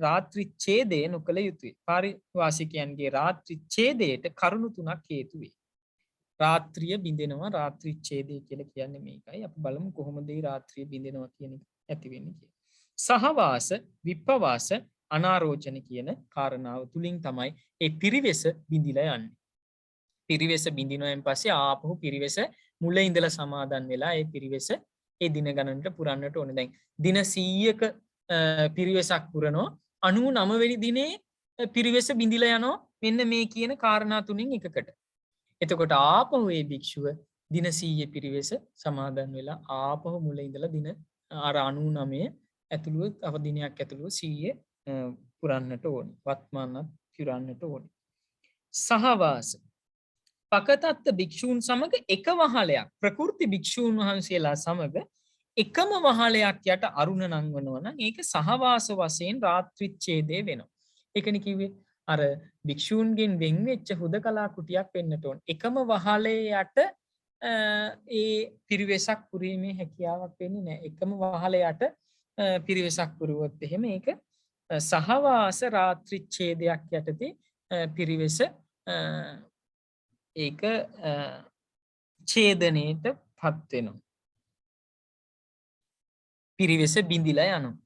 රාත්‍රිච්ඡේදය නොකළ යුතුය. පාරිවාසිකයන්ගේ රාත්‍රිච්ඡේදයට කරුණු තුනක් හේතු වේ. රාත්‍රිය බිඳෙනවා, රාත්‍රිච්ඡේදය කියලා කියන්නේ මේකයි. අපි බලමු කොහොමද මේ රාත්‍රිය බිඳෙනවා කියන එක ඇති වෙන්නේ කියලා. සහවාස, විප්පවාස, අනාරෝචන කියන කාරණාව තුලින් තමයි මේ පිරිවෙස බිඳිලා යන්නේ. පිරිවෙස බිඳිනවෙන් පස්සේ ආපහු පිරිවෙස මුල ඉඳලා සමාදන් වෙලා ඒ පිරිවෙස ඒ දින ගණනට පුරන්නට ඕනේ. දැන් දින 100ක පිරිවෙසක් පුරනවා 99 වෙනි දිනේ පිරිවෙස බිඳිලා යනවා මෙන්න මේ කියන කාරණා තුنين එකකට. එතකොට ආපහු ඒ භික්ෂුව දින 100 පිරිවෙස සමාදන් වෙලා ආපහු මුල ඉඳලා දින අර 99 ඇතුළුව තව දිනයක් ඇතුළුව 100 පුරන්නට ඕනේ. වත්මානත් පුරන්නට ඕනේ. සහවාස පකතත්ත භික්ෂූන් සමග එක වහලයක් ප්‍රකෘති භික්ෂූන් වහන්සේලා සමග එකම වහලයක් යට අරුණ නංවනවා නම් ඒක සහවාස වශයෙන් රාත්‍රිච්ඡේදය වෙනවා. ඒකනේ කිව්වේ අර භික්ෂූන්ගෙන් වෙන් වෙච්ච හුදකලා කුටියක් වෙන්නට ඕන. එකම වහලේ යට ඒ පිරිවෙසක් පුරීමේ හැකියාවක් වෙන්නේ නැහැ. එකම වහලේ යට පිරිවෙසක් පුරුවොත් එහෙම ඒක සහවාස රාත්‍රිච්ඡේදයක් යටතේ පිරිවෙස ඒක ඡේදනයට පත් වෙනවා. පිරිවෙස බිඳිලා යනවා.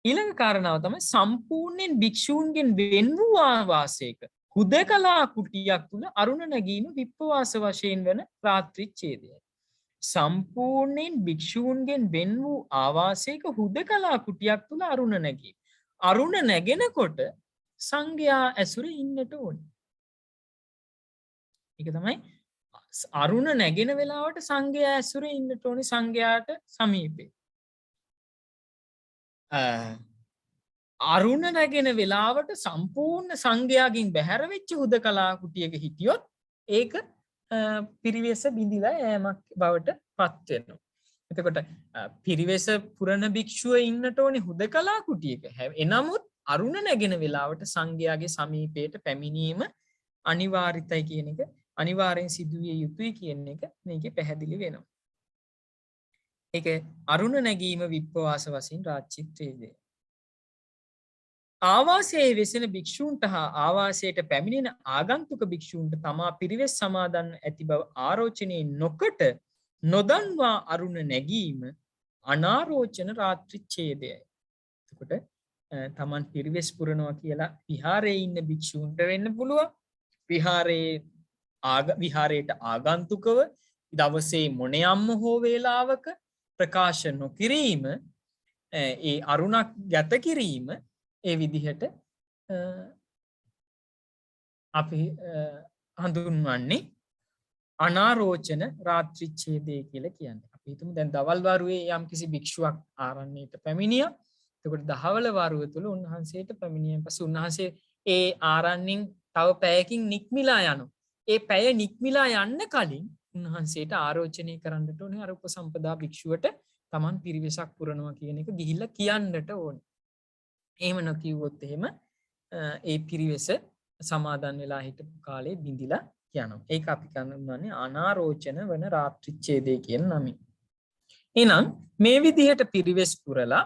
ඊළඟ කාරණාව තමයි සම්පූර්ණයෙන් භික්ෂූන්ගෙන් වෙන් වූ ආවාසයක හුදකලා කුටියක් තුල අරුණ නැගීම විප්පවාස වශයෙන් වෙන රාත්‍රිච්ඡේදයයි. සම්පූර්ණයෙන් භික්ෂූන්ගෙන් වෙන් වූ ආවාසයක හුදකලා කුටියක් තුල අරුණ නැගීම. අරුණ නැගෙනකොට සංඝයා ඇසුරේ ඉන්නට ඕනේ. ඒක තමයි අරුණ නැගෙන වෙලාවට සංඝයා ඇසුරේ ඉන්නට ඕනේ සංඝයාට සමීපේ. අරුණ නැගෙන වෙලාවට සම්පූර්ණ සංඝයාගෙන් බැහැර වෙච්ච හුදකලා කුටියක හිටියොත් ඒක පිරිවෙස බිඳිලා යෑමක් බවට පත් වෙනවා. එතකොට පිරිවෙස පුරන භික්ෂුව ඉන්නට ඕනේ හුදකලා කුටියක. එනමුත් අරුණ නැගෙන වෙලාවට සංඝයාගේ සමීපයට පැමිණීම අනිවාර්යයි කියන එක අනිවාර්යෙන් සිදුවිය යුතුයි කියන එක මේකේ පැහැදිලි වෙනවා. ඒක අරුණ නැගීම විප්පවාස වශයෙන් රාත්‍රිච්ඡේදය. ආවාසයේ වෙසෙන භික්ෂූන්ට හා ආවාසයට පැමිණෙන ආගන්තුක භික්ෂූන්ට තමා පිරිවෙස් සමාදන් ඇති බව ආරෝචනය නොකොට නොදන්වා අරුණ නැගීම අනාරෝචන රාත්‍රිච්ඡේදයයි. එතකොට තමන් පිරිවෙස් පුරනවා කියලා විහාරයේ ඉන්න භික්ෂූන්ට වෙන්න පුළුවන්. විහාරයට ආගන්තුකව දවසේ මොනයම්ම හෝ වේලාවක ප්‍රකාශ නොකිරීම ඒ අරුණක් ගත කිරීම ඒ විදිහට අපි හඳුන්වන්නේ අනාරෝචන රාත්‍රිච්ඡේදය කියලා කියන්නේ. අපි හිතමු දැන් දවල් වරුවේ යම්කිසි භික්ෂුවක් ආරණ්‍යයට පැමිණියා. එතකොට දහවල වරුව තුල උන්වහන්සේට පැමිණියන් පස්සේ උන්වහන්සේ ඒ ආරණ්‍යෙන් තව පැයකින් නික්මිලා යනවා. ඒ පැය නික්මිලා යන්න කලින් උන්වහන්සේට ආරෝචනය කරන්නට ඕනේ අර උපසම්පදා භික්ෂුවට Taman පිරිවෙසක් පුරනවා කියන එක ගිහිල්ලා කියන්නට ඕනේ. එහෙම නොකියුවොත් එහෙම ඒ පිරිවෙස සමාදන් වෙලා හිටපු කාලේ බිඳිලා යනවා. ඒක අපි කියන්නේ අනාරෝචන වන රාත්‍රිච්ඡේදය කියන නමින්. එහෙනම් මේ විදිහට පිරිවෙස් පුරලා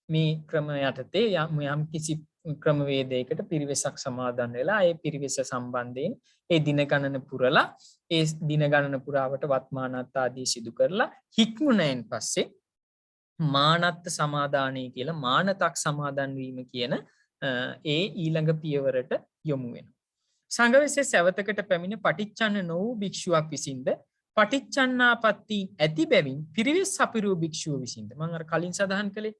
මේ ක්‍රම යටතේ යම් කිසි ක්‍රමවේදයකට පිරිවෙසක් සමාදන් වෙලා ඒ පිරිවෙස සම්බන්ධයෙන් ඒ දින ගණන පුරලා ඒ දින ගණන පුරාවට වත්මානත් ආදී සිදු කරලා හික්මුණෙන් පස්සේ මානත්ත සමාදානය කියලා මානතක් සමාදන් වීම කියන ඒ ඊළඟ පියවරට යොමු වෙනවා. සංඝවිසේ සවතකට පැමිණ පටිච්චන්න නො වූ භික්ෂුවක් විසින්ද පටිච්චන්නාපත්ති ඇති බැවින් පිරිවෙස් සපිරූ භික්ෂුව විසින්ද මම අර කලින් සඳහන් කළේ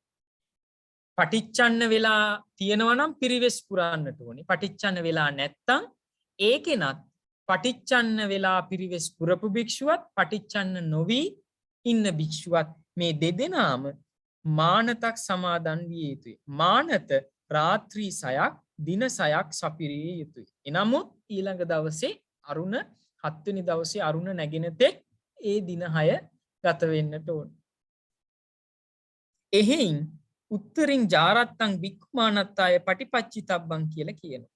පටිච්චන්න වෙලා තියෙනවා නම් පිරිවෙස් පුරන්නට ඕනේ. පටිච්චන්න වෙලා නැත්තම් ඒකෙනත් පටිච්චන්න වෙලා පිරිවෙස් පුරපු භික්ෂුවත් පටිච්චන්න නොවි ඉන්න භික්ෂුවත් මේ දෙදෙනාම මානතක් සමාදන් විය යුතුයි. මානත රාත්‍රී 6ක් දින 6ක් සපිරිය යුතුයි. එනමුත් ඊළඟ දවසේ අරුණ 7 වෙනි දවසේ අරුණ නැගෙන තෙක් ඒ දින 6 ගත වෙන්නට ඕන. එහෙයින් උත්තරින් ජාරත්තං භික්ඛුමානත්තාය පටිපච්චිතබ්බං කියලා කියනවා.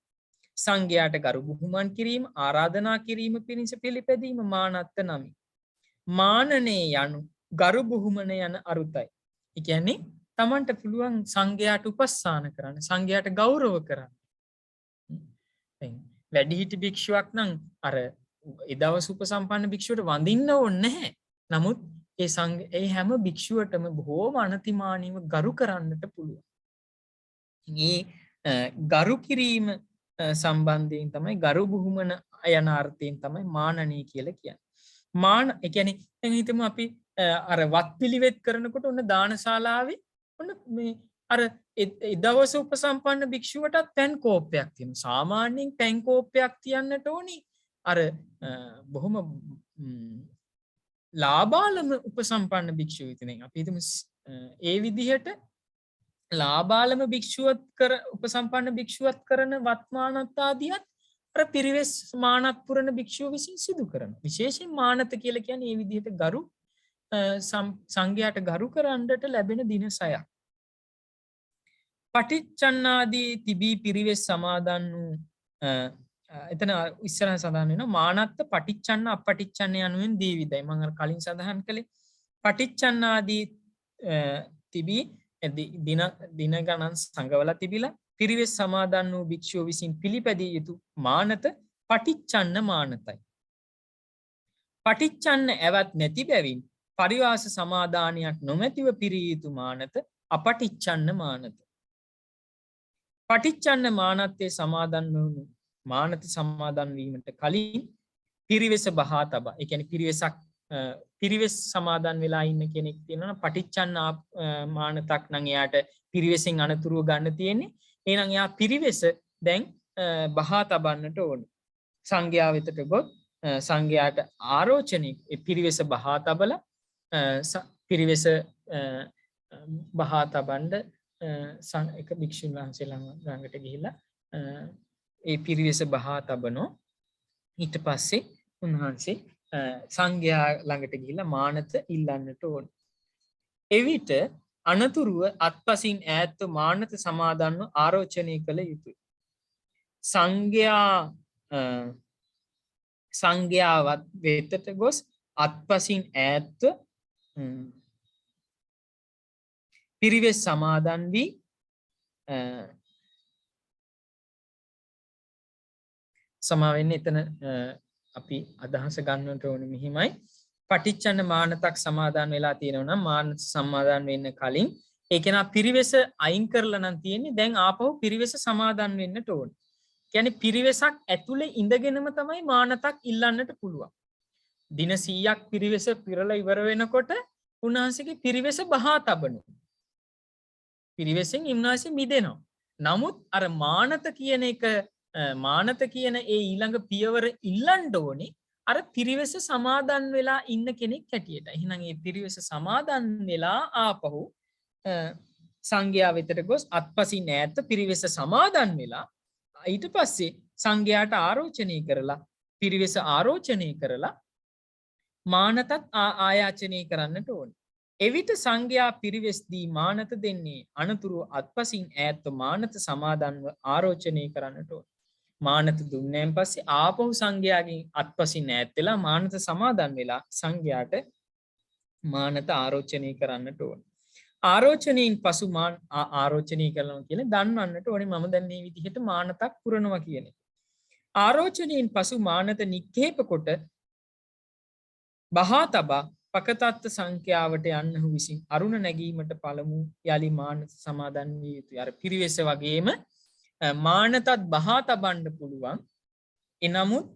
සංඝයාට ගරු බුහුමන් කිරීම ආරාධනා කිරීම පිණිස පිළිපැදීම මානත්ත නමි. මානනේ යනු ගරු බුහුමන යන අරුතයි. ඒ කියන්නේ තමන්ට පුළුවන් සංඝයාට උපස්ථාන කරන්න, සංඝයාට ගෞරව කරන්න. වැඩිහිටි භික්ෂුවක් නම් අර ඒ දවස් උපසම්පන්න භික්ෂුවට වඳින්න ඕනේ නැහැ. නමුත් ඒ හැම භික්ෂුවටම බොහෝම අනතිමානීව ගරු කරන්නට පුළුවන්. මේ ගරු කිරීම සම්බන්ධයෙන් තමයි ගරු බුහුමන යන අර්ථයෙන් තමයි මානනී කියලා කියන්නේ. මාන ඒ කියන්නේ දැන් හිතමු අපි අර වත් පිළිවෙත් කරනකොට ඔන්න දානශාලාවේ ඔන්න මේ අර ඒ දවස් උපසම්පන්න භික්ෂුවටත් පැන් කෝප්පයක් තියෙනවා. සාමාන්‍යයෙන් පැන් කෝප්පයක් තියන්නට ඕනි අර බොහොම ලාබාලම උපසම්පන්න භික්ෂුව විතරයි. අපි හිතමු ඒ විදිහට ලාබාලම භික්ෂුවත් උපසම්පන්න භික්ෂුවත් කරන වත්මානත් ආදියත් අර පිරිවෙස් මානත් පුරන භික්ෂුව විසින් සිදු කරනවා. විශේෂයෙන් මානත කියලා කියන්නේ මේ විදිහට ගරු සංඝයාට ගරු කරන්නට ලැබෙන දින 6ක්. පටිච්චන්නාදී තිබී පිරිවෙස් සමාදන් වූ එතන ඉස්සරහ සඳහන් වෙනවා මානත්ත පටිච්චන්න අපටිච්චන්න යනුවෙන් දීවිදයි. මම අර කලින් සඳහන් කළේ පටිච්චන්නාදී තිබී දින ගණන් සංගවලා තිබිලා පිරිවෙස් සමාදන් වූ භික්ෂුව විසින් පිළිපැදිය යුතු මානත පටිච්චන්න මානතයි. පටිච්චන්න ඇවත් නැති බැවින් පරිවාස සමාදානයක් නොමැතිව පිරිය යුතු මානත අපටිච්චන්න මානත. පටිච්චන්න මානත්තේ සමාදන් වුණු මානත සමාදන් වීමට කලින් පිරිවෙස බහා තබා. ඒ කියන්නේ පිරිවෙස් සමාදන් වෙලා ඉන්න කෙනෙක් තියෙනවා පටිච්චන්න මානතක් නම් එයාට පිරිවෙසෙන් අනතුරුව ගන්න තියෙන්නේ. එහෙනම් එයා පිරිවෙස දැන් බහා තබන්නට ඕනේ. සංඝයා වෙතට ගොස් සංඝයාට ආරෝචනය පිරිවෙස බහා තබලා පිරිවෙස බහා තබන්න එක භික්ෂුන් වහන්සේලා ළඟට ගිහිල්ලා ඒ පිරිවෙස බහා තබනෝ. ඊට පස්සේ උන්වහන්සේ සංඝයා ළඟට ගිහිල්ලා මානත ඉල්ලන්නට ඕන. එවිට අනතුරුව අත්පසින් ඈත්ව මානත සමාදන්ව ආරෝචනය කළ යුතුයි. සංඝයාවත් වෙතට ගොස් අත්පසින් ඈත්ව පිරිවෙස් සමාදන් වී සමාවෙන්න එතන අපි අදහස ගන්නට ඕන මෙහිමයි. පටිච්චන්න මානතක් සමාදන් වෙලා තියෙනවා නම් මානත සමාදන් වෙන්න කලින් ඒ කෙනා පිරිවෙස අයින් කරලා නම් තියෙන්නේ දැන් ආපහු පිරිවෙස සමාදන් වෙන්නට ඕන. කියන්නේ පිරිවෙසක් ඇතුලේ ඉඳගෙනම තමයි මානතක් ඉල්ලන්නට පුළුවන්. දින 100ක් පිරිවෙස පිරලා ඉවර වෙනකොට උන්වහන්සේගේ පිරිවෙස බහා තබනවා. පිරිවෙසෙන් උන්වහන්සේ මිදෙනවා. නමුත් අර මානත කියන එක මානත කියන ඒ ඊළඟ පියවර ඉල්ලන්න ඕනේ අර පිරිවෙස සමාදන් වෙලා ඉන්න කෙනෙක් හැටියට. එහෙනම් ඒ පිරිවෙස සමාදන් වෙලා ආපහු සංඝයා වෙතට ගොස් අත්පසින් ඈත පිරිවෙස සමාදන් වෙලා ඊට පස්සේ සංඝයාට ආරෝචනය කරලා පිරිවෙස ආරෝචනය කරලා මානතත් ආයාචනය කරන්නට ඕන. එවිට සංඝයා පිරිවෙස් දී මානත දෙන්නේ අනතුරු අත්පසින් ඈත්ව මානත සමාදන්ව ආරෝචනය කරන්නට ඕන. මානත දුන්නෑන් පස්සේ ආපහු සංඝයාගෙන් අත්පසින් ඈත් වෙලා මානත සමාදන් වෙලා සංඝයාට මානත ආරෝචනය කරන්නට ඕන. ආරෝචනයෙන් පසු ආරෝචනය කරනවා කියලා දන්වන්නට ඕනේ මම දැන් මේ විදිහට මානතක් පුරනවා කියන එක. ආරෝචනයෙන් පසු මානත නික්කේප කොට බහා තබා පකතත්ත සංඛ්‍යාවට යන්නහු විසින් අරුණ නැගීමට පළමු යලි මානත සමාදන් විය යුතුයි. අර පිරිවෙස වගේම මානතත් බහා තබන්න පුළුවන්. එනමුත්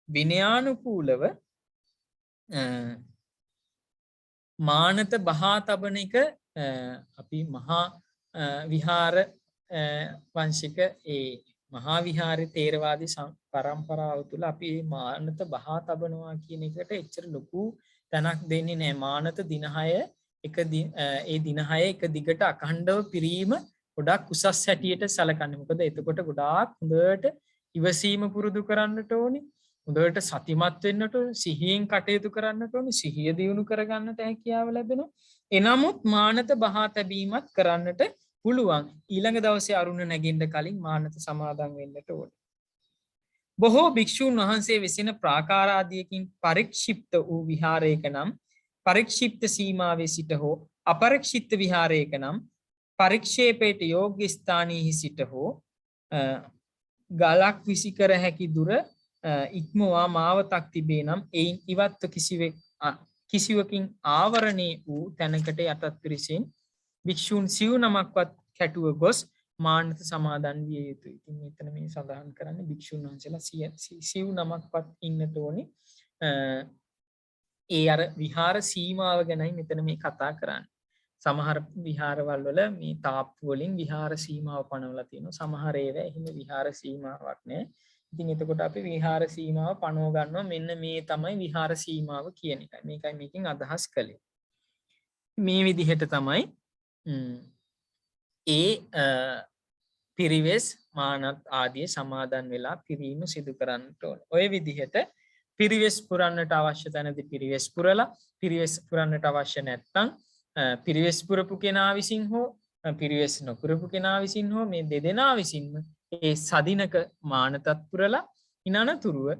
විනයානුකූලව මානත බහා තබන එක අපි මහා විහාර වංශික ඒ මහා විහාරේ තේරවාදී පරම්පරාව තුළ අපි මානත බහා තබනවා කියන එකට එච්චර ලොකු තැනක් දෙන්නේ නැහැ. මානත දින 6 ඒ දින 6 එක දිගට අඛණ්ඩව පිරීම ගොඩාක් උසස් හැටියට සැලකන්නේ. මොකද එතකොට ගොඩාක් හොඳට ඉවසීම පුරුදු කරන්නට ඕනේ. හොඳට සතිමත් වෙන්නට ඕනේ. සිහියෙන් කටයුතු කරන්නට ඕනේ. සිහිය දියුණු කරගන්නට හැකියාව ලැබෙනවා. එනමුත් මානත බහා තැබීමත් කරන්නට පුළුවන්. ඊළඟ දවසේ අරුණ නැගින්න කලින් මානත සමාදන් වෙන්නට ඕනේ. බොහෝ භික්ෂූන් වහන්සේ විසින ප්‍රාකාරාදියකින් පරික්ෂිප්ත වූ විහාරයක නම් පරික්ෂිප්ත සීමාවේ සිට හෝ අපරික්ෂිප්ත විහාරයක නම් පරික්ෂේපයට යෝග්‍ය ස්ථානීහි සිට හෝ ගලක් විසිකර හැකි දුර ඉක්මවා මාවතක් තිබේ නම් එයින් ඉවත්ව කිසිවකින් ආවරණය වූ තැනකට යටත් පිරිසෙන් භික්ෂූන් සිව් නමක්වත් කැටුව ගොස් මානත සමාදන් විය යුතුයි. ඉතින් මෙතන මේ සඳහන් කරන්නේ භික්ෂූන් වහන්සේලා සිව් නමක්වත් ඉන්නට ඕනේ. ඒ අර විහාර සීමාව ගැනයි මෙතන මේ කතා කරන්නේ. සමහර විහාරවල වල මේ තාප්පු වලින් විහාර සීමාව පනවලා තියෙනවා. සමහර ඒවා එහෙම විහාර සීමාවක් නැහැ. ඉතින් එතකොට අපි විහාර සීමාව පනව ගන්නවා. මෙන්න මේ තමයි විහාර සීමාව කියන එකයි. මේකයි මේකෙන් අදහස් කළේ. මේ විදිහට තමයි ඒ පිරිවෙස් මානත් ආදී සමාදන් වෙලා පිරීම සිදු කරන්නට ඕන. ඔය විදිහට පිරිවෙස් පුරන්නට අවශ්‍ය තැනදී පිරිවෙස් පුරලා පිරිවෙස් පුරන්නට අවශ්‍ය නැත්නම් පිරිවෙස් පුරපු කෙනා විසින් හෝ පිරිවෙස් නොපුරපු කෙනා විසින් හෝ මේ දෙදෙනා විසින්ම ඒ සදිනක මානතත් පුරලා ඉනනතුරුව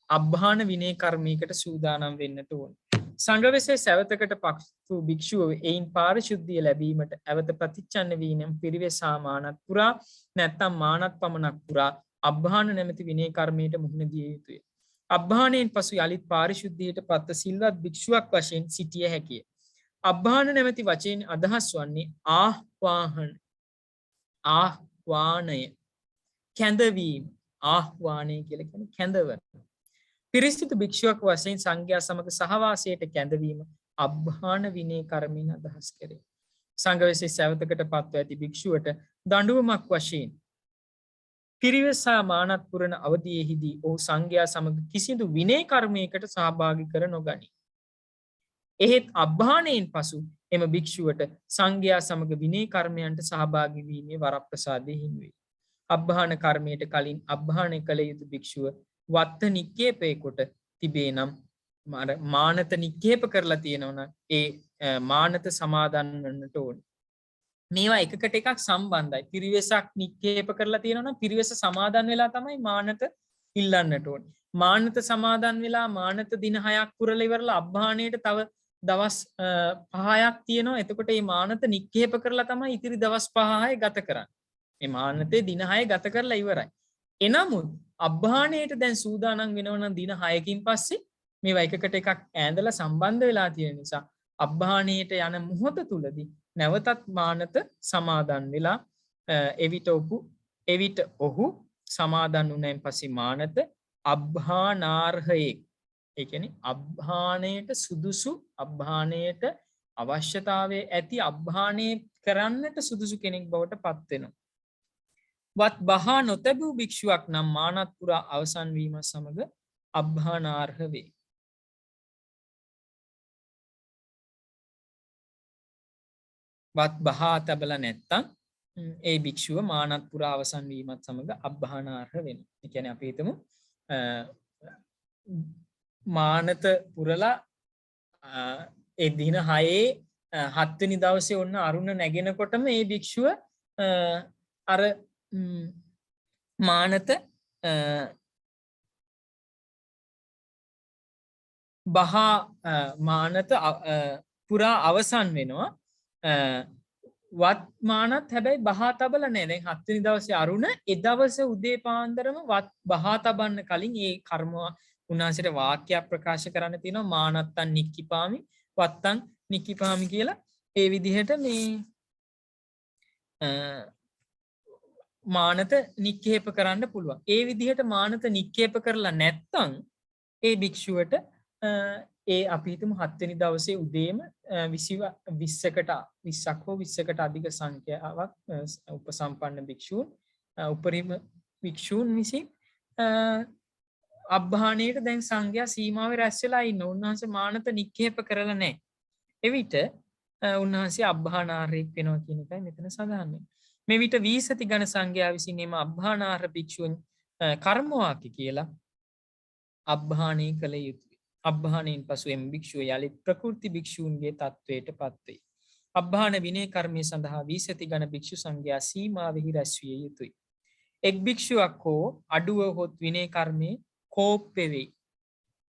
අබ්බාන විනය කර්මයකට සූදානම් වෙන්නට ඕන. සංඝවෙසේ සැවතකට පක්ෂු භික්ෂුව එයින් පාරිශුද්ධිය ලැබීමට ඇවත ප්‍රතිච්ඡන්න වී නම් පිරිවෙස් හා මානත් පුරා නැත්නම් මානත් පමණක් පුරා අබ්බාන නැමැති විනය කර්මයට මුහුණ දිය යුතුය. අබ්බාණයෙන් පසු යලිත් පාරිශුද්ධියට පත්ව සිල්වත් භික්ෂුවක් වශයෙන් සිටිය හැකිය. අබ්බාන නැමැති වචයෙන් අදහස් වන්නේ ආහ්වානය කැඳවීම. ආහ්වානය කියලා කියන්නේ කැඳවන. පිරිසිදු භික්ෂුවක් වශයෙන් සංඝයා සමග සහවාසයට කැඳවීම අබ්බාන විනය කර්මයෙන් අදහස් කරේ. සංඝවෙසේ සැවතකට පත්ව ඇති භික්ෂුවට දඬුවමක් වශයෙන් පිරිවෙස් හා මානත් පුරන අවධියේදී ඔහු සංඝයා සමග කිසිදු විනය කර්මයකට සහභාගී කර නොගනී. එහෙත් අබ්බාණයෙන් පසු එම භික්ෂුවට සංඝයා සමග විනය කර්මයන්ට සහභාගී වීමේ වරප්‍රසාදය හිමි වේ. අබ්බාන කර්මයට කලින් අබ්බාණය කළ යුතු භික්ෂුව වත්ත නික්කේපේ කොට තිබේ නම් මානත නික්කේප කරලා තියෙනවා නම් ඒ මානත සමාදන් වන්නට ඕන. මේවා එකකට එකක් සම්බන්ධයි. පිරිවෙසක් නික්කේප කරලා තියෙනවා නම් පිරිවෙස සමාදන් වෙලා තමයි මානත ඉල්ලන්නට ඕන. මානත සමාදන් වෙලා මානත දින 6ක් පුරලා ඉවරලා අබ්බාණයට තව දවස් 5ක් තියෙනවා. එතකොට මේ මානත නික්කේප කරලා තමයි ඉතිරි දවස් 5 ගත කරන්නේ. මේ මානතේ දින 6 ගත කරලා ඉවරයි. එනමුත් අබ්බාණයට දැන් සූදානම් වෙනවා නම් දින 6කින් පස්සේ මේවා එකකට එකක් ඈඳලා සම්බන්ධ වෙලා තියෙන නිසා අබ්බාණයට යන මොහොත තුලදී නැවතත් මානත සමාදන් වෙලා එවිට ඔහු සමාදන් වුණාන් පස්සේ මානත අබ්බානාර්හයේ ඒ කියන්නේ අබ්බාණයට සුදුසු අබ්බාණයට අවශ්‍යතාවයේ ඇති අබ්බාණය කරන්නට සුදුසු කෙනෙක් බවට පත් වෙනවා. වත් බහා නොතැබූ භික්ෂුවක් නම් මානත් පුරා අවසන් වීම සමග අබ්බානාර්හ වේ. වත් බහා තබලා නැත්තම් ඒ භික්ෂුව මානත් පුරා අවසන් වීමත් සමග අබ්බහනාර්හ වෙනවා. ඒ කියන්නේ අපි හිතමු මානත පුරලා ඒ දින 6 7 වෙනි දවසේ ඔන්න අරුණ නැගෙනකොටම ඒ භික්ෂුව අර මානත බහා මානත පුරා අවසන් වෙනවා. වත් මානත් හැබැයි බහා තබල නෑ. දැන් 7 වෙනි දවසේ අරුණ ඒ දවසේ උදේ පාන්දරම වත් බහා තබන්න කලින් ඒ කර්ම උන්වහන්සේට වාක්‍යයක් ප්‍රකාශ කරන්න තියෙනවා මානත්තන් නික්කිපාමි වත්තන් නික්කිපාමි කියලා. ඒ විදිහට මේ මානත නික්කේප කරන්න පුළුවන්. ඒ විදිහට මානත නික්කේප කරලා නැත්තම් ඒ භික්ෂුවට ඒ අපි හිතමු 7 වෙනි දවසේ උදේම 20කට 20ක් හෝ 20කට අධික සංඛ්‍යාවක් උපසම්පන්න භික්ෂූන් උපරිම භික්ෂූන් විසින් අබ්බහාණයට දැන් සංඝයා සීමාවේ රැස් වෙලා ඉන්න. උන්වහන්සේ මානත නික්කේප කරලා නැහැ. එවිට උන්වහන්සේ අබ්බහානාර්හෙක් වෙනවා කියන එකයි මෙතන සඳහන් වෙන්නේ. මේ විට වීසති ගණ සංඝයා විසින් එම අබ්බහානාර්හ භික්ෂූන් කර්මවාක්‍ය කියලා අබ්බහාණී කළ යුතුයි. අබ්බහාණයෙන් පසු එම භික්ෂුව යලිත් ප්‍රකෘති භික්ෂූන්ගේ තත්වයට පත්වෙයි. අබ්බහාන විනය කර්මය සඳහා වීසති ගණ භික්ෂු සංඝයා සීමාවෙහි රැස් විය යුතුයි. එක් භික්ෂුවක් හෝ අඩුව හොත් විනය කර්මයේ කෝප්ප වෙයි.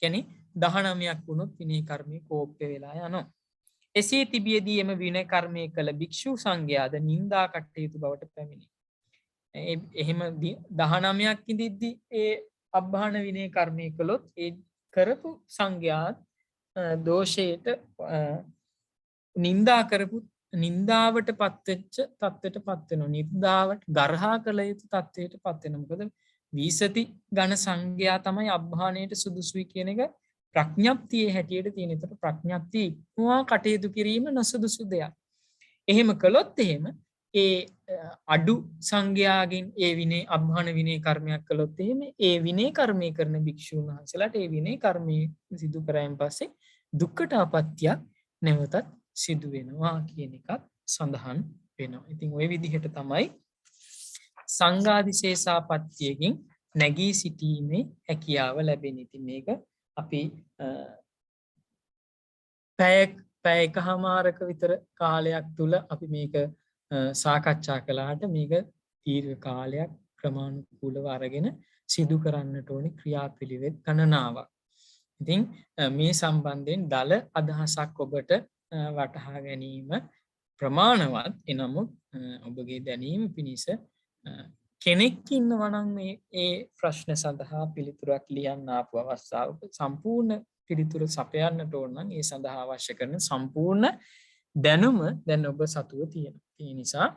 කියන්නේ 19ක් වුණොත් විනය කර්මයේ කෝප්ප වෙලා යනවා. එසේ තිබියදී එම විනය කර්මය කළ භික්ෂු සංඝයාද නින්දා කටයුතු බවට පැමිණේ. එහෙම 19ක් ඉඳිද්දී ඒ අබ්බහාන විනය කර්මය කළොත් ඒ කරපු සංඝයාත් දෝෂයට නින්දා කරපු නින්දාවට පත්වෙච්ච තත්ත්වයට පත් වෙනවා. නින්දාවට ගර්හා කළ යුතු තත්ත්වයට පත් වෙනවා. මොකද වීසති ඝන සංඝයා තමයි අබ්බහාණයට සුදුසුයි කියන එක ප්‍රඥප්තියේ හැටියට තියෙන. ඒතර ප්‍රඥප්තිය ඉක්මවා කටයුතු කිරීම නොසුදුසු දෙයක්. එහෙම කළොත් එහෙම ඒ අඩු සංඝයාගෙන් ඒ විනය අබ්බහාන විනය කර්මයක් කළොත් එහෙම ඒ විනය කර්මය කරන භික්ෂුන් වහන්සේලාට ඒ විනය කර්මය සිදු කරායින් පස්සේ දුක්ඛට අපත්‍යක් නැවතත් සිදු වෙනවා කියන එකත් සඳහන් වෙනවා. ඉතින් ওই විදිහට තමයි සංඝාදිශේෂාපත්‍යයෙන් නැගී සිටීමේ හැකියාව ලැබෙන්නේ. ඉතින් මේක අපි පැයකමාරක විතර කාලයක් තුල අපි මේක සාකච්ඡා කළාට මේක දීර්ඝ කාලයක් ක්‍රමානුකූලව අරගෙන සිදු කරන්නට ඕනි ක්‍රියාපිළිවෙත් ගණනාවක්. ඉතින් මේ සම්බන්ධයෙන් දල අදහසක් ඔබට වටහා ගැනීම ප්‍රමාණවත්. එනමුත් ඔබගේ දැනීම පිණිස කෙනෙක් ඉන්නවා නම් මේ ප්‍රශ්න සඳහා පිළිතුරක් ලියන්න ආපු අවස්ථාවක සම්පූර්ණ පිළිතුර සපයන්නට ඕන නම් ඒ සඳහා අවශ්‍ය කරන සම්පූර්ණ දැනුම දැන් ඔබ සතුව තියෙනවා. ඒ නිසා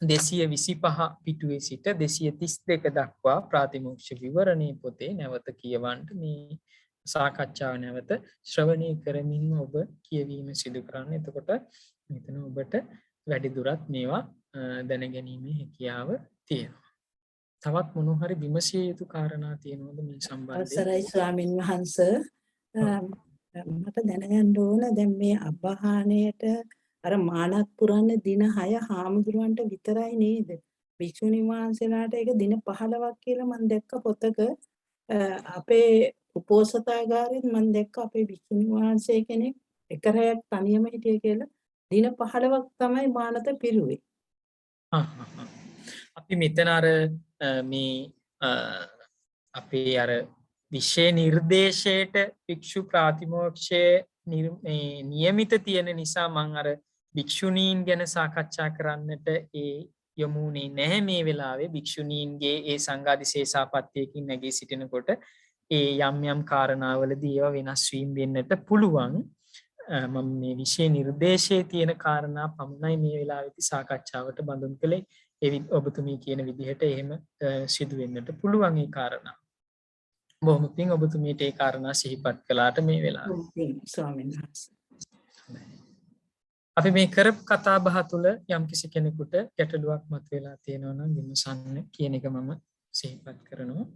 225 පිටුවේ සිට 232 දක්වා ප්‍රාතිමෝක්ෂ විවරණේ පොතේ නැවත කියවන්න මේ සාකච්ඡාව නැවත ශ්‍රවණය කරමින් ඔබ කියවීම සිදු කරන්න. එතකොට මෙතන ඔබට වැඩි දුරත් මේවා දැනගැනීමේ හැකියාව තියෙනවා. තවත් මොනවා හරි විමසිය යුතු කාරණා තියෙනවද මේ සම්බන්ධයෙන්? අවසරයි ස්වාමින් වහන්සේ. මට දැනගන්න ඕන දැන් මේ අබ්බහාණයට අර මානත් පුරන්න දින 6 හාමුදුරුවන්ට විතරයි නේද? භික්ෂුණී වහන්සේලාට ඒක දින 15ක් කියලා මම දැක්ක පොතක. අපේ උපෝසථාගාරෙත් මම දැක්ක අපේ භික්ෂුණී වහන්සේ කෙනෙක් එක රැයක් තනියම හිටිය කියලා දින 15ක් තමයි මානත පිරුවේ. අපි මෙතන අර මේ අපේ අර විශේෂ නිර්දේශයට භික්ෂු ප්‍රාතිමෝක්ෂයේ නියමිත තියෙන නිසා මම අර භික්ෂුණීන් ගැන සාකච්ඡා කරන්නට යමුනේ නැහැ මේ වෙලාවේ. භික්ෂුණීන්ගේ ඒ සංඝාදිශේෂාපත්‍යයකින් නැගී සිටිනකොට ඒ යම් යම් කාරණාවලදී ඒවා වෙනස් වීම වෙන්නට පුළුවන්. මම මේ විශේෂ නිර්දේශයේ තියෙන කාරණා පමණයි මේ වෙලාවේදී සාකච්ඡාවට බඳුන් කළේ. ඔබතුමී කියන විදිහට එහෙම සිදු වෙන්නට පුළුවන් ඒ කාරණා. බොහොම පිං ඔබතුමීට ඒ කාරණා සිහිපත් කළාට මේ වෙලාවේ. ස්වාමීන් වහන්සේ. අපි මේ කරපු කතා බහ තුළ යම්කිසි කෙනෙකුට ගැටලුවක් මතුවලා තියෙනවා නම් විමසන්න කියන එක මම සිහිපත් කරනවා.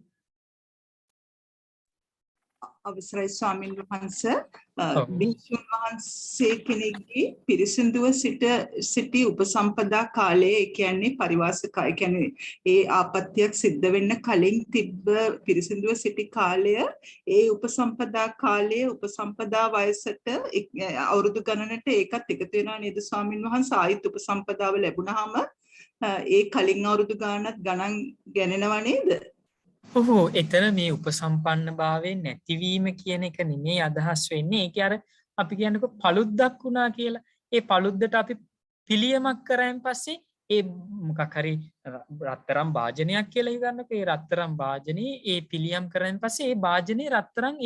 අවසරයි ස්වාමීන් වහන්සේ ඔව්. භික්ෂුන් වහන්සේ කෙනෙක්ගේ පිරිසිදුව සිටි උපසම්පදා කාලයේ ඒ කියන්නේ පරිවාසක ඒ කියන්නේ ඒ ආපත්‍යක් සිද්ධ වෙන්න කලින් තිබ්බ පිරිසිදුව සිටි කාලය ඒ උපසම්පදා කාලයේ උපසම්පදා වයසට අවුරුදු ගණනට ඒකත් එකතු වෙනවා නේද ස්වාමීන් වහන්සේ ආයිත් උපසම්පදාව ලැබුණාම ඒ කලින් අවුරුදු ගණන් ගණනව නේද? ඔහු එතන මේ උපසම්පන්න භාවයෙන් නැතිවීම කියන එක නෙමේ අදහස් වෙන්නේ. ඒක අර අපි කියන්නකො පළුද්දක් වුණා කියලා. ඒ පළුද්දට අපි පිළියමක් කරායින් පස්සේ ඒ මොකක් හරි රත්තරන් භාජනයක් කියලා හිතන්නකො. ඒ රත්තරන් භාජනේ ඒ පිළියම් කරායින් පස්සේ ඒ භාජනේ රත්තරන්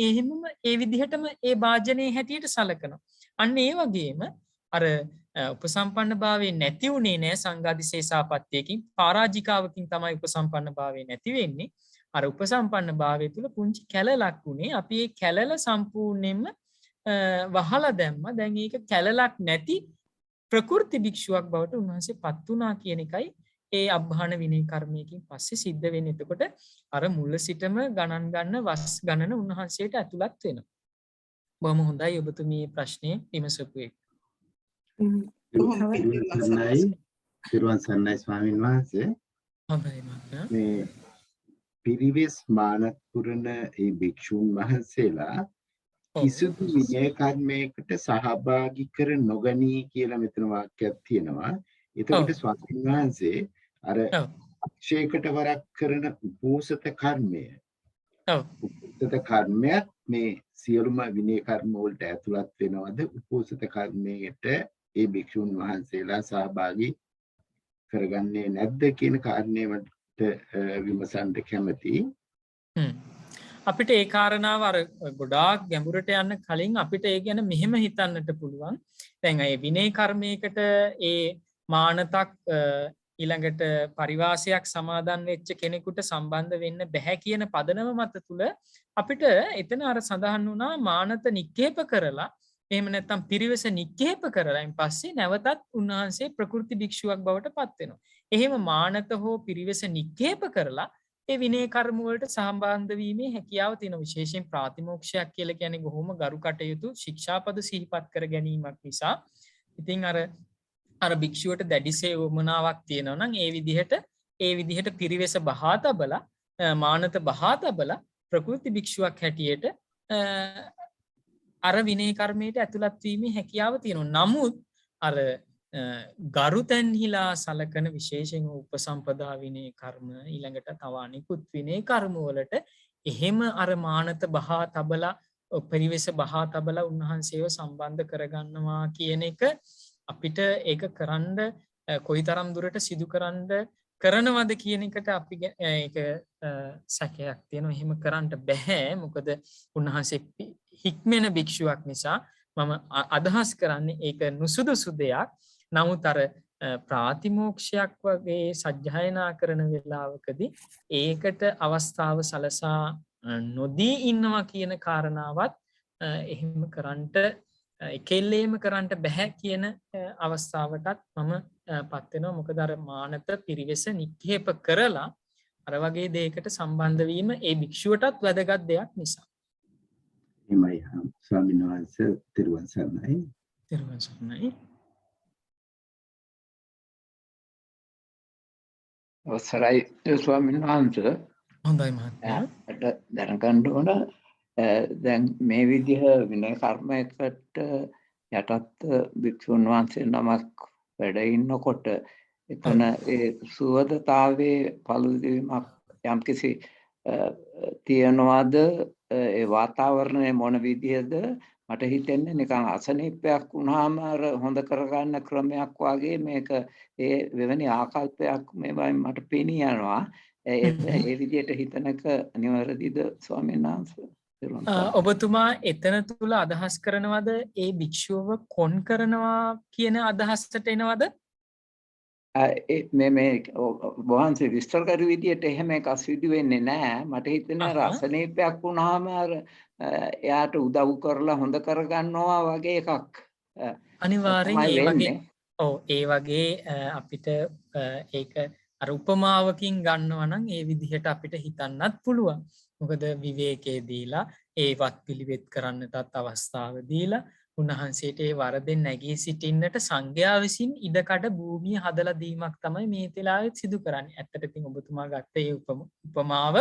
ඒ විදිහටම ඒ භාජනේ හැටියට සලකනවා. අන්න ඒ වගේම අර උපසම්පන්න භාවයෙන් නැති උනේ නෑ සංඝාදිශේෂාපත්‍යයකින් පරාජිකාවකින් තමයි උපසම්පන්න භාවයෙන් නැති වෙන්නේ. අර උපසම්පන්න භාවය තුළ පුංචි කැලලක් වුණේ අපි ඒ කැලල සම්පූර්ණයෙන්ම වහලා දැම්මා. දැන් ඒක කැලලක් නැති ප්‍රකෘති භික්ෂුවක් බවට උන්වහන්සේ පත් වුණා කියන එකයි ඒ අබ්බහන විනය කර්මයකින් පස්සේ සිද්ධ වෙන්නේ. එතකොට අර මුල සිටම ගණන් ගන්න වස් ගණන උන්වහන්සේට ඇතුළත් වෙනවා. බොහොම හොඳයි ඔබතුමී මේ ප්‍රශ්නේ විමසපු එක. තිරුවන් සරණයි ස්වාමීන් වහන්සේ. හොඳයි මහත්මයා. මේ පිරිවෙස් මානත් පුරන ඒ භික්ෂුන් වහන්සේලා කිසිදු විනය කර්මයකට සහභාගී කර නොගනී කියලා මෙතන වාක්‍යයක් තියෙනවා. එතකොට ස්වාමීන් වහන්සේ අර අක්ෂයකට වරක් කරන උපෝසත කර්මය උපෝසත කර්මයක් මේ සියලුම විනය කර්ම වලට ඇතුළත් වෙනවද? උපෝසත කර්මයට ඒ භික්ෂුන් වහන්සේලා සහභාගී කරගන්නේ නැද්ද කියන කාරණේට විමසන්න කැමති. අපිට ඒ කාරණාව අර ගොඩාක් ගැඹුරට යන්න කලින් අපිට ඒ ගැන මෙහෙම හිතන්නට පුළුවන්. දැන් ඒ විනය කර්මයකට ඒ මානතක් ඊළඟට පරිවාසයක් සමාදන් වෙච්ච කෙනෙකුට සම්බන්ධ වෙන්න බැහැ කියන පදනම මත තුල අපිට එතන අර සඳහන් වුණා මානත නික්කේප කරලා එහෙම නැත්නම් පිරිවෙස නික්කේප කරලායින් පස්සේ නැවතත් උන්වහන්සේ ප්‍රකෘති භික්ෂුවක් බවට පත් වෙනවා. එහෙම මානත හෝ පිරිවෙස නික්කේප කරලා ඒ විනය කර්ම වලට සම්බන්ධ වීමේ හැකියාව තියෙන විශේෂයෙන් ප්‍රාතිමෝක්ෂයක් කියලා කියන්නේ බොහොම ගරු කටයුතු ශික්ෂාපද සිහිපත් කර ගැනීමක් නිසා ඉතින් අර භික්ෂුවට දැඩිසේ වමනාවක් තියෙනවා නම් ඒ විදිහට පිරිවෙස බහා තබලා මානත බහා තබලා ප්‍රකෘති භික්ෂුවක් හැටියට අර විනය කර්මයට ඇතුළත් වීමේ හැකියාව තියෙනවා. නමුත් අර ගරුතැන්හිලා සලකන විශේෂයෙන් උපසම්පදා විනය කර්ම ඊළඟට තව අනිකුත් විනය කර්ම වලට එහෙම අර මානත බහා තබලා පරිවෙස බහා තබලා උන්වහන්සේව සම්බන්ධ කරගන්නවා කියන එක අපිට ඒක කරන්න කොයිතරම් දුරට සිදු කරනවද කියන එකට අපි ඒක සැකයක් තියෙනවා. එහෙම කරන්න බෑ. මොකද උන්වහන්සේ හික්මෙන භික්ෂුවක් නිසා මම අදහස් කරන්නේ ඒක නුසුදුසු දෙයක්. නමුත් අර ප්‍රාතිමෝක්ෂයක් වගේ සජ්ජායනා කරන වෙලාවකදී ඒකට අවස්ථාව සලසා නොදී ඉන්නවා කියන කාරණාවත් එහෙම කරන්නට එකෙල්ලේම කරන්නට බැහැ කියන අවස්ථාවටත් මම පත් වෙනවා. මොකද අර මානත පිරිවෙස නික්කේප කරලා අර වගේ දෙයකට සම්බන්ධ වීම ඒ භික්ෂුවටත් වැදගත් දෙයක් නිසා. එමයි ස්වාමීන් වහන්සේ තිරුවන් සරණයි. තිරුවන් සරණයි. අවසරයි ස්වාමීන් වහන්සේ. හොඳයි මහත්මයා. දැනගන්න ඕන දැන් මේ විදිහ විනය කර්මයකට යටත් භික්ෂුන් වහන්සේ නමක් වැඩ ඉන්නකොට එතන ඒ සුවදතාවයේ පළුදවීමක් යම්කිසි තියනවාද? ඒ වාතාවරණය මොන විදිහද? මට හිතෙන්නේ නිකන් අසනීපයක් වුණාම අර හොඳ කරගන්න ක්‍රමයක් වගේ මේක ඒ වෙවැනි ආකල්පයක් මේවයින් මට පෙනී යනවා. ඒ විදිහට හිතනක නිවැරදිද ස්වාමීන් වහන්සේ? ඔබතුමා එතන තුල අදහස් කරනවද ඒ භික්ෂුවව කොන් කරනවා කියන අදහසට එනවද? මේ වහන්සේ විස්තර කරු විදිහට එහෙම එකක් සිදු වෙන්නේ නැහැ. මට හිතෙනවා රසනීපයක් වුණාම අර එයාට උදව් කරලා හොඳ කරගන්නවා වගේ එකක්. අනිවාර්යෙන් ඒ වගේ අපිට ඒක අර උපමාවකින් ගන්නවා නම් ඒ විදිහට අපිට හිතන්නත් පුළුවන්. මොකද විවේකයේ දීලා ඒවත් පිළිවෙත් කරන්නටත් අවස්ථාව දීලා උන්වහන්සේට ඒ වරදෙන් නැගී සිටින්නට සංඝයා විසින් ඉඩකඩ භූමිය හදලා දීමක් තමයි මේ වෙලාවෙත් සිදු කරන්නේ. ඇත්තට ඉතින් ඔබතුමා ගත්ත ඒ උපමාව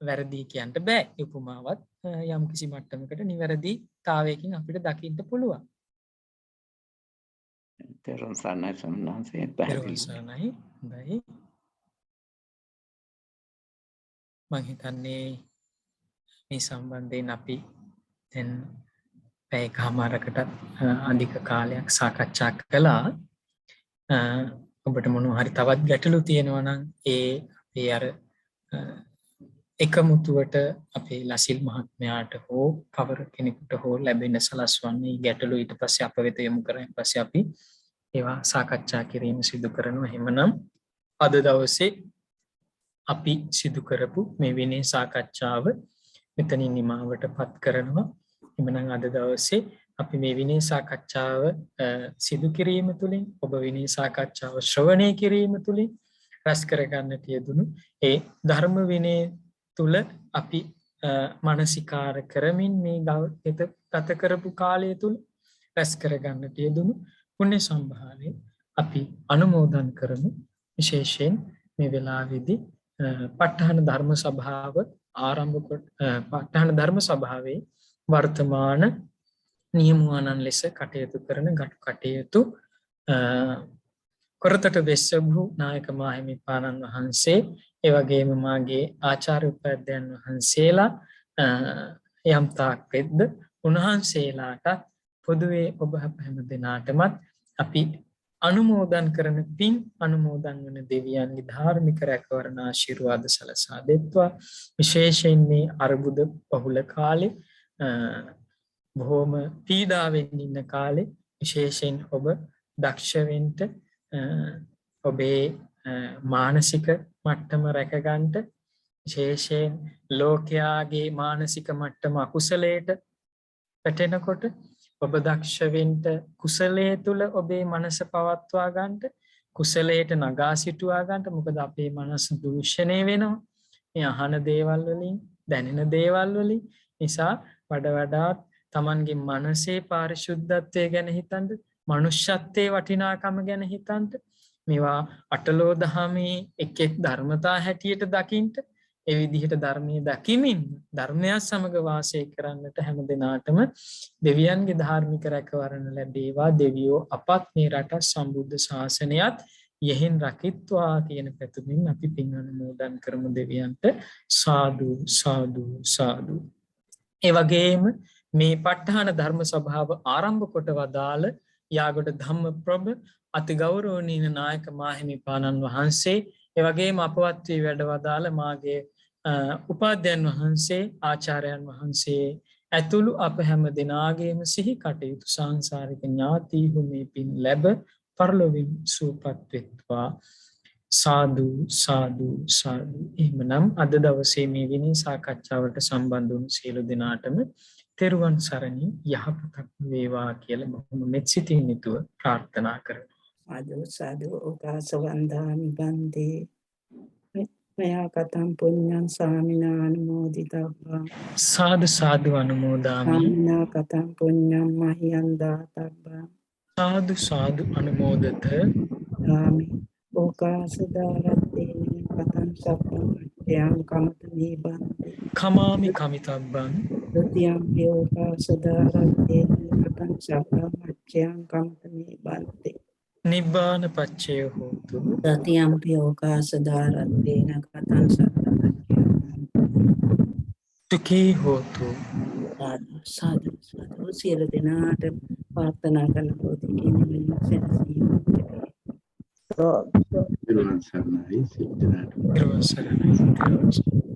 වැරදි කියන්න බෑ. උපමාවත් යම්කිසි මට්ටමකට නිවැරදිතාවයකින් අපිට දකින්න පුළුවන්. තෙරුවන් සරණයි සම්මානසේ තෙරුවන් සරණයි. හොඳයි. මම හිතන්නේ මේ සම්බන්ධයෙන් අපි දැන් පැයකමාරකට අධික කාලයක් සාකච්ඡා කළා. ඔබට මොනවා හරි තවත් ගැටලු තියෙනවා නම් අපේ අර එකමුතුවට අපේ ලසිල් මහත්මයාට හෝ කවර කෙනෙකුට හෝ ලැබෙන සලස්වන්නේ ගැටලු ඊට පස්සේ අප වෙත යොමු කරලා පස්සේ අපි ඒවා සාකච්ඡා කිරීම සිදු කරනවා. එහෙමනම් අද දවසේ අපි සිදු කරපු මේ විනය සාකච්ඡාව මෙතනින් නිමාවටපත් කරනවා. එමනම් අද දවසේ අපි මේ විනය සාකච්ඡාව සිදු කිරීම තුළින් ඔබ විනය සාකච්ඡාව ශ්‍රවණය කිරීම තුළින් රැස් කරගන්නට යෙදුණු ඒ ධර්ම විනය තුළ අපි මානසිකාර කරමින් මේ ගත කරපු කාලය තුළ රැස් කරගන්නට යෙදුණු පුණ්‍ය සම්භාරය අපි අනුමෝදන් කරමු. විශේෂයෙන් මේ වෙලාවේදී ප ဋ ාහන ධර්ම සභාව ආරම්භ කොට ප ဋ ාහන ධර්ම සභාවේ වර්තමාන නියමුවානන් ලෙස කටයුතු කරන ගරු කටයුතු කොරතට වෙස්සභු නායක මාහිමිපාණන් වහන්සේ, ඒ වගේම මාගේ ආචාර්ය උපාධ්‍යයන් වහන්සේලා යම් තාක් වෙද්ද උන්වහන්සේලාට පොදුවේ ඔබ හැම දෙනාටමත් අපි අනුමෝදන් කරන පින් අනුමෝදන් වන දෙවියන්ගේ ධාර්මික රැකවරණ ආශිර්වාද සලසා දෙත්වා. විශේෂයෙන් මේ අර්බුද බහුල කාලේ බොහෝම පීඩාවෙන් ඉන්න කාලේ විශේෂයෙන් ඔබ දක්ෂ වෙන්න ඔබේ මානසික මට්ටම රැකගන්න, විශේෂයෙන් ලෝකයාගේ මානසික මට්ටම අකුසලයට පැටෙනකොට ඔබ දක්ෂ වෙන්න කුසලයේ තුල ඔබේ මනස පවත්වා ගන්නට, කුසලයට නගා සිටුවා ගන්නට. මොකද අපේ මනස දූෂණය වෙනවා මේ අහන දේවල් වලින්, දැනෙන දේවල් වලින්. නිසා වඩාත් Tamanගේ මනසේ පාරිශුද්ධත්වය ගැන හිතන්න, මනුෂ්‍යත්වයේ වටිනාකම ගැන හිතන්න, මේවා අටලෝ දහමේ එක් ධර්මතා හැටියට දකින්න, ඒ විදිහට ධර්මයේ දකිමින් ධර්මයත් සමග වාසය කරන්නට හැම දිනාටම දෙවියන්ගේ ධාර්මික රැකවරණ ලැබේවා. දෙවියෝ අපත් මේ රට සම්බුද්ධ ශාසනයත් යෙහින් රකිත්වා කියන පැතුමින් අපි පින් අනුමෝදන් කරමු දෙවියන්ට. සාදු සාදු සාදු. ඒ වගේම මේ ප ဋ ාහන ධර්ම සභාව ආරම්භ කොට වදාළ යාගොඩ ධම්මප්‍රභ අති ගෞරවනීය නායක මාහිමිපාණන් වහන්සේ, ඒ වගේම අපවත් වී වැඩ වදාළ මාගේ උපාධ්‍යයන් වහන්සේ, ආචාර්යයන් වහන්සේ ඇතුළු අප හැම දෙනාගේම සිහි කටයුතු සංසාරික ඥාතීහු මේ පින් ලැබ පරලොවින් සුවපත් වෙත්වා. සාදු සාදු සාදු. එහෙමනම් අද දවසේ මේ විනය සාකච්ඡාවට සම්බන්ධ වුණු සියලු දෙනාටම තෙරුවන් සරණින් යහපතක් වේවා කියලා බොහොම මෙත් සිතින් යුතුව ප්‍රාර්ථනා කරමු. සාදු සාදු. ඕකාසවන්දාමි බන්දේ මයා කතං පුඤ්ඤං සාමිනා අනුමෝදිතබ්බා. සාදු සාදු අනුමෝදාමි. සාමිනා කතං පුඤ්ඤං මහියං දාතබ්බා. සාදු සාදු අනුමෝදත. ආමි. ඕකාසදාරත්තේ කතං සප්පං කමතමේ බන්දේ. කමාමි කමිතබ්බං. ဒ ුතියං ඕකාසදාරත්තේ කතං සප්පං කමතමේ බන්දේ. නිබ්බාන පච්චය හෝතු. තතියම්පි ඕකාසදාරත්තේන කතං සප්පං සුඛී හෝතු. සාදු සාදු. සියලු දෙනාට ප්‍රාර්ථනා කරන පොතකින් මෙලෙසීම. තෙරුවන් සරණයි සිද්ධාර්ථ. තෙරුවන් සරණයි.